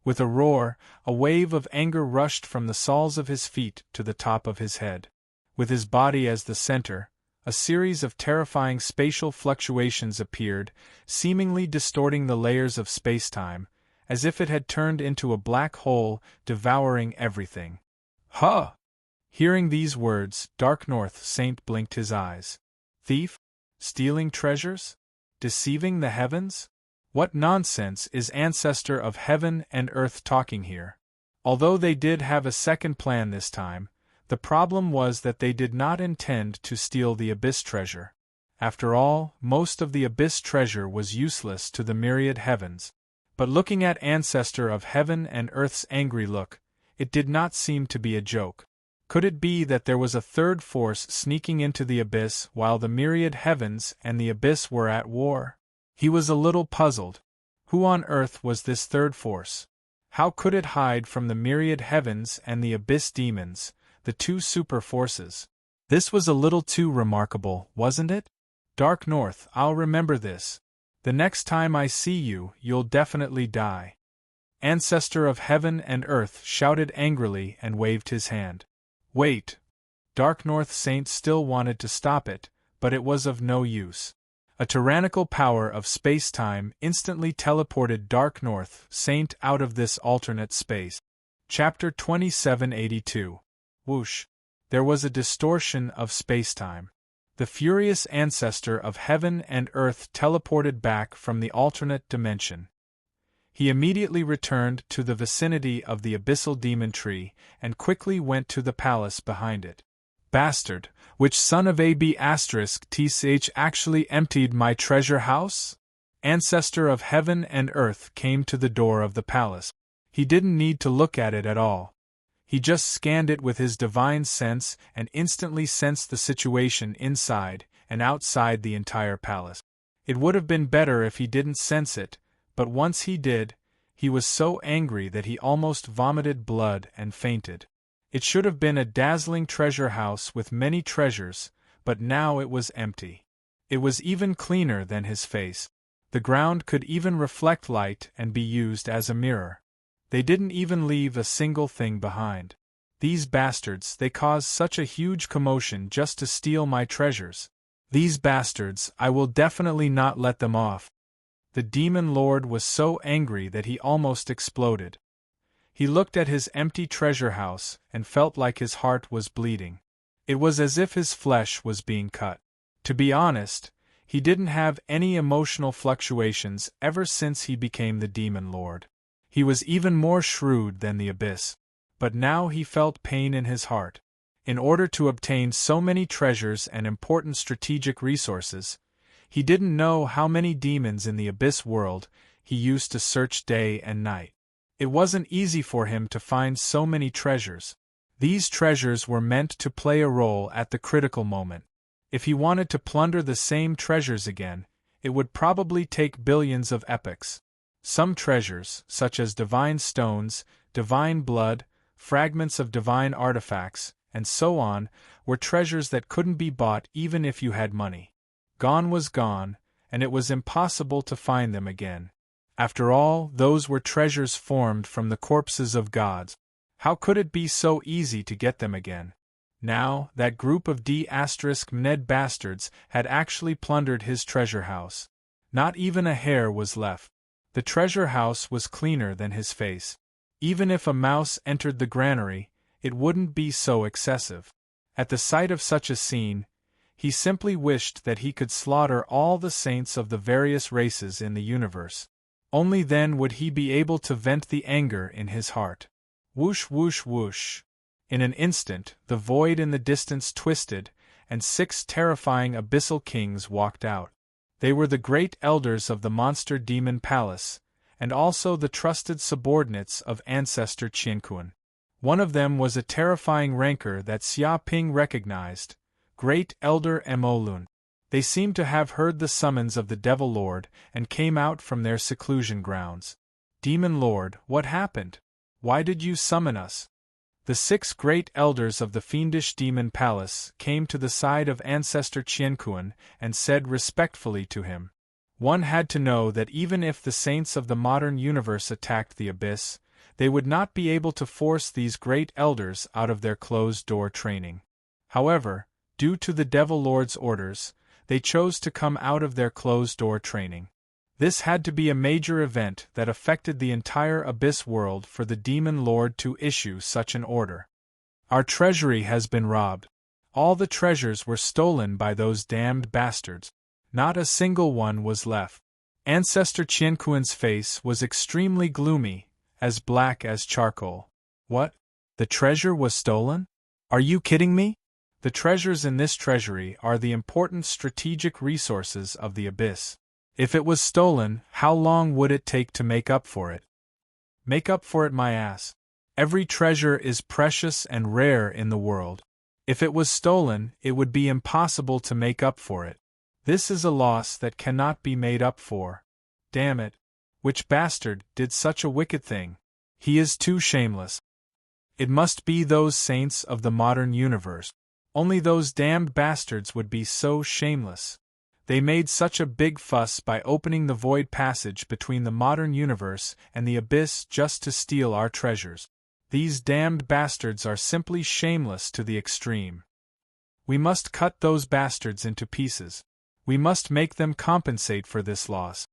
With a roar, a wave of anger rushed from the soles of his feet to the top of his head. With his body as the center, a series of terrifying spatial fluctuations appeared, seemingly distorting the layers of spacetime, as if it had turned into a black hole, devouring everything. Huh! Hearing these words, Dark North Saint blinked his eyes. Thief? Stealing treasures? Deceiving the heavens? What nonsense is Ancestor of Heaven and Earth talking here? Although they did have a second plan this time, the problem was that they did not intend to steal the abyss treasure. After all, most of the abyss treasure was useless to the myriad heavens. But looking at Ancestor of Heaven and Earth's angry look, it did not seem to be a joke. Could it be that there was a third force sneaking into the abyss while the myriad heavens and the abyss were at war? He was a little puzzled. Who on earth was this third force? How could it hide from the myriad heavens and the abyss demons, the two super forces? This was a little too remarkable, wasn't it? Dark North, I'll remember this. The next time I see you, you'll definitely die. Ancestor of Heaven and Earth shouted angrily and waved his hand. Wait. Dark North Saint still wanted to stop it, but it was of no use. A tyrannical power of space-time instantly teleported Dark North Saint out of this alternate space. Chapter 2782. Whoosh. There was a distortion of space-time. The furious Ancestor of Heaven and Earth teleported back from the alternate dimension. He immediately returned to the vicinity of the abyssal demon tree and quickly went to the palace behind it. Bastard, which son of AB****** actually emptied my treasure house? Ancestor of Heaven and Earth came to the door of the palace. He didn't need to look at it at all. He just scanned it with his divine sense and instantly sensed the situation inside and outside the entire palace. It would have been better if he didn't sense it, but once he did, he was so angry that he almost vomited blood and fainted. It should have been a dazzling treasure house with many treasures, but now it was empty. It was even cleaner than his face. The ground could even reflect light and be used as a mirror. They didn't even leave a single thing behind. These bastards, they caused such a huge commotion just to steal my treasures. These bastards, I will definitely not let them off. The Demon Lord was so angry that he almost exploded. He looked at his empty treasure house and felt like his heart was bleeding. It was as if his flesh was being cut. To be honest, he didn't have any emotional fluctuations ever since he became the Demon Lord. He was even more shrewd than the abyss. But now he felt pain in his heart. In order to obtain so many treasures and important strategic resources, he didn't know how many demons in the abyss world he used to search day and night. It wasn't easy for him to find so many treasures. These treasures were meant to play a role at the critical moment. If he wanted to plunder the same treasures again, it would probably take billions of epochs. Some treasures, such as divine stones, divine blood, fragments of divine artifacts, and so on, were treasures that couldn't be bought even if you had money. Gone was gone, and it was impossible to find them again. After all, those were treasures formed from the corpses of gods. How could it be so easy to get them again? Now, that group of D*Ned bastards had actually plundered his treasure house. Not even a hair was left. The treasure house was cleaner than his face. Even if a mouse entered the granary, it wouldn't be so excessive. At the sight of such a scene, he simply wished that he could slaughter all the saints of the various races in the universe. Only then would he be able to vent the anger in his heart. Whoosh whoosh whoosh. In an instant, the void in the distance twisted, and 6 terrifying abyssal kings walked out. They were the great elders of the monster demon palace, and also the trusted subordinates of ancestor Qianquan. One of them was a terrifying rancor that Xia Ping recognized, Great Elder Emolun. They seemed to have heard the summons of the Devil Lord and came out from their seclusion grounds. Demon Lord, what happened? Why did you summon us? The 6 great elders of the fiendish demon palace came to the side of ancestor Qianquan and said respectfully to him. One had to know that even if the saints of the modern universe attacked the abyss, they would not be able to force these great elders out of their closed-door training. However, due to the Devil Lord's orders, they chose to come out of their closed-door training. This had to be a major event that affected the entire abyss world for the Demon Lord to issue such an order. Our treasury has been robbed. All the treasures were stolen by those damned bastards. Not a single one was left. Ancestor Qianquan's face was extremely gloomy, as black as charcoal. What? The treasure was stolen? Are you kidding me? The treasures in this treasury are the important strategic resources of the abyss. If it was stolen, how long would it take to make up for it? Make up for it, my ass. Every treasure is precious and rare in the world. If it was stolen, it would be impossible to make up for it. This is a loss that cannot be made up for. Damn it. Which bastard did such a wicked thing? He is too shameless. It must be those saints of the modern universe. Only those damned bastards would be so shameless. They made such a big fuss by opening the void passage between the modern universe and the abyss just to steal our treasures. These damned bastards are simply shameless to the extreme. We must cut those bastards into pieces. We must make them compensate for this loss.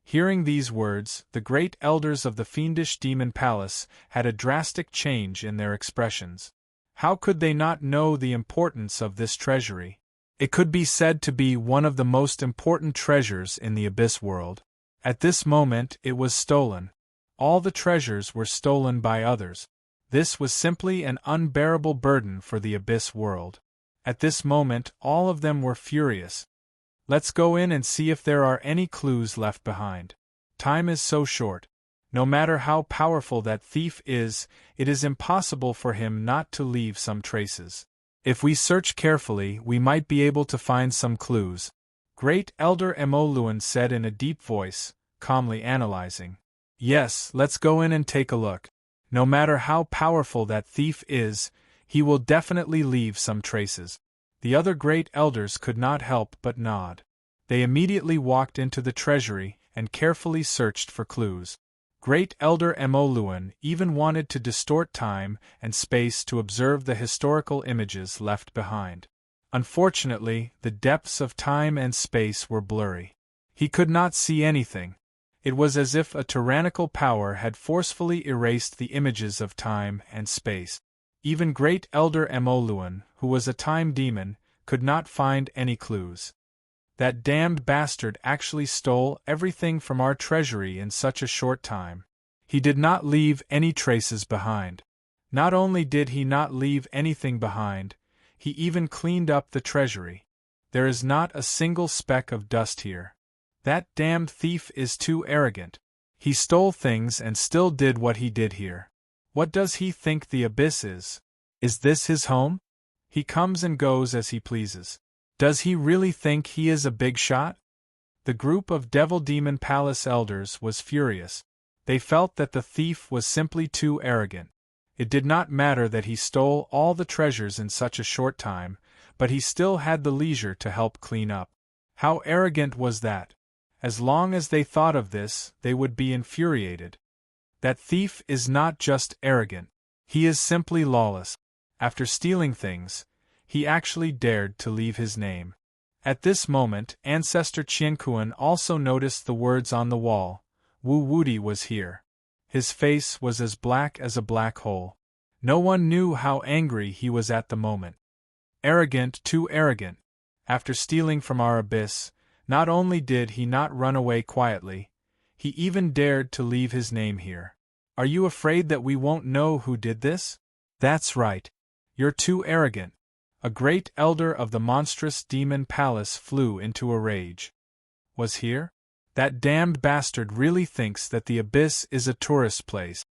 Hearing these words, the great elders of the fiendish demon palace had a drastic change in their expressions. How could they not know the importance of this treasury? It could be said to be one of the most important treasures in the abyss world. At this moment it was stolen. All the treasures were stolen by others. This was simply an unbearable burden for the abyss world. At this moment all of them were furious. Let's go in and see if there are any clues left behind. Time is so short. No matter how powerful that thief is, it is impossible for him not to leave some traces. If we search carefully, we might be able to find some clues. Great Elder Emoluan said in a deep voice, calmly analyzing. Yes, let's go in and take a look. No matter how powerful that thief is, he will definitely leave some traces. The other great elders could not help but nod. They immediately walked into the treasury and carefully searched for clues. Great Elder Emoluan even wanted to distort time and space to observe the historical images left behind. Unfortunately, the depths of time and space were blurry. He could not see anything. It was as if a tyrannical power had forcefully erased the images of time and space. Even Great Elder Emoluan, who was a time demon, could not find any clues. That damned bastard actually stole everything from our treasury in such a short time. He did not leave any traces behind. Not only did he not leave anything behind, he even cleaned up the treasury. There is not a single speck of dust here. That damned thief is too arrogant. He stole things and still did what he did here. What does he think the abyss is? Is this his home? He comes and goes as he pleases. Does he really think he is a big shot? The group of Devil Demon Palace elders was furious. They felt that the thief was simply too arrogant. It did not matter that he stole all the treasures in such a short time, but he still had the leisure to help clean up. How arrogant was that? As long as they thought of this, they would be infuriated. That thief is not just arrogant. He is simply lawless. After stealing things, he actually dared to leave his name. At this moment, Ancestor Qiankuan also noticed the words on the wall. Wu Wudi was here. His face was as black as a black hole. No one knew how angry he was at the moment. Arrogant, too arrogant. After stealing from our abyss, not only did he not run away quietly, he even dared to leave his name here. Are you afraid that we won't know who did this? That's right. You're too arrogant. A great elder of the monstrous demon palace flew into a rage. Was here? That damned bastard really thinks that the abyss is a tourist place.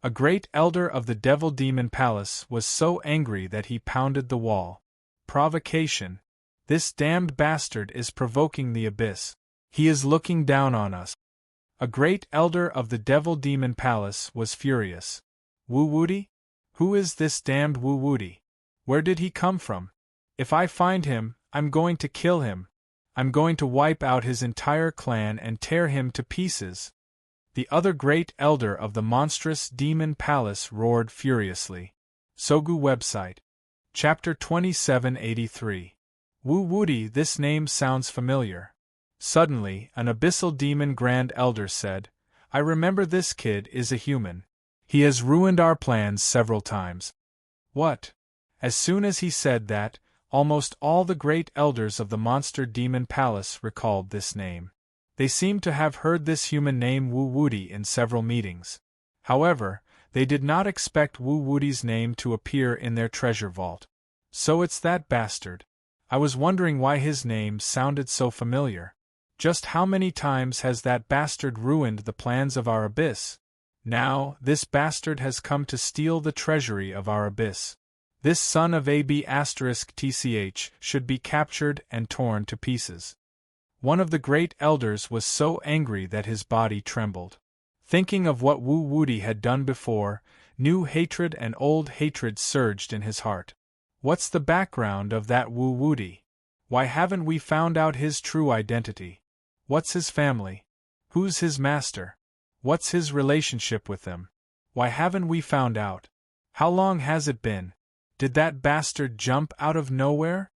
A great elder of the Devil Demon Palace was so angry that he pounded the wall. Provocation. This damned bastard is provoking the abyss. He is looking down on us. A great elder of the Devil Demon Palace was furious. Wu Wudi? Who is this damned Wu Wudi? Where did he come from? If I find him, I'm going to kill him. I'm going to wipe out his entire clan and tear him to pieces. The other great elder of the monstrous demon palace roared furiously. Sogu website. Chapter 2783. Wu Wudi, this name sounds familiar. Suddenly, an abyssal demon grand elder said, I remember this kid is a human. He has ruined our plans several times. What? As soon as he said that, almost all the great elders of the monster demon palace recalled this name. They seemed to have heard this human name Wu Wudi in several meetings. However, they did not expect Wu Wudi's name to appear in their treasure vault. So it's that bastard. I was wondering why his name sounded so familiar. Just how many times has that bastard ruined the plans of our abyss? Now, this bastard has come to steal the treasury of our abyss. This son of AB*TCH should be captured and torn to pieces. One of the great elders was so angry that his body trembled. Thinking of what Wu Wudi had done before, new hatred and old hatred surged in his heart. What's the background of that Wu Wudi? Why haven't we found out his true identity? What's his family? Who's his master? What's his relationship with them? Why haven't we found out? How long has it been? Did that bastard jump out of nowhere?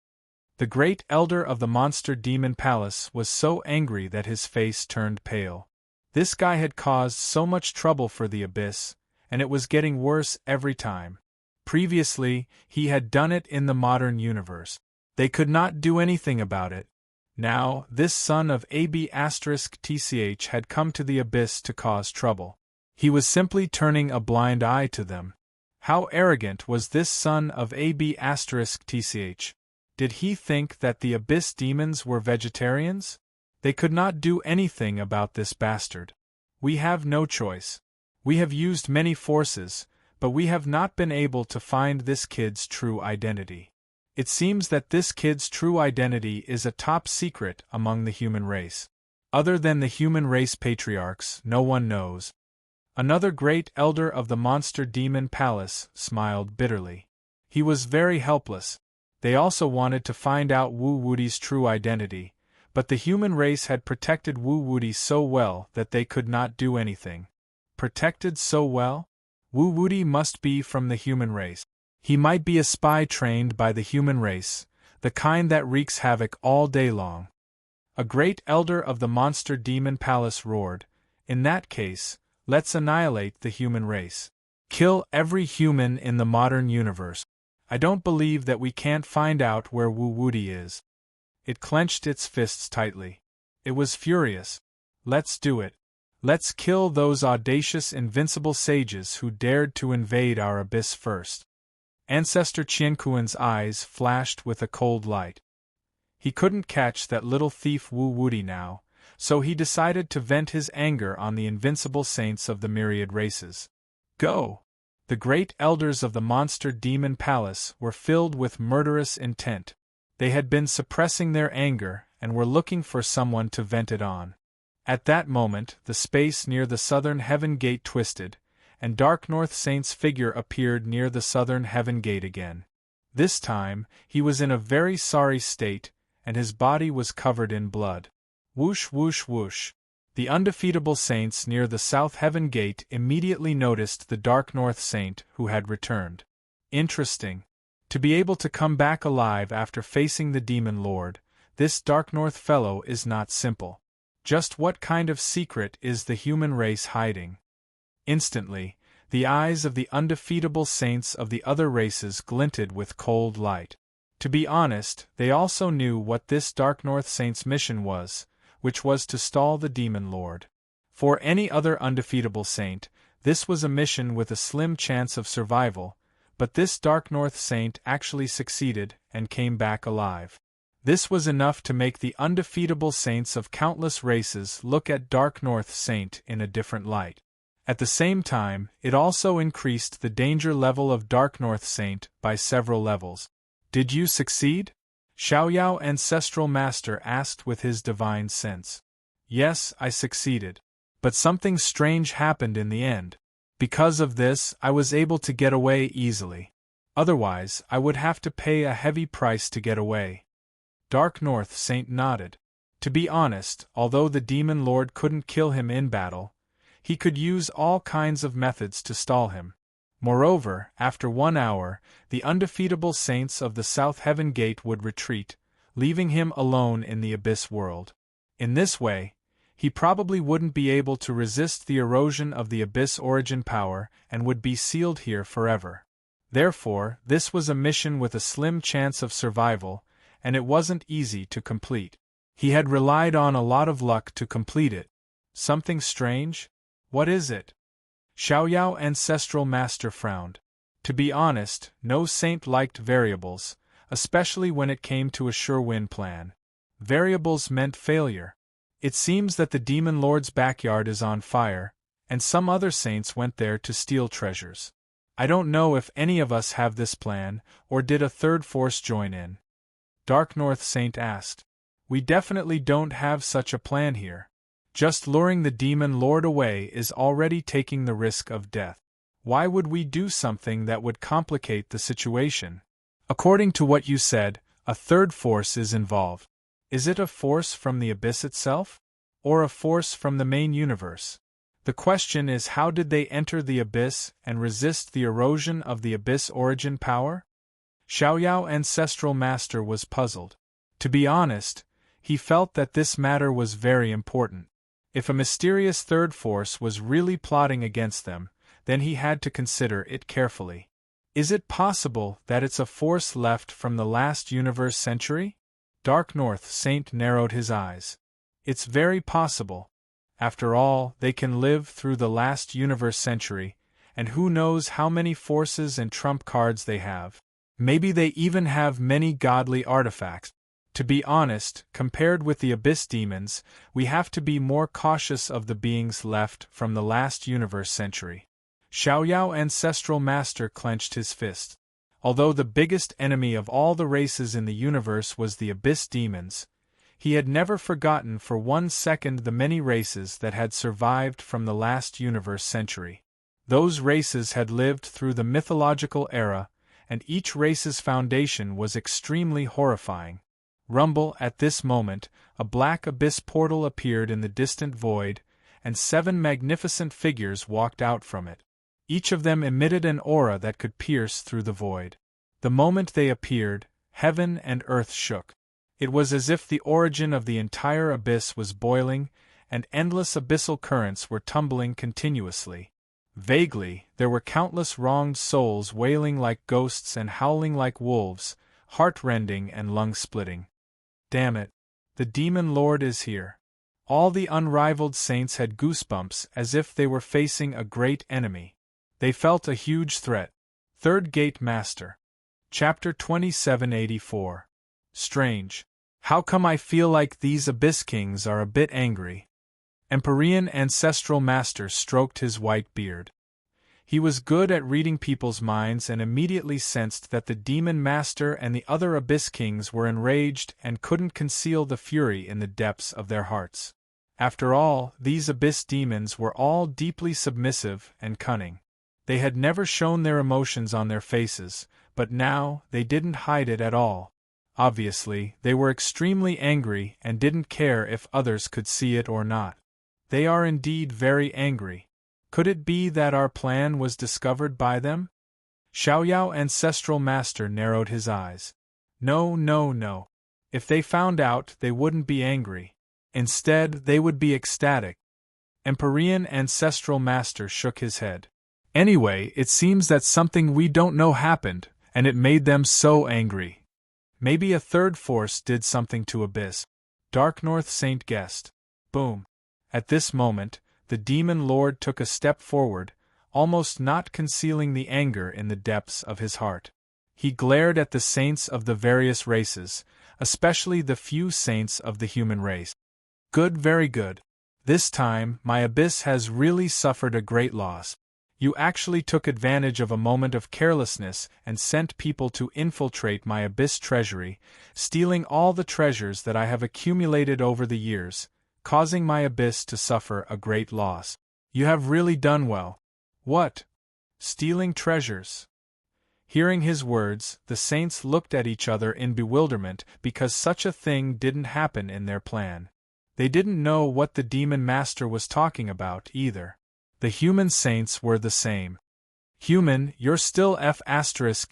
The great elder of the monster demon palace was so angry that his face turned pale. This guy had caused so much trouble for the abyss, and it was getting worse every time. Previously, he had done it in the modern universe. They could not do anything about it. Now, this son of AB*TCH had come to the abyss to cause trouble. He was simply turning a blind eye to them. How arrogant was this son of AB*TCH? Did he think that the abyss demons were vegetarians? They could not do anything about this bastard. We have no choice. We have used many forces, but we have not been able to find this kid's true identity. It seems that this kid's true identity is a top secret among the human race. Other than the human race patriarchs, no one knows. Another great elder of the monster demon palace smiled bitterly. He was very helpless. They also wanted to find out Wu Wudi's true identity, but the human race had protected Wu Wudi so well that they could not do anything. Protected so well? Wu Wudi must be from the human race. He might be a spy trained by the human race, the kind that wreaks havoc all day long. A great elder of the monster demon palace roared, "In that case, let's annihilate the human race. Kill every human in the modern universe. I don't believe that we can't find out where Wu Wudi is." It clenched its fists tightly. It was furious. Let's do it. Let's kill those audacious invincible sages who dared to invade our abyss first. Ancestor Qianquan's eyes flashed with a cold light. He couldn't catch that little thief Wu Wudi now, so he decided to vent his anger on the invincible saints of the myriad races. Go! The great elders of the monster demon palace were filled with murderous intent. They had been suppressing their anger and were looking for someone to vent it on. At that moment, the space near the southern heaven gate twisted, and Dark North Saint's figure appeared near the southern heaven gate again. This time, he was in a very sorry state, and his body was covered in blood. Whoosh whoosh whoosh. The undefeatable saints near the south heaven gate immediately noticed the Dark North Saint who had returned. Interesting. To be able to come back alive after facing the Demonlord, this Dark North fellow is not simple. Just what kind of secret is the human race hiding? Instantly, the eyes of the undefeatable saints of the other races glinted with cold light. To be honest, they also knew what this Dark North Saint's mission was, which was to stall the Demonlord. For any other undefeatable saint, this was a mission with a slim chance of survival, but this Dark North Saint actually succeeded and came back alive. This was enough to make the undefeatable saints of countless races look at Dark North Saint in a different light. At the same time, it also increased the danger level of Dark North Saint by several levels. Did you succeed? Xiaoyao Ancestral Master asked with his divine sense. Yes, I succeeded. But something strange happened in the end. Because of this, I was able to get away easily. Otherwise, I would have to pay a heavy price to get away. Dark North Saint nodded. To be honest, although the Demonlord couldn't kill him in battle, he could use all kinds of methods to stall him. Moreover, after 1 hour, the undefeatable saints of the South Heaven Gate would retreat, leaving him alone in the Abyss world. In this way, he probably wouldn't be able to resist the erosion of the Abyss origin power and would be sealed here forever. Therefore, this was a mission with a slim chance of survival, and it wasn't easy to complete. He had relied on a lot of luck to complete it. Something strange? What is it? Xiaoyao Ancestral Master frowned. To be honest, no saint liked variables, especially when it came to a sure-win plan. Variables meant failure. It seems that the Demonlord's backyard is on fire, and some other saints went there to steal treasures. I don't know if any of us have this plan, or did a third force join in? Dark North Saint asked. We definitely don't have such a plan here. Just luring the Demonlord away is already taking the risk of death. Why would we do something that would complicate the situation? According to what you said, a third force is involved. Is it a force from the Abyss itself? Or a force from the main universe? The question is, how did they enter the Abyss and resist the erosion of the Abyss origin power? Xiaoyao Ancestral Master was puzzled. To be honest, he felt that this matter was very important. If a mysterious third force was really plotting against them, then he had to consider it carefully. Is it possible that it's a force left from the last universe century? Dark North Saint narrowed his eyes. It's very possible. After all, they can live through the last universe century, and who knows how many forces and trump cards they have. Maybe they even have many godly artifacts. To be honest, compared with the Abyss demons, we have to be more cautious of the beings left from the last universe century. Xiaoyao Ancestral Master clenched his fist. Although the biggest enemy of all the races in the universe was the Abyss demons, he had never forgotten for 1 second the many races that had survived from the last universe century. Those races had lived through the mythological era, and each race's foundation was extremely horrifying. Rumble, at this moment, a black abyss portal appeared in the distant void, and 7 magnificent figures walked out from it. Each of them emitted an aura that could pierce through the void. The moment they appeared, heaven and earth shook. It was as if the origin of the entire abyss was boiling, and endless abyssal currents were tumbling continuously. Vaguely, there were countless wronged souls wailing like ghosts and howling like wolves, heart-rending and lung-splitting. Damn it! The Demonlord is here. All the unrivaled saints had goosebumps as if they were facing a great enemy. They felt a huge threat. Third Gate Master. Chapter 2784. Strange. How come I feel like these Abyss Kings are a bit angry? Empyrean Ancestral Master stroked his white beard. He was good at reading people's minds and immediately sensed that the Demon Master and the other Abyss Kings were enraged and couldn't conceal the fury in the depths of their hearts. After all, these Abyss Demons were all deeply submissive and cunning. They had never shown their emotions on their faces, but now they didn't hide it at all. Obviously, they were extremely angry and didn't care if others could see it or not. They are indeed very angry. Could it be that our plan was discovered by them? Xiaoyao Ancestral Master narrowed his eyes. No, no, no. If they found out, they wouldn't be angry. Instead, they would be ecstatic. Empyrean Ancestral Master shook his head. Anyway, it seems that something we don't know happened, and it made them so angry. Maybe a third force did something to Abyss. Dark North Saint guessed. Boom. At this moment, the Demonlord took a step forward, almost not concealing the anger in the depths of his heart. He glared at the saints of the various races, especially the few saints of the human race. Good, very good. This time, my Abyss has really suffered a great loss. You actually took advantage of a moment of carelessness and sent people to infiltrate my Abyss treasury, stealing all the treasures that I have accumulated over the years, causing my Abyss to suffer a great loss. You have really done well. What? Stealing treasures? Hearing his words, the saints looked at each other in bewilderment because such a thing didn't happen in their plan. They didn't know what the Demon Master was talking about either. The human saints were the same. Human, you're still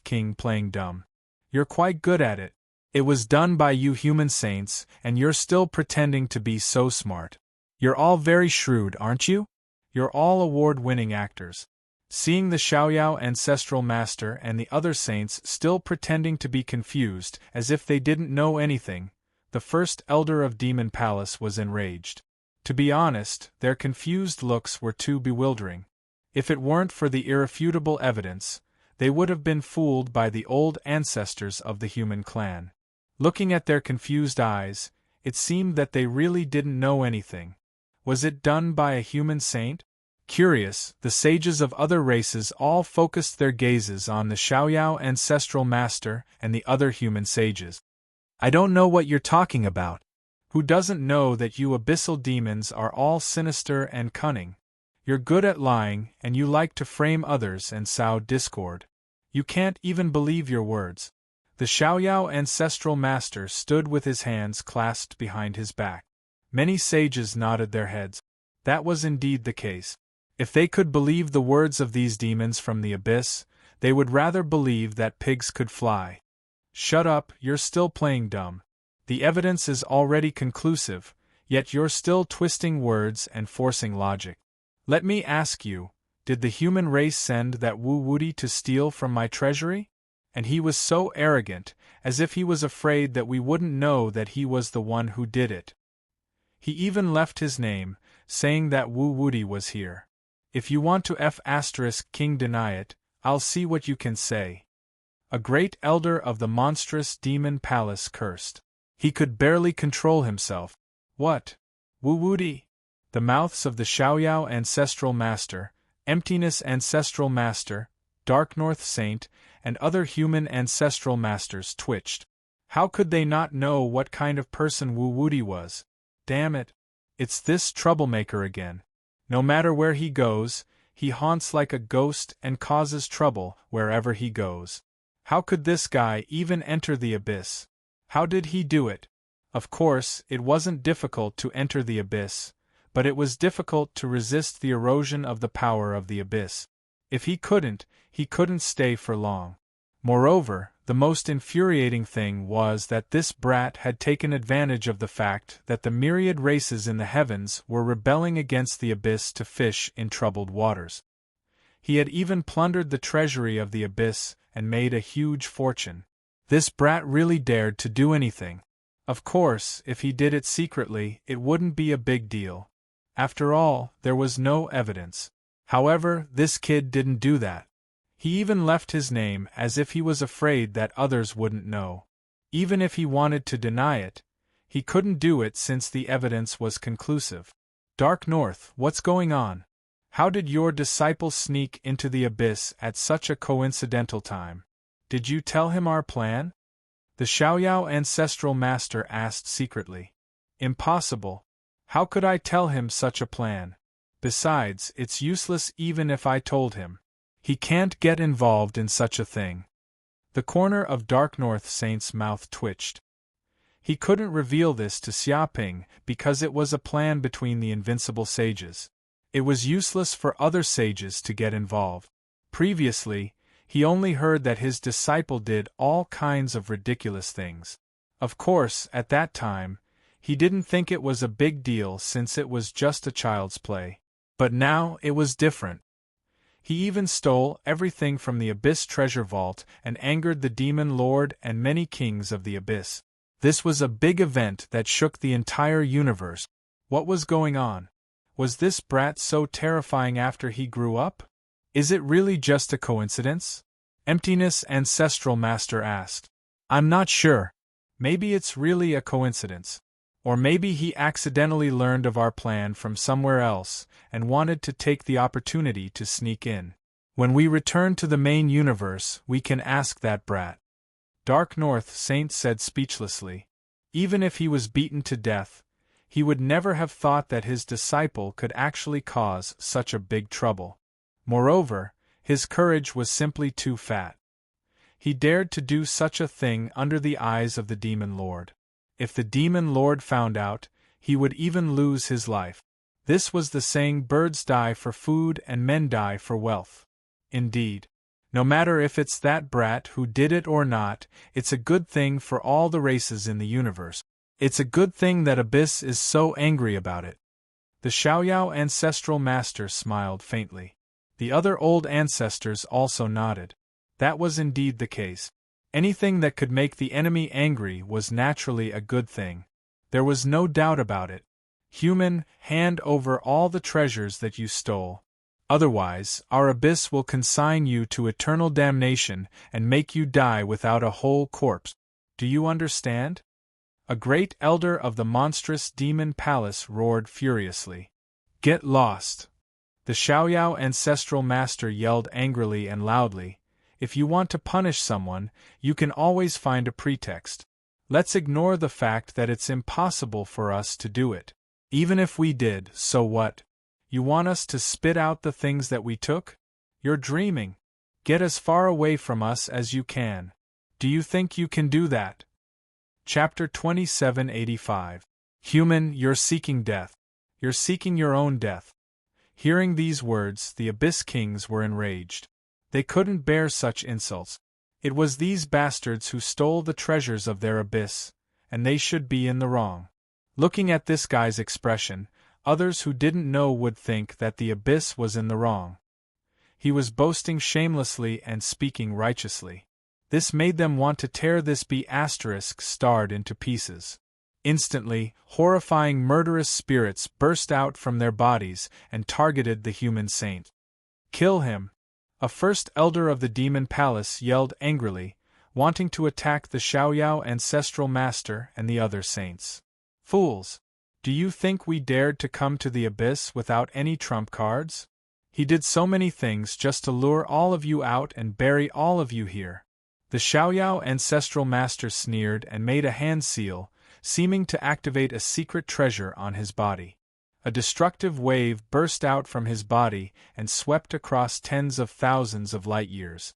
King playing dumb. You're quite good at it. It was done by you human saints, and you're still pretending to be so smart. You're all very shrewd, aren't you? You're all award-winning actors. Seeing the Xiaoyao Ancestral Master and the other saints still pretending to be confused as if they didn't know anything, the first elder of Demon Palace was enraged. To be honest, their confused looks were too bewildering. If it weren't for the irrefutable evidence, they would have been fooled by the old ancestors of the human clan. Looking at their confused eyes, it seemed that they really didn't know anything. Was it done by a human saint? Curious, the sages of other races all focused their gazes on the Xiaoyao Ancestral Master and the other human sages. I don't know what you're talking about. Who doesn't know that you abyssal demons are all sinister and cunning? You're good at lying, and you like to frame others and sow discord. You can't even believe your words. The Xiaoyao Ancestral Master stood with his hands clasped behind his back. Many sages nodded their heads. That was indeed the case. If they could believe the words of these demons from the abyss, they would rather believe that pigs could fly. Shut up, you're still playing dumb. The evidence is already conclusive, yet you're still twisting words and forcing logic. Let me ask you, did the human race send that Wu Wuti to steal from my treasury? And he was so arrogant, as if he was afraid that we wouldn't know that he was the one who did it. He even left his name, saying that Wu Wuti was here. If you want to King deny it, I'll see what you can say. A great elder of the monstrous demon palace cursed. He could barely control himself. What? Wu-woody? The mouths of the Xiaoyao Ancestral Master, Emptiness Ancestral Master, Dark North Saint, and other human ancestral masters twitched. How could they not know what kind of person Wu-woody was? Damn it! It's this troublemaker again. No matter where he goes, he haunts like a ghost and causes trouble wherever he goes. How could this guy even enter the abyss? How did he do it? Of course, it wasn't difficult to enter the abyss, but it was difficult to resist the erosion of the power of the abyss. If he couldn't stay for long. Moreover, the most infuriating thing was that this brat had taken advantage of the fact that the myriad races in the heavens were rebelling against the abyss to fish in troubled waters. He had even plundered the treasury of the abyss and made a huge fortune. This brat really dared to do anything. Of course, if he did it secretly, it wouldn't be a big deal. After all, there was no evidence. However, this kid didn't do that. He even left his name as if he was afraid that others wouldn't know. Even if he wanted to deny it, he couldn't do it since the evidence was conclusive. Dark North, what's going on? How did your disciple sneak into the abyss at such a coincidental time? Did you tell him our plan? The Xiaoyao Ancestral Master asked secretly. Impossible. How could I tell him such a plan? Besides, it's useless even if I told him. He can't get involved in such a thing. The corner of Dark North Saint's mouth twitched. He couldn't reveal this to Xiaoping because it was a plan between the invincible sages. It was useless for other sages to get involved. Previously, he only heard that his disciple did all kinds of ridiculous things. Of course, at that time, he didn't think it was a big deal since it was just a child's play. But now it was different. He even stole everything from the Abyss treasure vault and angered the Demonlord and many kings of the Abyss. This was a big event that shook the entire universe. What was going on? Was this brat so terrifying after he grew up? Is it really just a coincidence? Emptiness Ancestral Master asked. I'm not sure. Maybe it's really a coincidence. Or maybe he accidentally learned of our plan from somewhere else and wanted to take the opportunity to sneak in. When we return to the main universe, we can ask that brat. Dark North Saint said speechlessly. Even if he was beaten to death, he would never have thought that his disciple could actually cause such a big trouble. Moreover, his courage was simply too fat. He dared to do such a thing under the eyes of the Demonlord. If the Demonlord found out, he would even lose his life. This was the saying, birds die for food and men die for wealth. Indeed. No matter if it's that brat who did it or not, it's a good thing for all the races in the universe. It's a good thing that Abyss is so angry about it. The Xiaoyao Ancestral Master smiled faintly. The other old ancestors also nodded. That was indeed the case. Anything that could make the enemy angry was naturally a good thing. There was no doubt about it. Human, hand over all the treasures that you stole. Otherwise, our abyss will consign you to eternal damnation and make you die without a whole corpse. Do you understand? A great elder of the monstrous demon palace roared furiously. Get lost! The Xiaoyao Ancestral Master yelled angrily and loudly. If you want to punish someone, you can always find a pretext. Let's ignore the fact that it's impossible for us to do it. Even if we did, so what? You want us to spit out the things that we took? You're dreaming. Get as far away from us as you can. Do you think you can do that? Chapter 2785. Human, you're seeking death. You're seeking your own death. Hearing these words, the Abyss Kings were enraged. They couldn't bear such insults. It was these bastards who stole the treasures of their abyss, and they should be in the wrong. Looking at this guy's expression, others who didn't know would think that the abyss was in the wrong. He was boasting shamelessly and speaking righteously. This made them want to tear this B****starred into pieces. Instantly, horrifying murderous spirits burst out from their bodies and targeted the human saint. Kill him! A first elder of the demon palace yelled angrily, wanting to attack the Xiaoyao ancestral master and the other saints. Fools! Do you think we dared to come to the abyss without any trump cards? He did so many things just to lure all of you out and bury all of you here. The Xiaoyao ancestral master sneered and made a hand seal, seeming to activate a secret treasure on his body. A destructive wave burst out from his body and swept across tens of thousands of light years.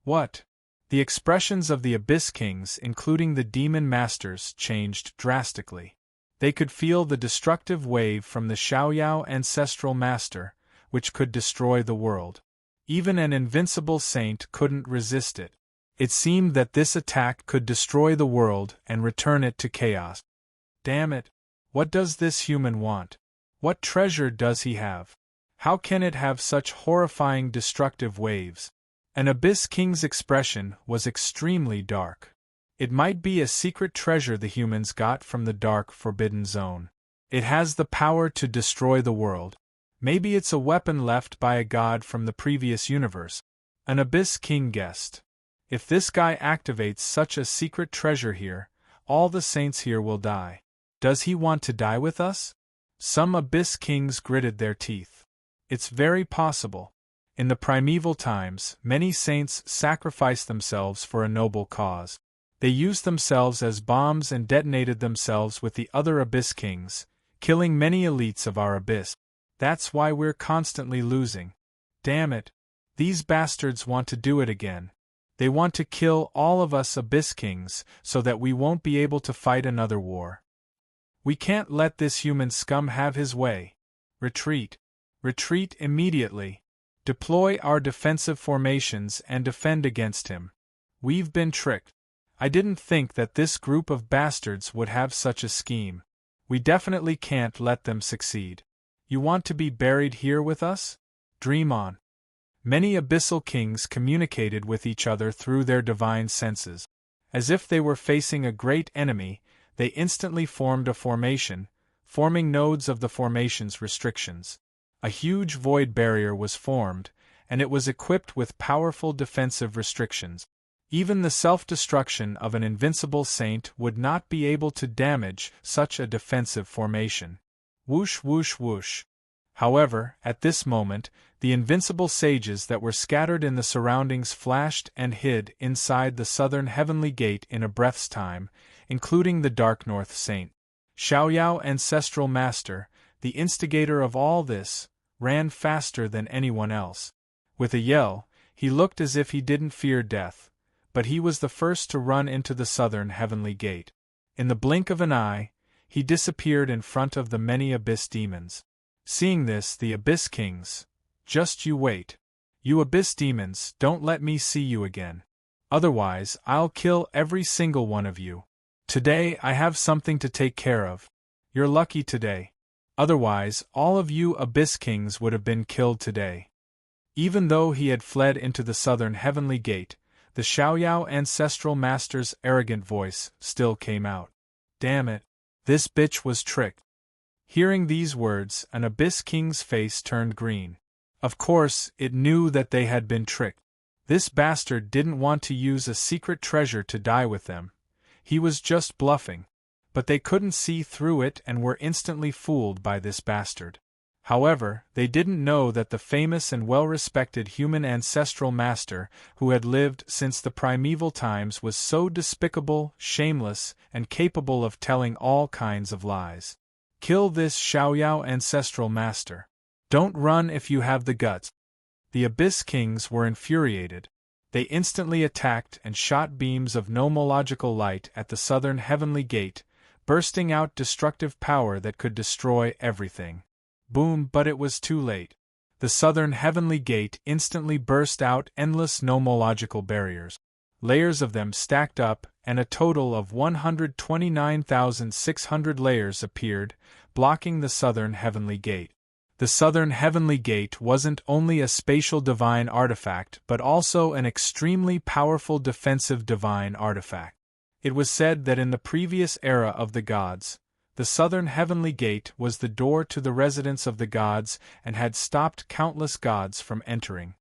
What? The expressions of the Abyss Kings, including the Demon Masters, changed drastically. They could feel the destructive wave from the Xiaoyao ancestral master, which could destroy the world. Even an invincible saint couldn't resist it. It seemed that this attack could destroy the world and return it to chaos. Damn it! What does this human want? What treasure does he have? How can it have such horrifying destructive waves? An Abyss King's expression was extremely dark. It might be a secret treasure the humans got from the dark forbidden zone. It has the power to destroy the world. Maybe it's a weapon left by a god from the previous universe. An Abyss King guessed. If this guy activates such a secret treasure here, all the saints here will die. Does he want to die with us? Some Abyss Kings gritted their teeth. It's very possible. In the primeval times, many saints sacrificed themselves for a noble cause. They used themselves as bombs and detonated themselves with the other Abyss Kings, killing many elites of our abyss. That's why we're constantly losing. Damn it! These bastards want to do it again. They want to kill all of us Abyss Kings so that we won't be able to fight another war. We can't let this human scum have his way. Retreat. Retreat immediately. Deploy our defensive formations and defend against him. We've been tricked. I didn't think that this group of bastards would have such a scheme. We definitely can't let them succeed. You want to be buried here with us? Dream on. Many abyssal kings communicated with each other through their divine senses. As if they were facing a great enemy, they instantly formed a formation, forming nodes of the formation's restrictions. A huge void barrier was formed, and it was equipped with powerful defensive restrictions. Even the self-destruction of an invincible saint would not be able to damage such a defensive formation. Whoosh whoosh whoosh. However, at this moment, the invincible sages that were scattered in the surroundings flashed and hid inside the southern heavenly gate in a breath's time, including the Dark North Saint. Xiaoyao Ancestral Master, the instigator of all this, ran faster than anyone else. With a yell, he looked as if he didn't fear death, but he was the first to run into the southern heavenly gate. In the blink of an eye, he disappeared in front of the many Abyss demons. Seeing this, the Abyss Kings, just you wait. You Abyss demons, don't let me see you again. Otherwise, I'll kill every single one of you. Today I have something to take care of. You're lucky today. Otherwise, all of you Abyss Kings would have been killed today. Even though he had fled into the southern heavenly gate, the Xiaoyao Ancestral Master's arrogant voice still came out. Damn it! This bitch was tricked. Hearing these words, an Abyss King's face turned green. Of course, it knew that they had been tricked. This bastard didn't want to use a secret treasure to die with them. He was just bluffing. But they couldn't see through it and were instantly fooled by this bastard. However, they didn't know that the famous and well-respected human ancestral master, who had lived since the primeval times, was so despicable, shameless, and capable of telling all kinds of lies. Kill this Xiaoyao ancestral master. Don't run if you have the guts. The Abyss Kings were infuriated. They instantly attacked and shot beams of nomological light at the southern heavenly gate, bursting out destructive power that could destroy everything. Boom, but it was too late. The southern heavenly gate instantly burst out endless nomological barriers. Layers of them stacked up, and a total of 129,600 layers appeared, blocking the southern heavenly gate. The southern heavenly gate wasn't only a spatial divine artifact but also an extremely powerful defensive divine artifact. It was said that in the previous era of the gods, the southern heavenly gate was the door to the residence of the gods and had stopped countless gods from entering.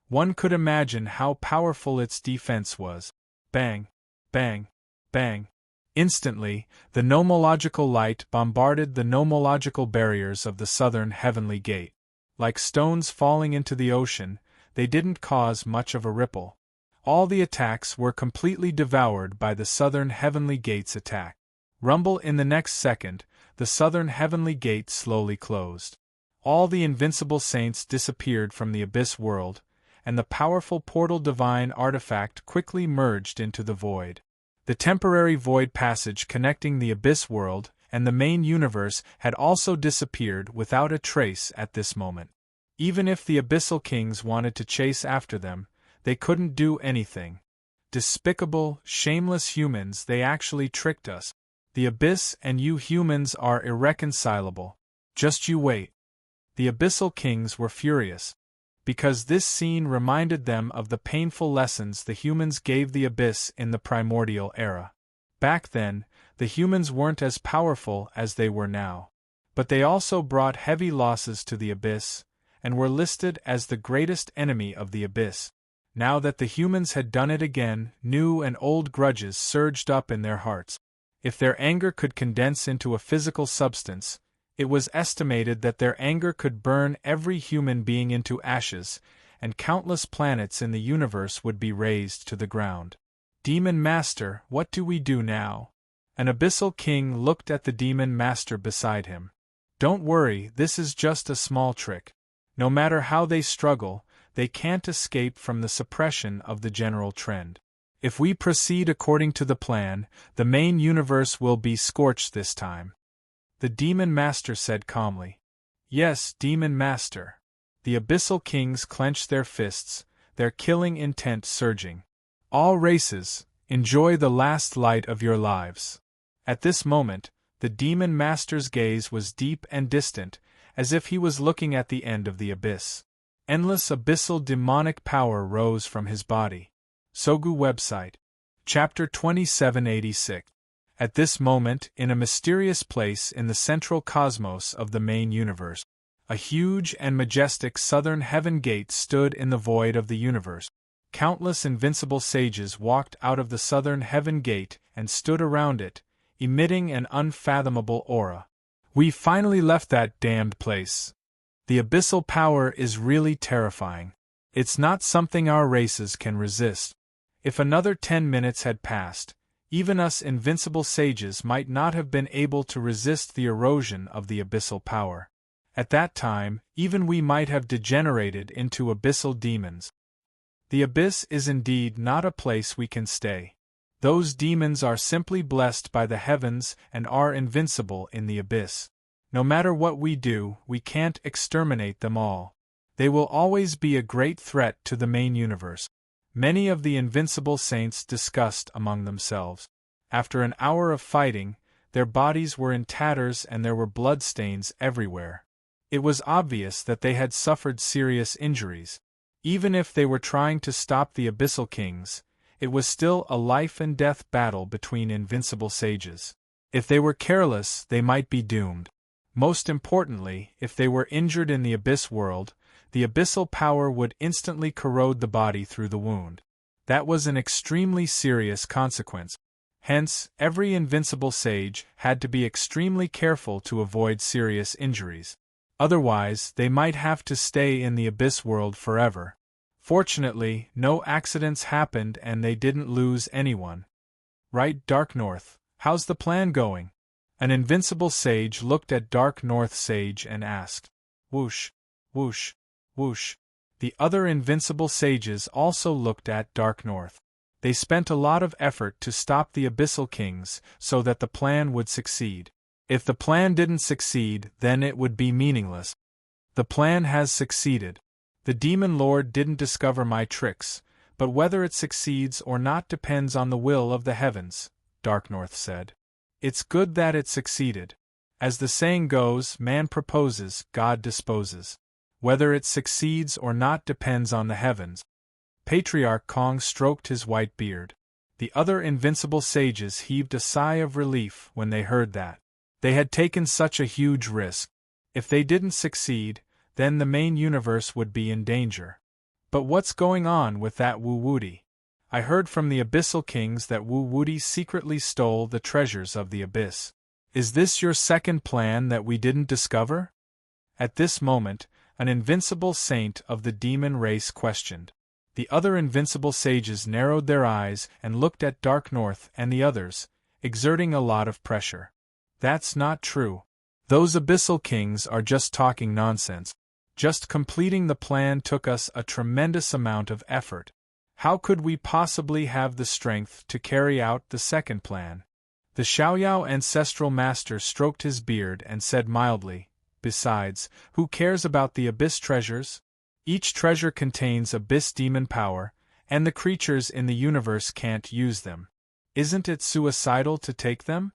One could imagine how powerful its defense was. Bang, bang, bang. Instantly, the nomological light bombarded the nomological barriers of the southern heavenly gate. Like stones falling into the ocean, they didn't cause much of a ripple. All the attacks were completely devoured by the southern heavenly gate's attack. Rumble in the next second, the southern heavenly gate slowly closed. All the invincible saints disappeared from the abyss world, and the powerful portal divine artifact quickly merged into the void. The temporary void passage connecting the abyss world and the main universe had also disappeared without a trace at this moment. Even if the abyssal kings wanted to chase after them, they couldn't do anything. Despicable, shameless humans, they actually tricked us. The abyss and you humans are irreconcilable. Just you wait. The abyssal kings were furious, because this scene reminded them of the painful lessons the humans gave the abyss in the primordial era. Back then, the humans weren't as powerful as they were now. But they also brought heavy losses to the abyss, and were listed as the greatest enemy of the abyss. Now that the humans had done it again, new and old grudges surged up in their hearts. If their anger could condense into a physical substance, it was estimated that their anger could burn every human being into ashes, and countless planets in the universe would be razed to the ground. Demon Master, what do we do now? An abyssal king looked at the demon master beside him. Don't worry, this is just a small trick. No matter how they struggle, they can't escape from the suppression of the general trend. If we proceed according to the plan, the main universe will be scorched this time. The Demon Master said calmly. Yes, Demon Master. The abyssal kings clenched their fists, their killing intent surging. All races, enjoy the last light of your lives. At this moment, the Demon Master's gaze was deep and distant, as if he was looking at the end of the abyss. Endless abyssal demonic power rose from his body. Sogu website. Chapter 2786. At this moment, in a mysterious place in the central cosmos of the main universe, a huge and majestic southern heaven gate stood in the void of the universe. Countless invincible sages walked out of the southern heaven gate and stood around it, emitting an unfathomable aura. We finally left that damned place. The abyssal power is really terrifying. It's not something our races can resist. If another 10 minutes had passed, even us invincible sages might not have been able to resist the erosion of the abyssal power. At that time, even we might have degenerated into abyssal demons. The abyss is indeed not a place we can stay. Those demons are simply blessed by the heavens and are invincible in the abyss. No matter what we do, we can't exterminate them all. They will always be a great threat to the main universe. Many of the invincible saints discussed among themselves. After an hour of fighting, their bodies were in tatters and there were bloodstains everywhere. It was obvious that they had suffered serious injuries. Even if they were trying to stop the abyssal kings, it was still a life-and-death battle between invincible sages. If they were careless, they might be doomed. Most importantly, if they were injured in the abyss world, the abyssal power would instantly corrode the body through the wound. That was an extremely serious consequence. Hence, every invincible sage had to be extremely careful to avoid serious injuries. Otherwise, they might have to stay in the abyss world forever. Fortunately, no accidents happened and they didn't lose anyone. Right, Dark North, how's the plan going? An invincible sage looked at Dark North Sage and asked. Whoosh, whoosh, whoosh. The other invincible sages also looked at Dark North. They spent a lot of effort to stop the abyssal kings so that the plan would succeed. If the plan didn't succeed, then it would be meaningless. The plan has succeeded. The Demonlord didn't discover my tricks, but whether it succeeds or not depends on the will of the heavens, Dark North said. It's good that it succeeded. As the saying goes, man proposes, God disposes. Whether it succeeds or not depends on the heavens. Patriarch Kong stroked his white beard. The other invincible sages heaved a sigh of relief when they heard that. They had taken such a huge risk. If they didn't succeed, then the main universe would be in danger. But what's going on with that Wu-Woody? I heard from the Abyssal Kings that Wu Wuti secretly stole the treasures of the Abyss. Is this your second plan that we didn't discover? At this moment, an invincible saint of the demon race questioned. The other invincible sages narrowed their eyes and looked at Dark North and the others, exerting a lot of pressure. That's not true. Those Abyssal Kings are just talking nonsense. Just completing the plan took us a tremendous amount of effort. How could we possibly have the strength to carry out the second plan? The Xiaoyao ancestral master stroked his beard and said mildly, "Besides, who cares about the Abyss treasures? Each treasure contains Abyss demon power, and the creatures in the universe can't use them. Isn't it suicidal to take them?"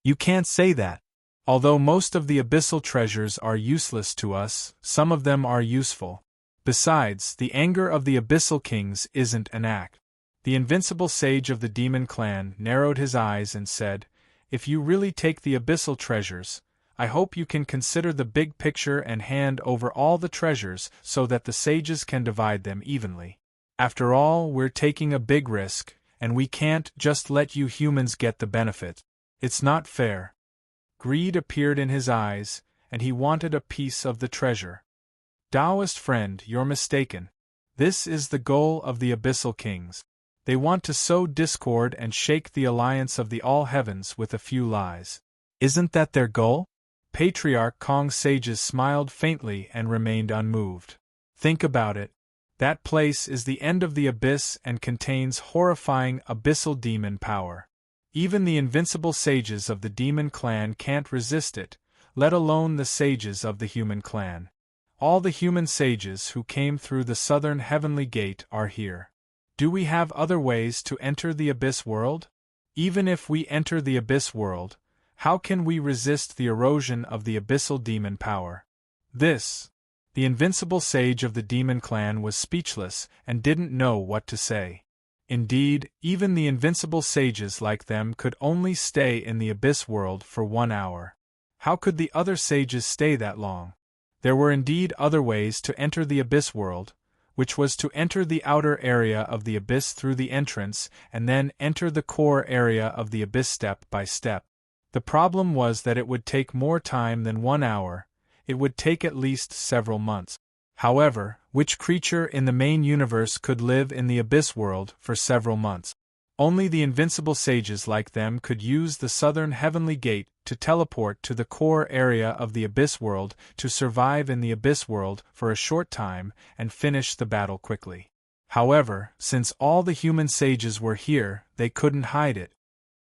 "You can't say that. Although most of the Abyssal treasures are useless to us, some of them are useful. Besides, the anger of the Abyssal Kings isn't an act." The invincible sage of the demon clan narrowed his eyes and said, "If you really take the Abyssal treasures, I hope you can consider the big picture and hand over all the treasures so that the sages can divide them evenly. After all, we're taking a big risk, and we can't just let you humans get the benefit. It's not fair." Greed appeared in his eyes, and he wanted a piece of the treasure. "Taoist friend, you're mistaken. This is the goal of the Abyssal Kings. They want to sow discord and shake the alliance of the All Heavens with a few lies." "Isn't that their goal?" Patriarch Kong's sages smiled faintly and remained unmoved. "Think about it. That place is the end of the Abyss and contains horrifying Abyssal demon power. Even the invincible sages of the demon clan can't resist it, let alone the sages of the human clan. All the human sages who came through the southern heavenly gate are here. Do we have other ways to enter the Abyss world? Even if we enter the Abyss world, how can we resist the erosion of the Abyssal demon power?" The invincible sage of the demon clan was speechless and didn't know what to say. Indeed, even the invincible sages like them could only stay in the Abyss world for 1 hour. How could the other sages stay that long? There were indeed other ways to enter the Abyss world, which was to enter the outer area of the Abyss through the entrance and then enter the core area of the Abyss step by step. The problem was that it would take more time than 1 hour. It would take at least several months. However, which creature in the main universe could live in the Abyss world for several months? Only the invincible sages like them could use the southern heavenly gate to teleport to the core area of the Abyss world to survive in the Abyss world for a short time and finish the battle quickly. However, since all the human sages were here, they couldn't hide it.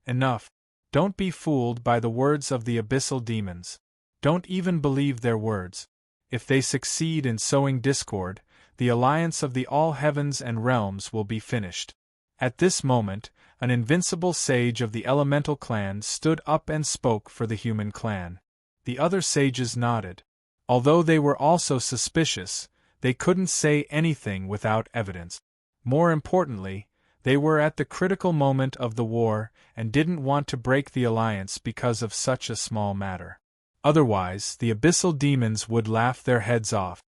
Enough. Don't be fooled by the words of the Abyssal demons. Don't even believe their words. If they succeed in sowing discord, the alliance of the all heavens and realms will be finished. At this moment, an invincible sage of the elemental clan stood up and spoke for the human clan. The other sages nodded. Although they were also suspicious, they couldn't say anything without evidence. More importantly, they were at the critical moment of the war and didn't want to break the alliance because of such a small matter. Otherwise, the Abyssal demons would laugh their heads off.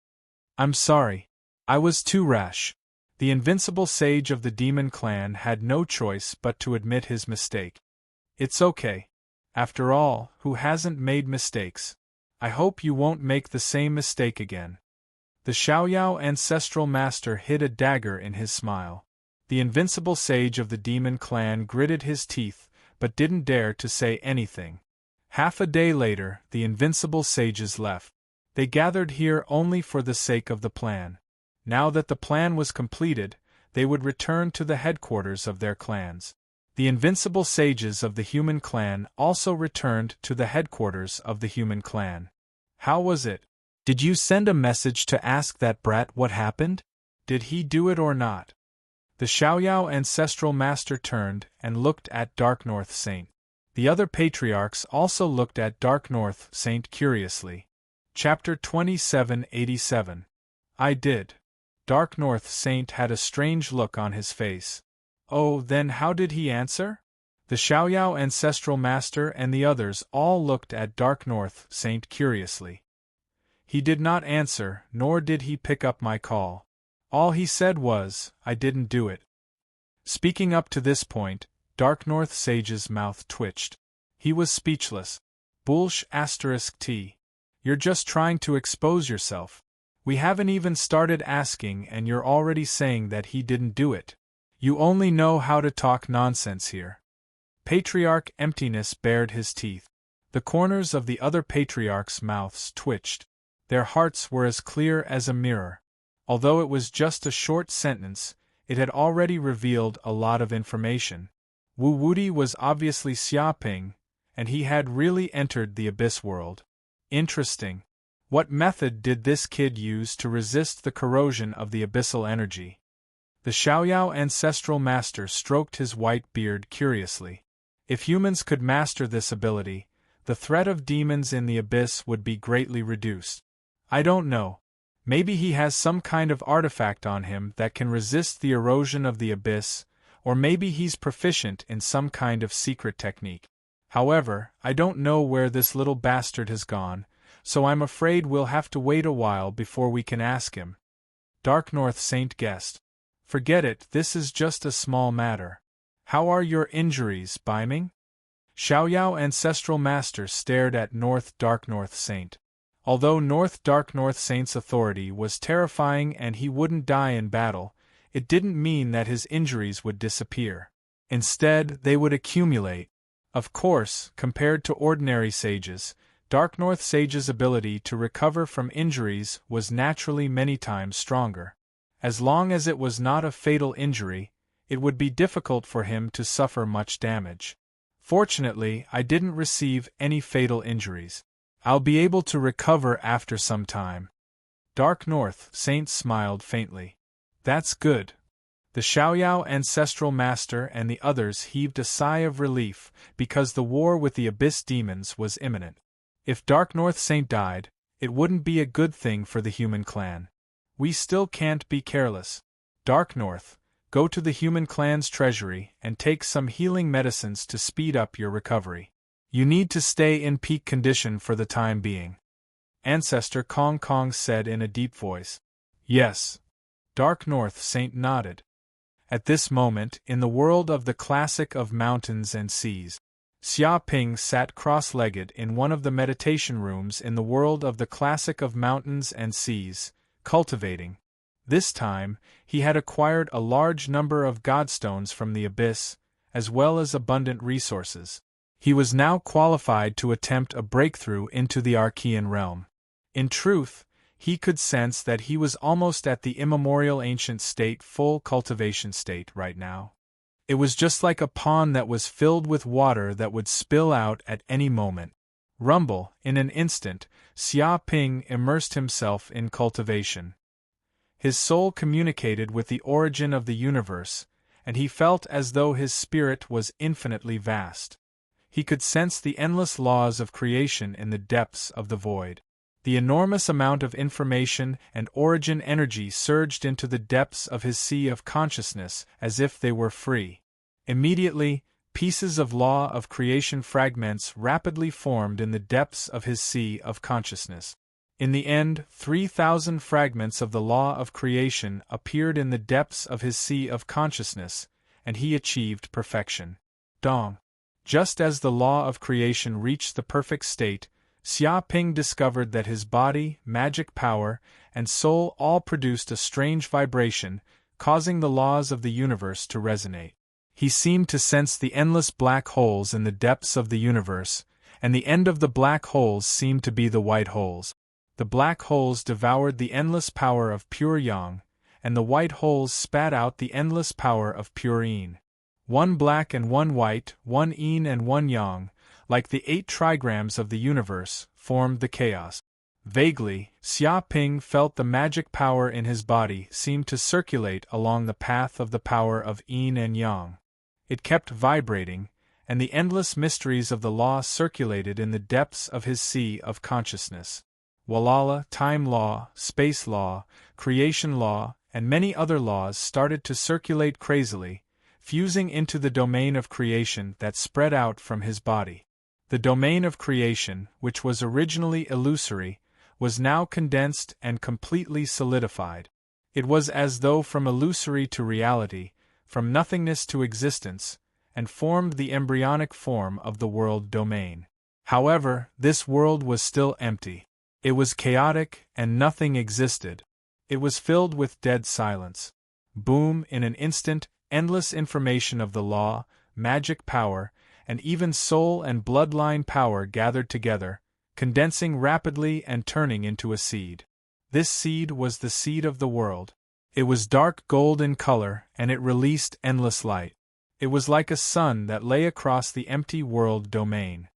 "I'm sorry. I was too rash." The invincible sage of the demon clan had no choice but to admit his mistake. "It's okay. After all, who hasn't made mistakes? I hope you won't make the same mistake again." The Xiaoyao ancestral master hid a dagger in his smile. The invincible sage of the demon clan gritted his teeth, but didn't dare to say anything. Half a day later, the invincible sages left. They gathered here only for the sake of the plan. Now that the plan was completed, they would return to the headquarters of their clans. The invincible sages of the human clan also returned to the headquarters of the human clan. "How was it? Did you send a message to ask that brat what happened? Did he do it or not?" The Xiaoyao ancestral master turned and looked at Dark North Saint. The other patriarchs also looked at Dark North Saint curiously. Chapter 2787. "I did." Dark North Saint had a strange look on his face. "Oh, then how did he answer?" The Xiaoyao ancestral master and the others all looked at Dark North Saint curiously. "He did not answer, nor did he pick up my call. All he said was, 'I didn't do it.'" Speaking up to this point, Dark North Sage's mouth twitched. He was speechless. Bullsh*T. You're just trying to expose yourself. We haven't even started asking and you're already saying that he didn't do it. You only know how to talk nonsense here. Patriarch Emptiness bared his teeth. The corners of the other patriarchs' mouths twitched. Their hearts were as clear as a mirror. Although it was just a short sentence, it had already revealed a lot of information. Wu Wuti was obviously Xiaoping, and he had really entered the Abyss world. Interesting. What method did this kid use to resist the corrosion of the abyssal energy? The Xiaoyao ancestral master stroked his white beard curiously. If humans could master this ability, the threat of demons in the abyss would be greatly reduced. I don't know. Maybe he has some kind of artifact on him that can resist the erosion of the abyss, or maybe he's proficient in some kind of secret technique. However, I don't know where this little bastard has gone, so I'm afraid we'll have to wait a while before we can ask him. Dark North Saint guessed. Forget it, this is just a small matter. How are your injuries, Biming? Xiaoyao Ancestral Master stared at Dark North Saint. Although Dark North Saint's authority was terrifying and he wouldn't die in battle, it didn't mean that his injuries would disappear. Instead, they would accumulate. Of course, compared to ordinary sages, Dark North Sage's ability to recover from injuries was naturally many times stronger. As long as it was not a fatal injury, it would be difficult for him to suffer much damage. Fortunately, I didn't receive any fatal injuries. I'll be able to recover after some time. Dark North Saint smiled faintly. That's good. The Xiaoyao Ancestral Master and the others heaved a sigh of relief because the war with the Abyss demons was imminent. If Dark North Saint died, it wouldn't be a good thing for the human clan. We still can't be careless. Dark North, go to the human clan's treasury and take some healing medicines to speed up your recovery. You need to stay in peak condition for the time being. Ancestor Kong Kong said in a deep voice. Yes. Dark North Saint nodded. At this moment, in the world of the classic of mountains and seas, Xia Ping sat cross-legged in one of the meditation rooms in the world of the classic of mountains and seas, cultivating. This time, he had acquired a large number of godstones from the abyss, as well as abundant resources. He was now qualified to attempt a breakthrough into the Archean realm. In truth, he could sense that he was almost at the immemorial ancient state, full cultivation state right now. It was just like a pond that was filled with water that would spill out at any moment. Rumble, in an instant, Xia Ping immersed himself in cultivation. His soul communicated with the origin of the universe, and he felt as though his spirit was infinitely vast. He could sense the endless laws of creation in the depths of the void. The enormous amount of information and origin energy surged into the depths of his sea of consciousness as if they were free. Immediately, pieces of law of creation fragments rapidly formed in the depths of his sea of consciousness. In the end, 3,000 fragments of the law of creation appeared in the depths of his sea of consciousness, and he achieved perfection. Dong. Just as the law of creation reached the perfect state, Xia Ping discovered that his body, magic power, and soul all produced a strange vibration, causing the laws of the universe to resonate. He seemed to sense the endless black holes in the depths of the universe, and the end of the black holes seemed to be the white holes. The black holes devoured the endless power of pure yang, and the white holes spat out the endless power of pure yin. One black and one white, one yin and one yang, like the 8 trigrams of the universe, formed the chaos. Vaguely, Xia Ping felt the magic power in his body seemed to circulate along the path of the power of yin and yang. It kept vibrating, and the endless mysteries of the law circulated in the depths of his sea of consciousness. Walala, time law, space law, creation law, and many other laws started to circulate crazily, fusing into the domain of creation that spread out from his body. The domain of creation, which was originally illusory, was now condensed and completely solidified. It was as though from illusory to reality, from nothingness to existence, and formed the embryonic form of the world domain. However, this world was still empty. It was chaotic, and nothing existed. It was filled with dead silence. Boom, in an instant, endless information of the law, magic power, and even soul and bloodline power gathered together, condensing rapidly and turning into a seed. This seed was the seed of the world. It was dark gold in color, and it released endless light. It was like a sun that lay across the empty world domain.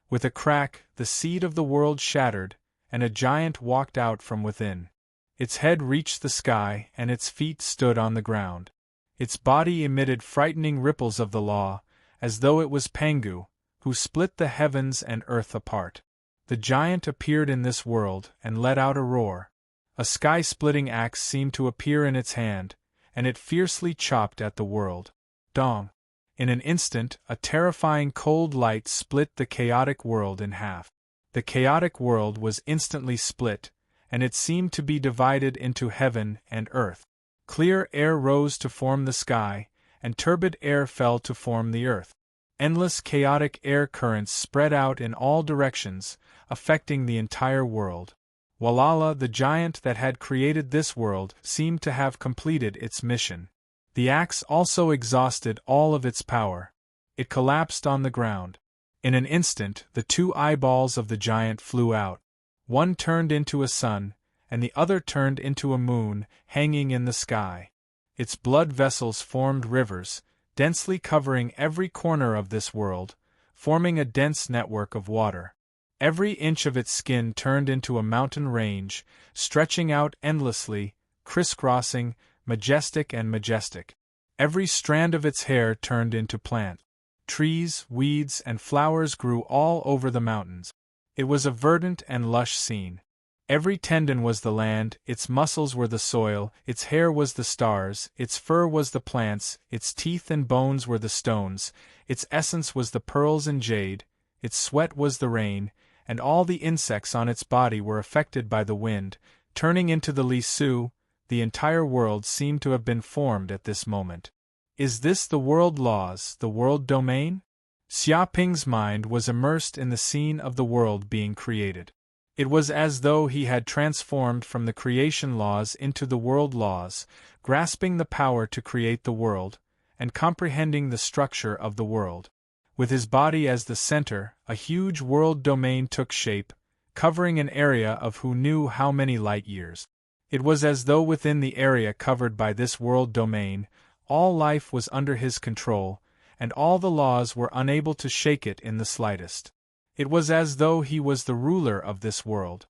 With a crack, the seed of the world shattered, and a giant walked out from within. Its head reached the sky, and its feet stood on the ground. Its body emitted frightening ripples of the law, as though it was Pangu, who split the heavens and earth apart. The giant appeared in this world, and let out a roar. A sky-splitting axe seemed to appear in its hand, and it fiercely chopped at the world. Dong! In an instant, a terrifying cold light split the chaotic world in half. The chaotic world was instantly split, and it seemed to be divided into heaven and earth. Clear air rose to form the sky, and turbid air fell to form the earth. Endless chaotic air currents spread out in all directions, affecting the entire world. Walala, the giant that had created this world, seemed to have completed its mission. The axe also exhausted all of its power. It collapsed on the ground. In an instant, the two eyeballs of the giant flew out. One turned into a sun, and the other turned into a moon, hanging in the sky. Its blood vessels formed rivers, densely covering every corner of this world, forming a dense network of water. Every inch of its skin turned into a mountain range, stretching out endlessly, crisscrossing, majestic and majestic. Every strand of its hair turned into plant. Trees, weeds, and flowers grew all over the mountains. It was a verdant and lush scene. Every tendon was the land, its muscles were the soil, its hair was the stars, its fur was the plants, its teeth and bones were the stones, its essence was the pearls and jade, its sweat was the rain, and all the insects on its body were affected by the wind, turning into the Lisu. The entire world seemed to have been formed at this moment. Is this the world laws, the world domain? Xiaoping's mind was immersed in the scene of the world being created. It was as though he had transformed from the creation laws into the world laws, grasping the power to create the world, and comprehending the structure of the world. With his body as the center, a huge world domain took shape, covering an area of who knew how many light years. It was as though within the area covered by this world domain, all life was under his control, and all the laws were unable to shake it in the slightest. It was as though he was the ruler of this world.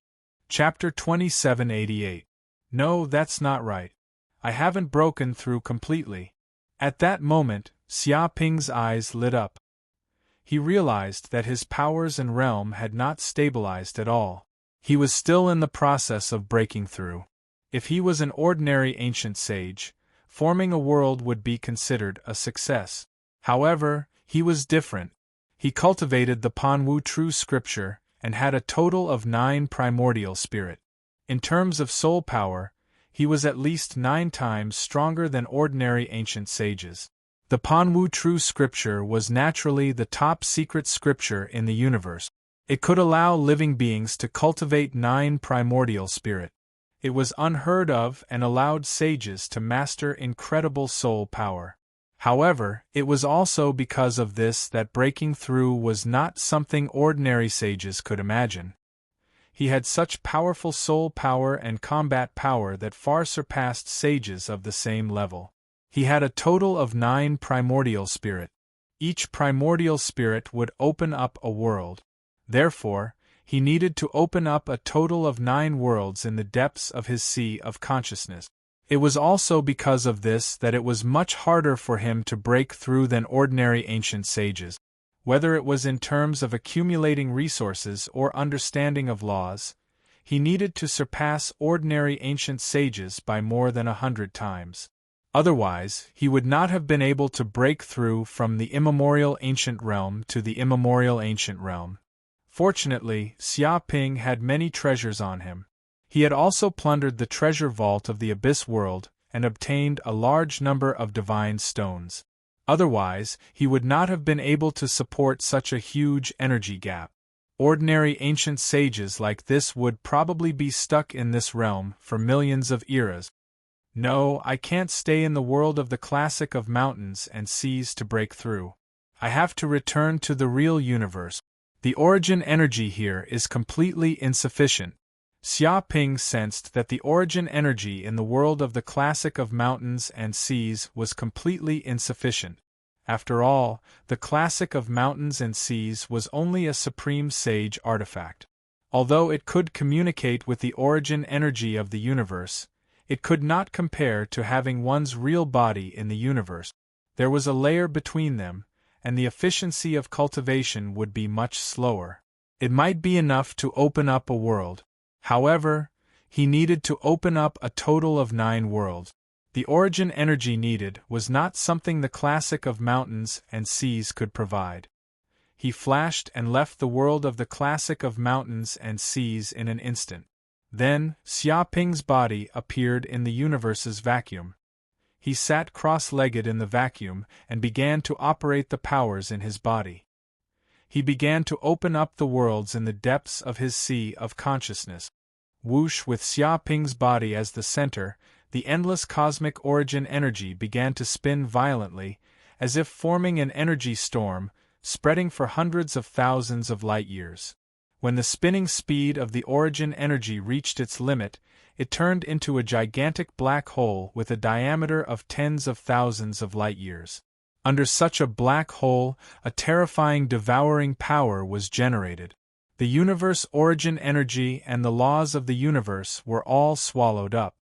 Chapter 2788. No, that's not right. I haven't broken through completely. At that moment, Xiaoping's eyes lit up. He realized that his powers and realm had not stabilized at all. He was still in the process of breaking through. If he was an ordinary ancient sage, forming a world would be considered a success. However, he was different. He cultivated the Panwu true scripture, and had a total of 9 primordial spirit. In terms of soul power, he was at least 9 times stronger than ordinary ancient sages. The Panwu true scripture was naturally the top secret scripture in the universe. It could allow living beings to cultivate 9 primordial spirit. It was unheard of and allowed sages to master incredible soul power. However, it was also because of this that breaking through was not something ordinary sages could imagine. He had such powerful soul power and combat power that far surpassed sages of the same level. He had a total of 9 primordial spirit. Each primordial spirit would open up a world. Therefore, he needed to open up a total of 9 worlds in the depths of his sea of consciousness. It was also because of this that it was much harder for him to break through than ordinary ancient sages. Whether it was in terms of accumulating resources or understanding of laws, he needed to surpass ordinary ancient sages by more than 100 times. Otherwise, he would not have been able to break through from the immemorial ancient realm to the immemorial ancient realm. Fortunately, Xiaoping had many treasures on him. He had also plundered the treasure vault of the Abyss world, and obtained a large number of divine stones. Otherwise, he would not have been able to support such a huge energy gap. Ordinary ancient sages like this would probably be stuck in this realm for millions of eras. No, I can't stay in the world of the classic of mountains and seas to break through. I have to return to the real universe. The origin energy here is completely insufficient. Xia Ping sensed that the origin energy in the world of the classic of mountains and seas was completely insufficient. After all, the classic of mountains and seas was only a supreme sage artifact. Although it could communicate with the origin energy of the universe, it could not compare to having one's real body in the universe. There was a layer between them, and the efficiency of cultivation would be much slower. It might be enough to open up a world. However, he needed to open up a total of 9 worlds. The origin energy needed was not something the classic of mountains and seas could provide. He flashed and left the world of the classic of mountains and seas in an instant. Then, Xia Ping's body appeared in the universe's vacuum. He sat cross-legged in the vacuum and began to operate the powers in his body. He began to open up the worlds in the depths of his sea of consciousness. Whoosh, with Xia Ping's body as the center, the endless cosmic origin energy began to spin violently, as if forming an energy storm, spreading for hundreds of thousands of light-years. When the spinning speed of the origin energy reached its limit, it turned into a gigantic black hole with a diameter of tens of thousands of light-years. Under such a black hole, a terrifying devouring power was generated. The universe origin energy and the laws of the universe were all swallowed up.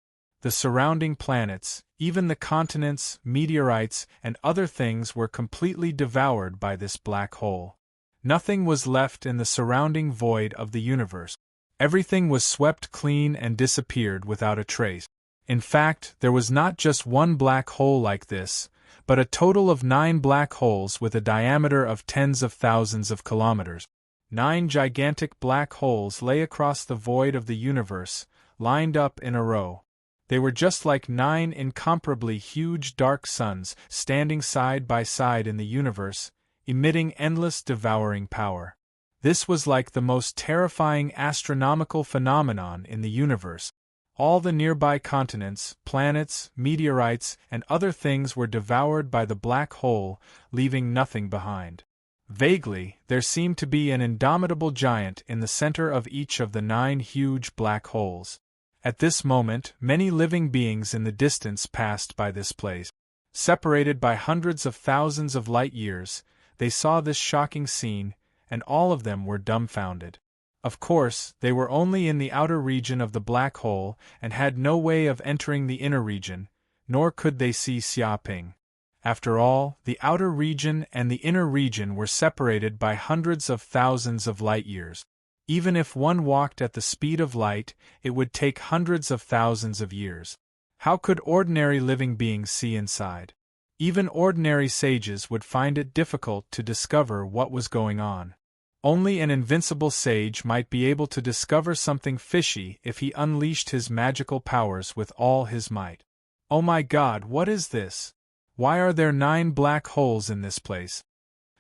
The surrounding planets, even the continents, meteorites, and other things were completely devoured by this black hole. Nothing was left in the surrounding void of the universe. Everything was swept clean and disappeared without a trace. In fact, there was not just one black hole like this, but a total of 9 black holes with a diameter of tens of thousands of kilometers. 9 gigantic black holes lay across the void of the universe, lined up in a row. They were just like 9 incomparably huge dark suns standing side by side in the universe, emitting endless devouring power. This was like the most terrifying astronomical phenomenon in the universe. All the nearby continents, planets, meteorites, and other things were devoured by the black hole, leaving nothing behind. Vaguely, there seemed to be an indomitable giant in the center of each of the 9 huge black holes. At this moment, many living beings in the distance passed by this place. Separated by hundreds of thousands of light years, they saw this shocking scene, and all of them were dumbfounded. Of course, they were only in the outer region of the black hole and had no way of entering the inner region, nor could they see Xia Ping. After all, the outer region and the inner region were separated by hundreds of thousands of light years. Even if one walked at the speed of light, it would take hundreds of thousands of years. How could ordinary living beings see inside? Even ordinary sages would find it difficult to discover what was going on. Only an invincible sage might be able to discover something fishy if he unleashed his magical powers with all his might. Oh my God, what is this? Why are there 9 black holes in this place?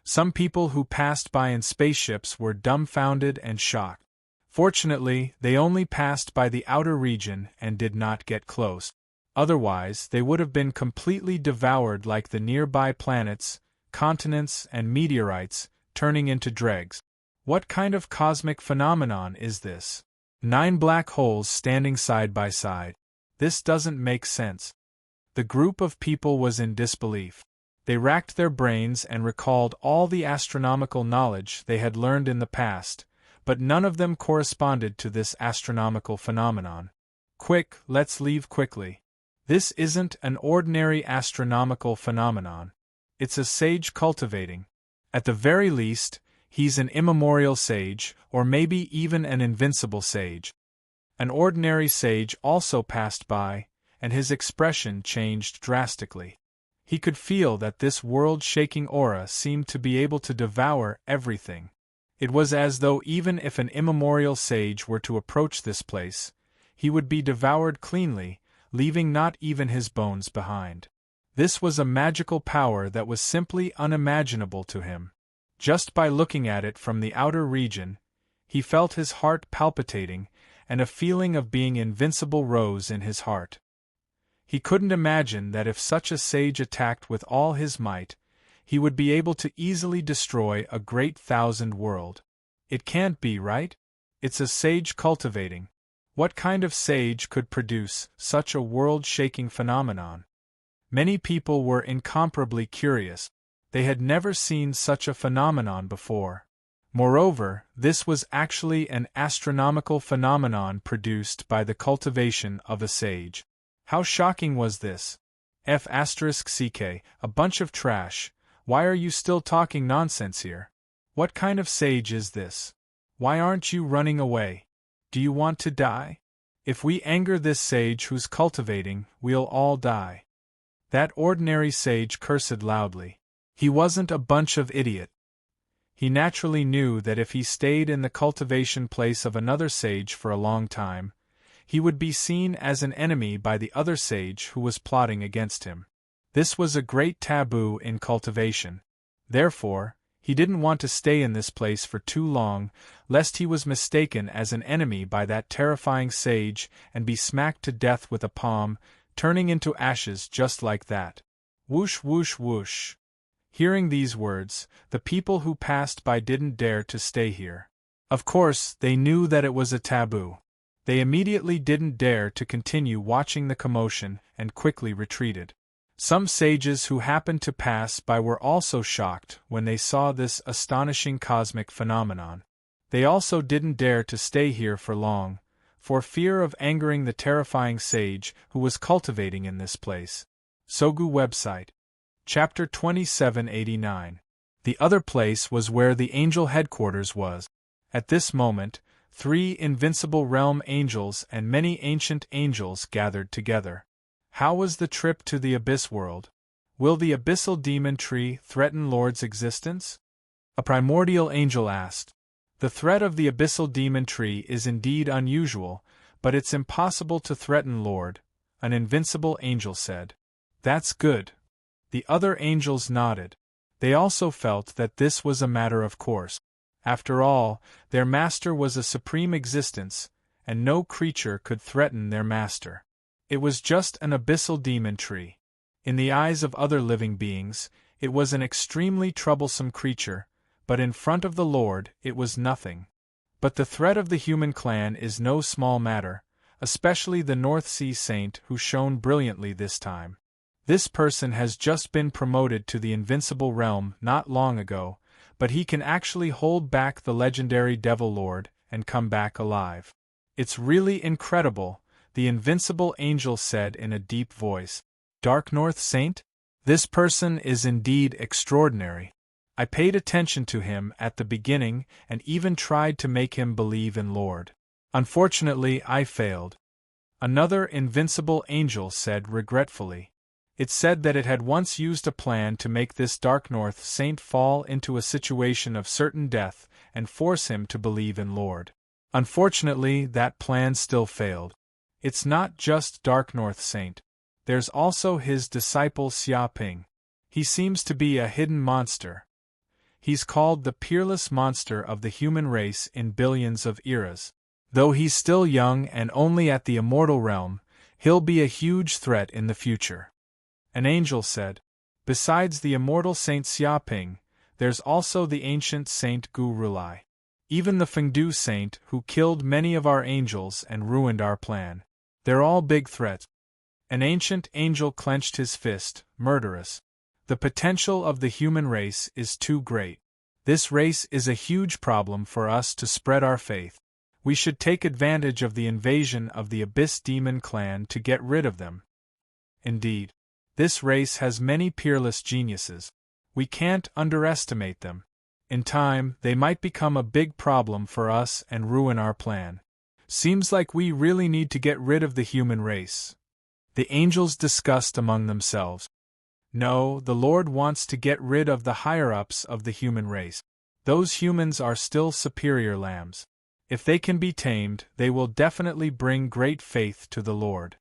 Some people who passed by in spaceships were dumbfounded and shocked. Fortunately, they only passed by the outer region and did not get close. Otherwise, they would have been completely devoured like the nearby planets, continents, and meteorites, turning into dregs. What kind of cosmic phenomenon is this? 9 black holes standing side by side. This doesn't make sense. The group of people was in disbelief. They racked their brains and recalled all the astronomical knowledge they had learned in the past, but none of them corresponded to this astronomical phenomenon. Quick, let's leave quickly. This isn't an ordinary astronomical phenomenon. It's a sage cultivating. At the very least, he's an immemorial sage, or maybe even an invincible sage. An ordinary sage also passed by, and his expression changed drastically. He could feel that this world-shaking aura seemed to be able to devour everything. It was as though even if an immemorial sage were to approach this place, he would be devoured cleanly, leaving not even his bones behind. This was a magical power that was simply unimaginable to him. Just by looking at it from the outer region, he felt his heart palpitating, and a feeling of being invincible rose in his heart. He couldn't imagine that if such a sage attacked with all his might, he would be able to easily destroy a great 1,000 world. It can't be, right? It's a sage cultivating. What kind of sage could produce such a world-shaking phenomenon? Many people were incomparably curious. They had never seen such a phenomenon before. Moreover, this was actually an astronomical phenomenon produced by the cultivation of a sage. How shocking was this? F*ck, a bunch of trash. Why are you still talking nonsense here? What kind of sage is this? Why aren't you running away? Do you want to die? If we anger this sage who's cultivating, we'll all die. That ordinary sage cursed loudly. He wasn't a bunch of idiot. He naturally knew that if he stayed in the cultivation place of another sage for a long time, he would be seen as an enemy by the other sage who was plotting against him. This was a great taboo in cultivation. Therefore, he didn't want to stay in this place for too long, lest he was mistaken as an enemy by that terrifying sage and be smacked to death with a palm, turning into ashes just like that. Whoosh whoosh whoosh. Hearing these words, the people who passed by didn't dare to stay here. Of course, they knew that it was a taboo. They immediately didn't dare to continue watching the commotion and quickly retreated. Some sages who happened to pass by were also shocked when they saw this astonishing cosmic phenomenon. They also didn't dare to stay here for long, for fear of angering the terrifying sage who was cultivating in this place. Sogu website. Chapter 2789. The other place was where the angel headquarters was. At this moment, 3 invincible realm angels and many ancient angels gathered together. How was the trip to the Abyss world? Will the abyssal demon tree threaten Lord's existence? A primordial angel asked. The threat of the abyssal demon tree is indeed unusual, but it's impossible to threaten Lord, an invincible angel said. That's good. The other angels nodded. They also felt that this was a matter of course. After all, their master was a supreme existence, and no creature could threaten their master. It was just an abyssal demon tree. In the eyes of other living beings, it was an extremely troublesome creature, but in front of the Lord, it was nothing. But the threat of the human clan is no small matter, especially the North Sea Saint who shone brilliantly this time. This person has just been promoted to the invincible realm not long ago, but he can actually hold back the legendary Devil Lord and come back alive. It's really incredible, the invincible angel said in a deep voice. Dark North Saint? This person is indeed extraordinary. I paid attention to him at the beginning and even tried to make him believe in Lord. Unfortunately, I failed. Another invincible angel said regretfully. It said that it had once used a plan to make this Dark North Saint fall into a situation of certain death and force him to believe in Lord. Unfortunately, that plan still failed. It's not just Dark North Saint. There's also his disciple Xia Ping. He seems to be a hidden monster. He's called the peerless monster of the human race in billions of eras. Though he's still young and only at the immortal realm, he'll be a huge threat in the future. An angel said. Besides the immortal Saint Xia Ping, there's also the ancient Saint Gu Rulai. Even the Fengdu Saint who killed many of our angels and ruined our plan. They're all big threats. An ancient angel clenched his fist, murderous. The potential of the human race is too great. This race is a huge problem for us to spread our faith. We should take advantage of the invasion of the Abyss Demon clan to get rid of them. Indeed. This race has many peerless geniuses. We can't underestimate them. In time, they might become a big problem for us and ruin our plan. Seems like we really need to get rid of the human race. The angels discussed among themselves. No, the Lord wants to get rid of the higher-ups of the human race. Those humans are still superior lambs. If they can be tamed, they will definitely bring great faith to the Lord.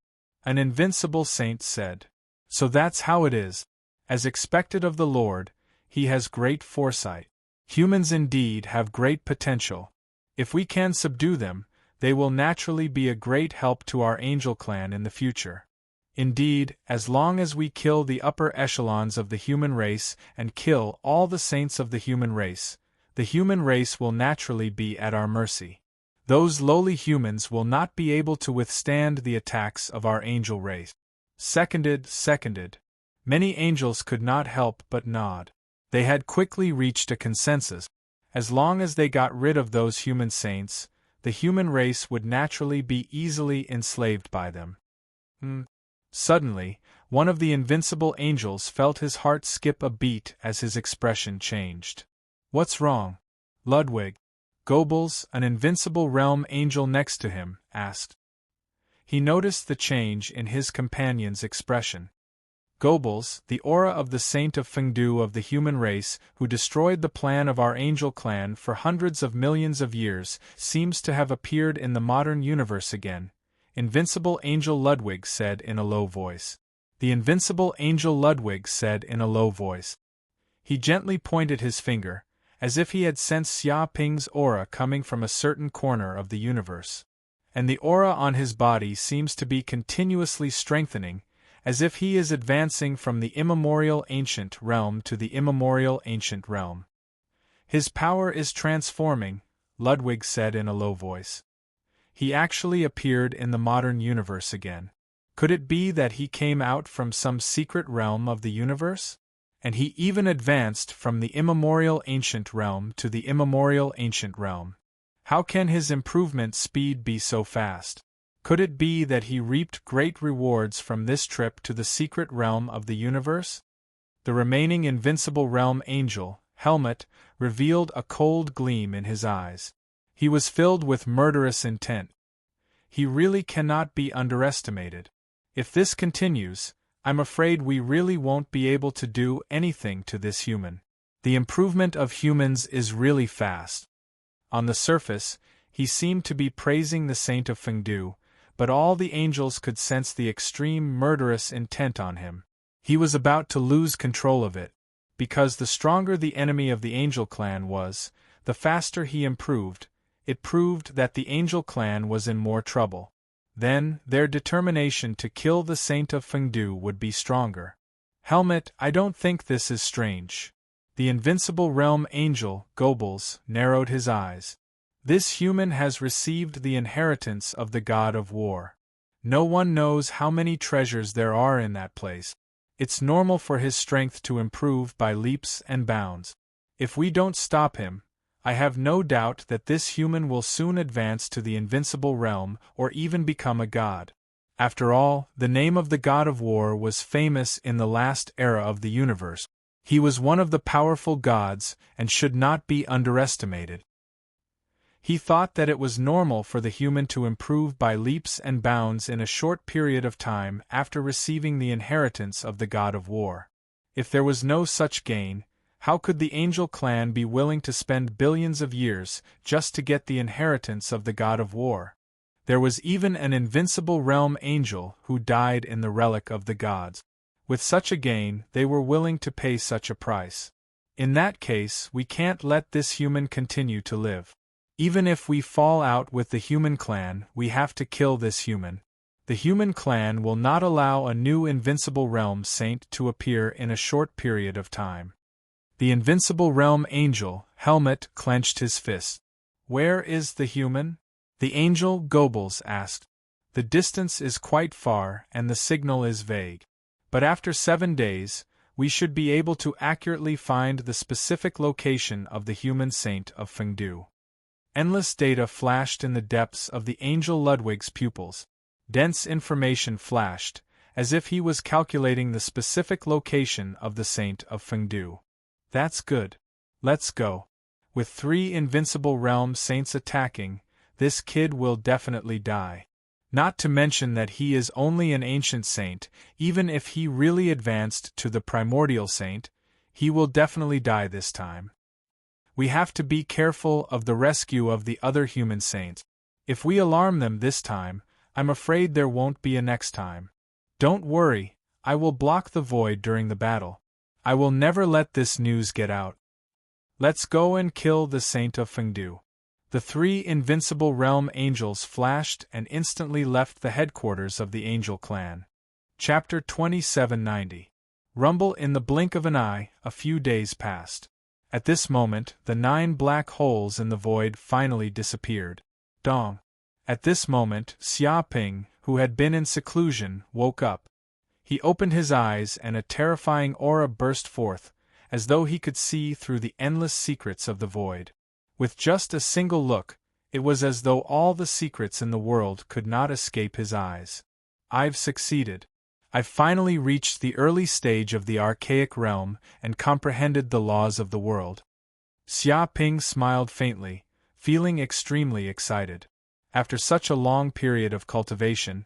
An invincible saint said. So that's how it is. As expected of the Lord, he has great foresight. Humans indeed have great potential. If we can subdue them, they will naturally be a great help to our angel clan in the future. Indeed, as long as we kill the upper echelons of the human race and kill all the saints of the human race will naturally be at our mercy. Those lowly humans will not be able to withstand the attacks of our angel race. Seconded. Many angels could not help but nod. They had quickly reached a consensus. As long as they got rid of those human saints, the human race would naturally be easily enslaved by them. Suddenly, one of the invincible angels felt his heart skip a beat as his expression changed. What's wrong? Ludwig. Goebbels, an invincible realm angel next to him, asked. He noticed the change in his companion's expression. Goebbels, the aura of the saint of Fengdu of the human race who destroyed the plan of our angel clan for hundreds of millions of years, seems to have appeared in the modern universe again, Invincible Angel Ludwig said in a low voice. The Invincible Angel Ludwig said in a low voice. He gently pointed his finger, as if he had sensed Xia Ping's aura coming from a certain corner of the universe. And the aura on his body seems to be continuously strengthening, as if he is advancing from the immemorial ancient realm to the immemorial ancient realm. His power is transforming, Ludwig said in a low voice. He actually appeared in the modern universe again. Could it be that he came out from some secret realm of the universe? And he even advanced from the immemorial ancient realm to the immemorial ancient realm. How can his improvement speed be so fast? Could it be that he reaped great rewards from this trip to the secret realm of the universe? The remaining invincible realm angel, Helmut, revealed a cold gleam in his eyes. He was filled with murderous intent. He really cannot be underestimated. If this continues, I'm afraid we really won't be able to do anything to this human. The improvement of humans is really fast. On the surface, he seemed to be praising the saint of Fengdu, but all the angels could sense the extreme murderous intent on him. He was about to lose control of it, because the stronger the enemy of the angel clan was, the faster he improved. It proved that the angel clan was in more trouble. Then, their determination to kill the saint of Fengdu would be stronger. Helmut, I don't think this is strange. The invincible realm angel, Goebbels, narrowed his eyes. This human has received the inheritance of the god of war. No one knows how many treasures there are in that place. It's normal for his strength to improve by leaps and bounds. If we don't stop him, I have no doubt that this human will soon advance to the invincible realm or even become a god. After all, the name of the god of war was famous in the last era of the universe. He was one of the powerful gods and should not be underestimated. He thought that it was normal for the human to improve by leaps and bounds in a short period of time after receiving the inheritance of the god of war. If there was no such gain, how could the angel clan be willing to spend billions of years just to get the inheritance of the god of war? There was even an invincible realm angel who died in the relic of the gods. With such a gain, they were willing to pay such a price. In that case, we can't let this human continue to live. Even if we fall out with the human clan, we have to kill this human. The human clan will not allow a new invincible realm saint to appear in a short period of time. The invincible realm angel, Helmut, clenched his fist. Where is the human? The angel, Goebbels, asked. The distance is quite far and the signal is vague. But after 7 days, we should be able to accurately find the specific location of the human saint of Fengdu. Endless data flashed in the depths of the angel Ludwig's pupils. Dense information flashed, as if he was calculating the specific location of the saint of Fengdu. That's good. Let's go. With 3 invincible realm saints attacking, this kid will definitely die. Not to mention that he is only an ancient saint. Even if he really advanced to the primordial saint, he will definitely die this time. We have to be careful of the rescue of the other human saints. If we alarm them this time, I'm afraid there won't be a next time. Don't worry, I will block the void during the battle. I will never let this news get out. Let's go and kill the Saint of Fengdu. The three invincible realm angels flashed and instantly left the headquarters of the angel clan. Chapter 2790. Rumble. In the blink of an eye, a few days passed. At this moment, the 9 black holes in the void finally disappeared. Dong. At this moment, Xia Ping, who had been in seclusion, woke up. He opened his eyes and a terrifying aura burst forth, as though he could see through the endless secrets of the void. With just a single look, it was as though all the secrets in the world could not escape his eyes. I've succeeded. I've finally reached the early stage of the archaic realm and comprehended the laws of the world. Xia Ping smiled faintly, feeling extremely excited. After such a long period of cultivation,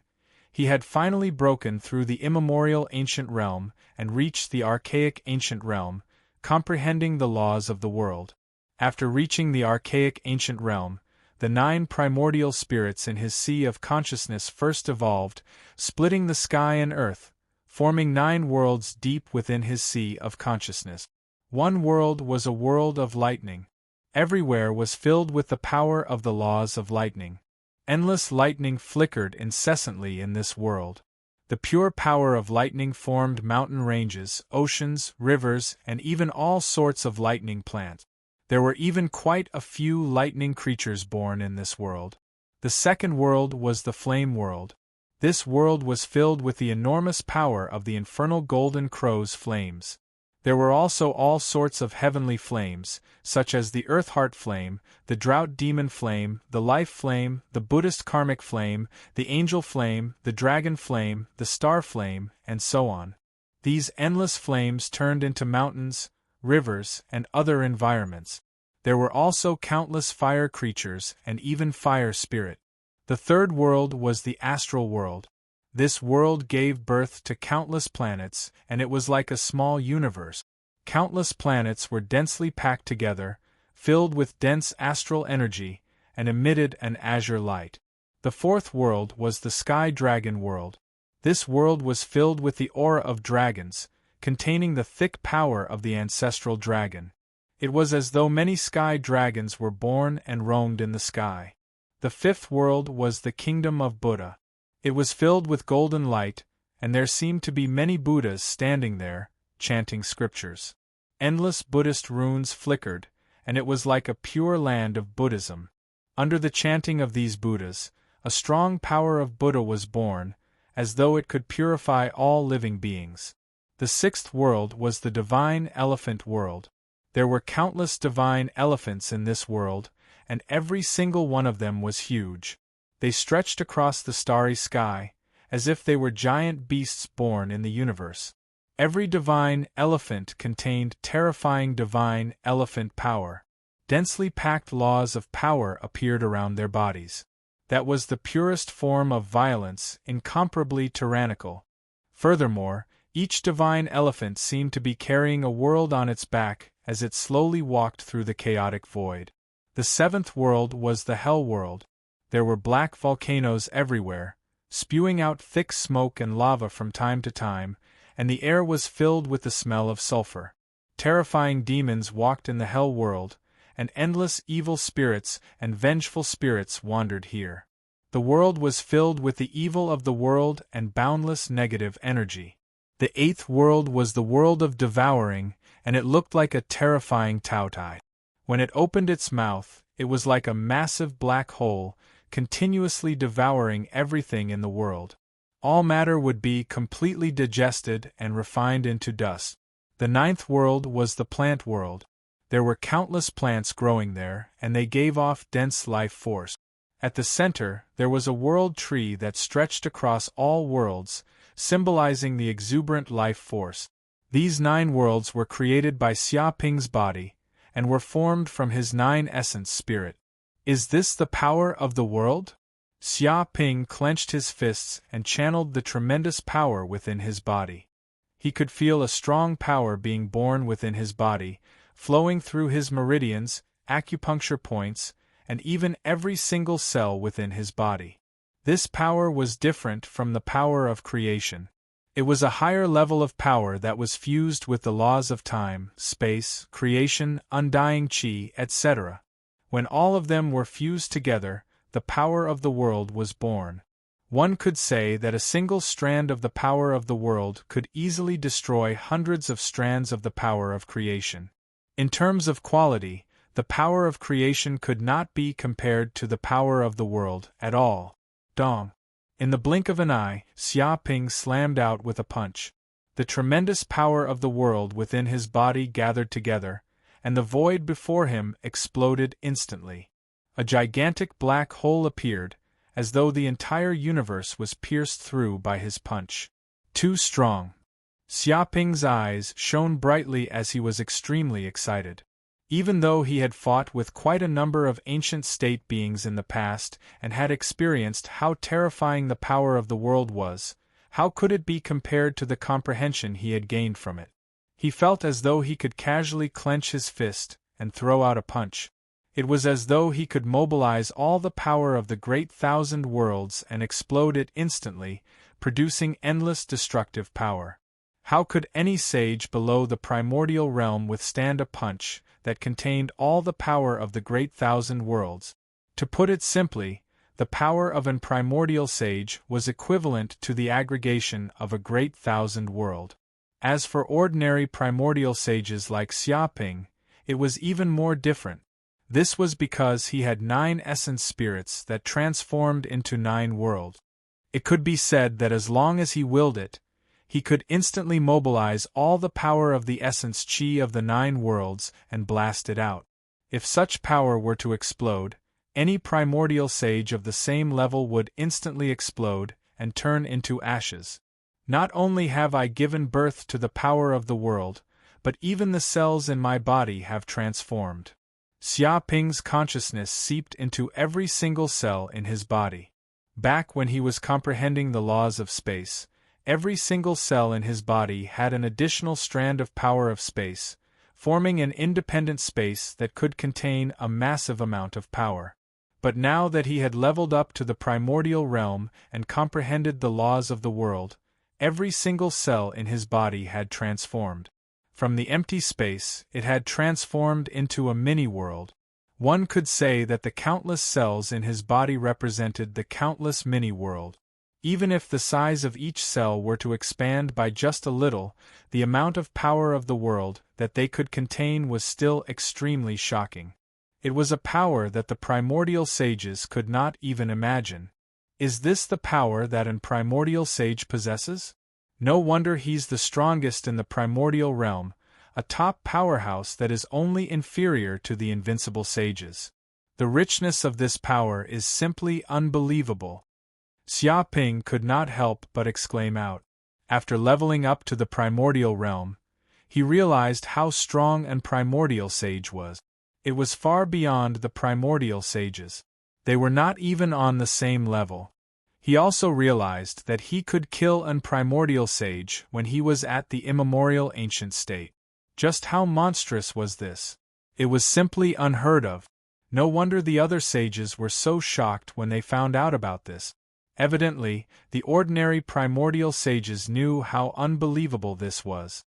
he had finally broken through the immemorial ancient realm and reached the archaic ancient realm, comprehending the laws of the world. After reaching the archaic ancient realm, the 9 primordial spirits in his sea of consciousness first evolved, splitting the sky and earth, forming 9 worlds deep within his sea of consciousness. One world was a world of lightning. Everywhere was filled with the power of the laws of lightning. Endless lightning flickered incessantly in this world. The pure power of lightning formed mountain ranges, oceans, rivers, and even all sorts of lightning plants. There were even quite a few lightning creatures born in this world. The second world was the flame world. This world was filled with the enormous power of the infernal golden crow's flames. There were also all sorts of heavenly flames, such as the earth heart flame, the drought demon flame, the life flame, the Buddhist karmic flame, the angel flame, the dragon flame, the star flame, and so on. These endless flames turned into mountains, rivers, and other environments. There were also countless fire creatures and even fire spirit. The third world was the astral world. This world gave birth to countless planets, and it was like a small universe. Countless planets were densely packed together, filled with dense astral energy, and emitted an azure light. The fourth world was the sky dragon world. This world was filled with the aura of dragons, containing the thick power of the ancestral dragon. It was as though many sky dragons were born and roamed in the sky. The fifth world was the kingdom of Buddha. It was filled with golden light, and there seemed to be many Buddhas standing there, chanting scriptures. Endless Buddhist runes flickered, and it was like a pure land of Buddhism. Under the chanting of these Buddhas, a strong power of Buddha was born, as though it could purify all living beings. The sixth world was the divine elephant world. There were countless divine elephants in this world, and every single one of them was huge. They stretched across the starry sky, as if they were giant beasts born in the universe. Every divine elephant contained terrifying divine elephant power. Densely packed laws of power appeared around their bodies. That was the purest form of violence, incomparably tyrannical. Furthermore, each divine elephant seemed to be carrying a world on its back as it slowly walked through the chaotic void. The seventh world was the hell world. There were black volcanoes everywhere, spewing out thick smoke and lava from time to time, and the air was filled with the smell of sulfur. Terrifying demons walked in the hell world, and endless evil spirits and vengeful spirits wandered here. The world was filled with the evil of the world and boundless negative energy. The eighth world was the world of devouring, and it looked like a terrifying taotai. When it opened its mouth, it was like a massive black hole, continuously devouring everything in the world. All matter would be completely digested and refined into dust. The ninth world was the plant world. There were countless plants growing there, and they gave off dense life force. At the center, there was a world tree that stretched across all worlds, symbolizing the exuberant life force. These 9 worlds were created by Xia Ping's body, and were formed from his 9 essence spirit. Is this the power of the world? Xia Ping clenched his fists and channeled the tremendous power within his body. He could feel a strong power being born within his body, flowing through his meridians, acupuncture points, and even every single cell within his body. This power was different from the power of creation. It was a higher level of power that was fused with the laws of time, space, creation, undying chi, etc. When all of them were fused together, the power of the world was born. One could say that a single strand of the power of the world could easily destroy hundreds of strands of the power of creation. In terms of quality, the power of creation could not be compared to the power of the world at all. Dong. In the blink of an eye, Xia Ping slammed out with a punch. The tremendous power of the world within his body gathered together, and the void before him exploded instantly. A gigantic black hole appeared, as though the entire universe was pierced through by his punch. Too strong. Xia Ping's eyes shone brightly as he was extremely excited. Even though he had fought with quite a number of ancient state beings in the past and had experienced how terrifying the power of the world was, how could it be compared to the comprehension he had gained from it? He felt as though he could casually clench his fist and throw out a punch. It was as though he could mobilize all the power of the great thousand worlds and explode it instantly, producing endless destructive power. How could any sage below the primordial realm withstand a punch that contained all the power of the great thousand worlds? To put it simply, the power of an primordial sage was equivalent to the aggregation of a great thousand world. As for ordinary primordial sages like Xia Ping, it was even more different. This was because he had 9 essence spirits that transformed into 9 worlds. It could be said that as long as he willed it, he could instantly mobilize all the power of the essence chi of the 9 worlds and blast it out. If such power were to explode, any primordial sage of the same level would instantly explode and turn into ashes. Not only have I given birth to the power of the world, but even the cells in my body have transformed. Xia Ping's consciousness seeped into every single cell in his body. Back when he was comprehending the laws of space, every single cell in his body had an additional strand of power of space, forming an independent space that could contain a massive amount of power. But now that he had leveled up to the primordial realm and comprehended the laws of the world, every single cell in his body had transformed. From the empty space, it had transformed into a mini-world. One could say that the countless cells in his body represented the countless mini-world. Even if the size of each cell were to expand by just a little, the amount of power of the world that they could contain was still extremely shocking. It was a power that the primordial sages could not even imagine. Is this the power that an primordial sage possesses? No wonder he's the strongest in the primordial realm, a top powerhouse that is only inferior to the invincible sages. The richness of this power is simply unbelievable. Xia Ping could not help but exclaim out. After leveling up to the primordial realm, he realized how strong an primordial sage was. It was far beyond the primordial sages. They were not even on the same level. He also realized that he could kill an primordial sage when he was at the immemorial ancient state. Just how monstrous was this? It was simply unheard of. No wonder the other sages were so shocked when they found out about this. Evidently, the ordinary primordial sages knew how unbelievable this was.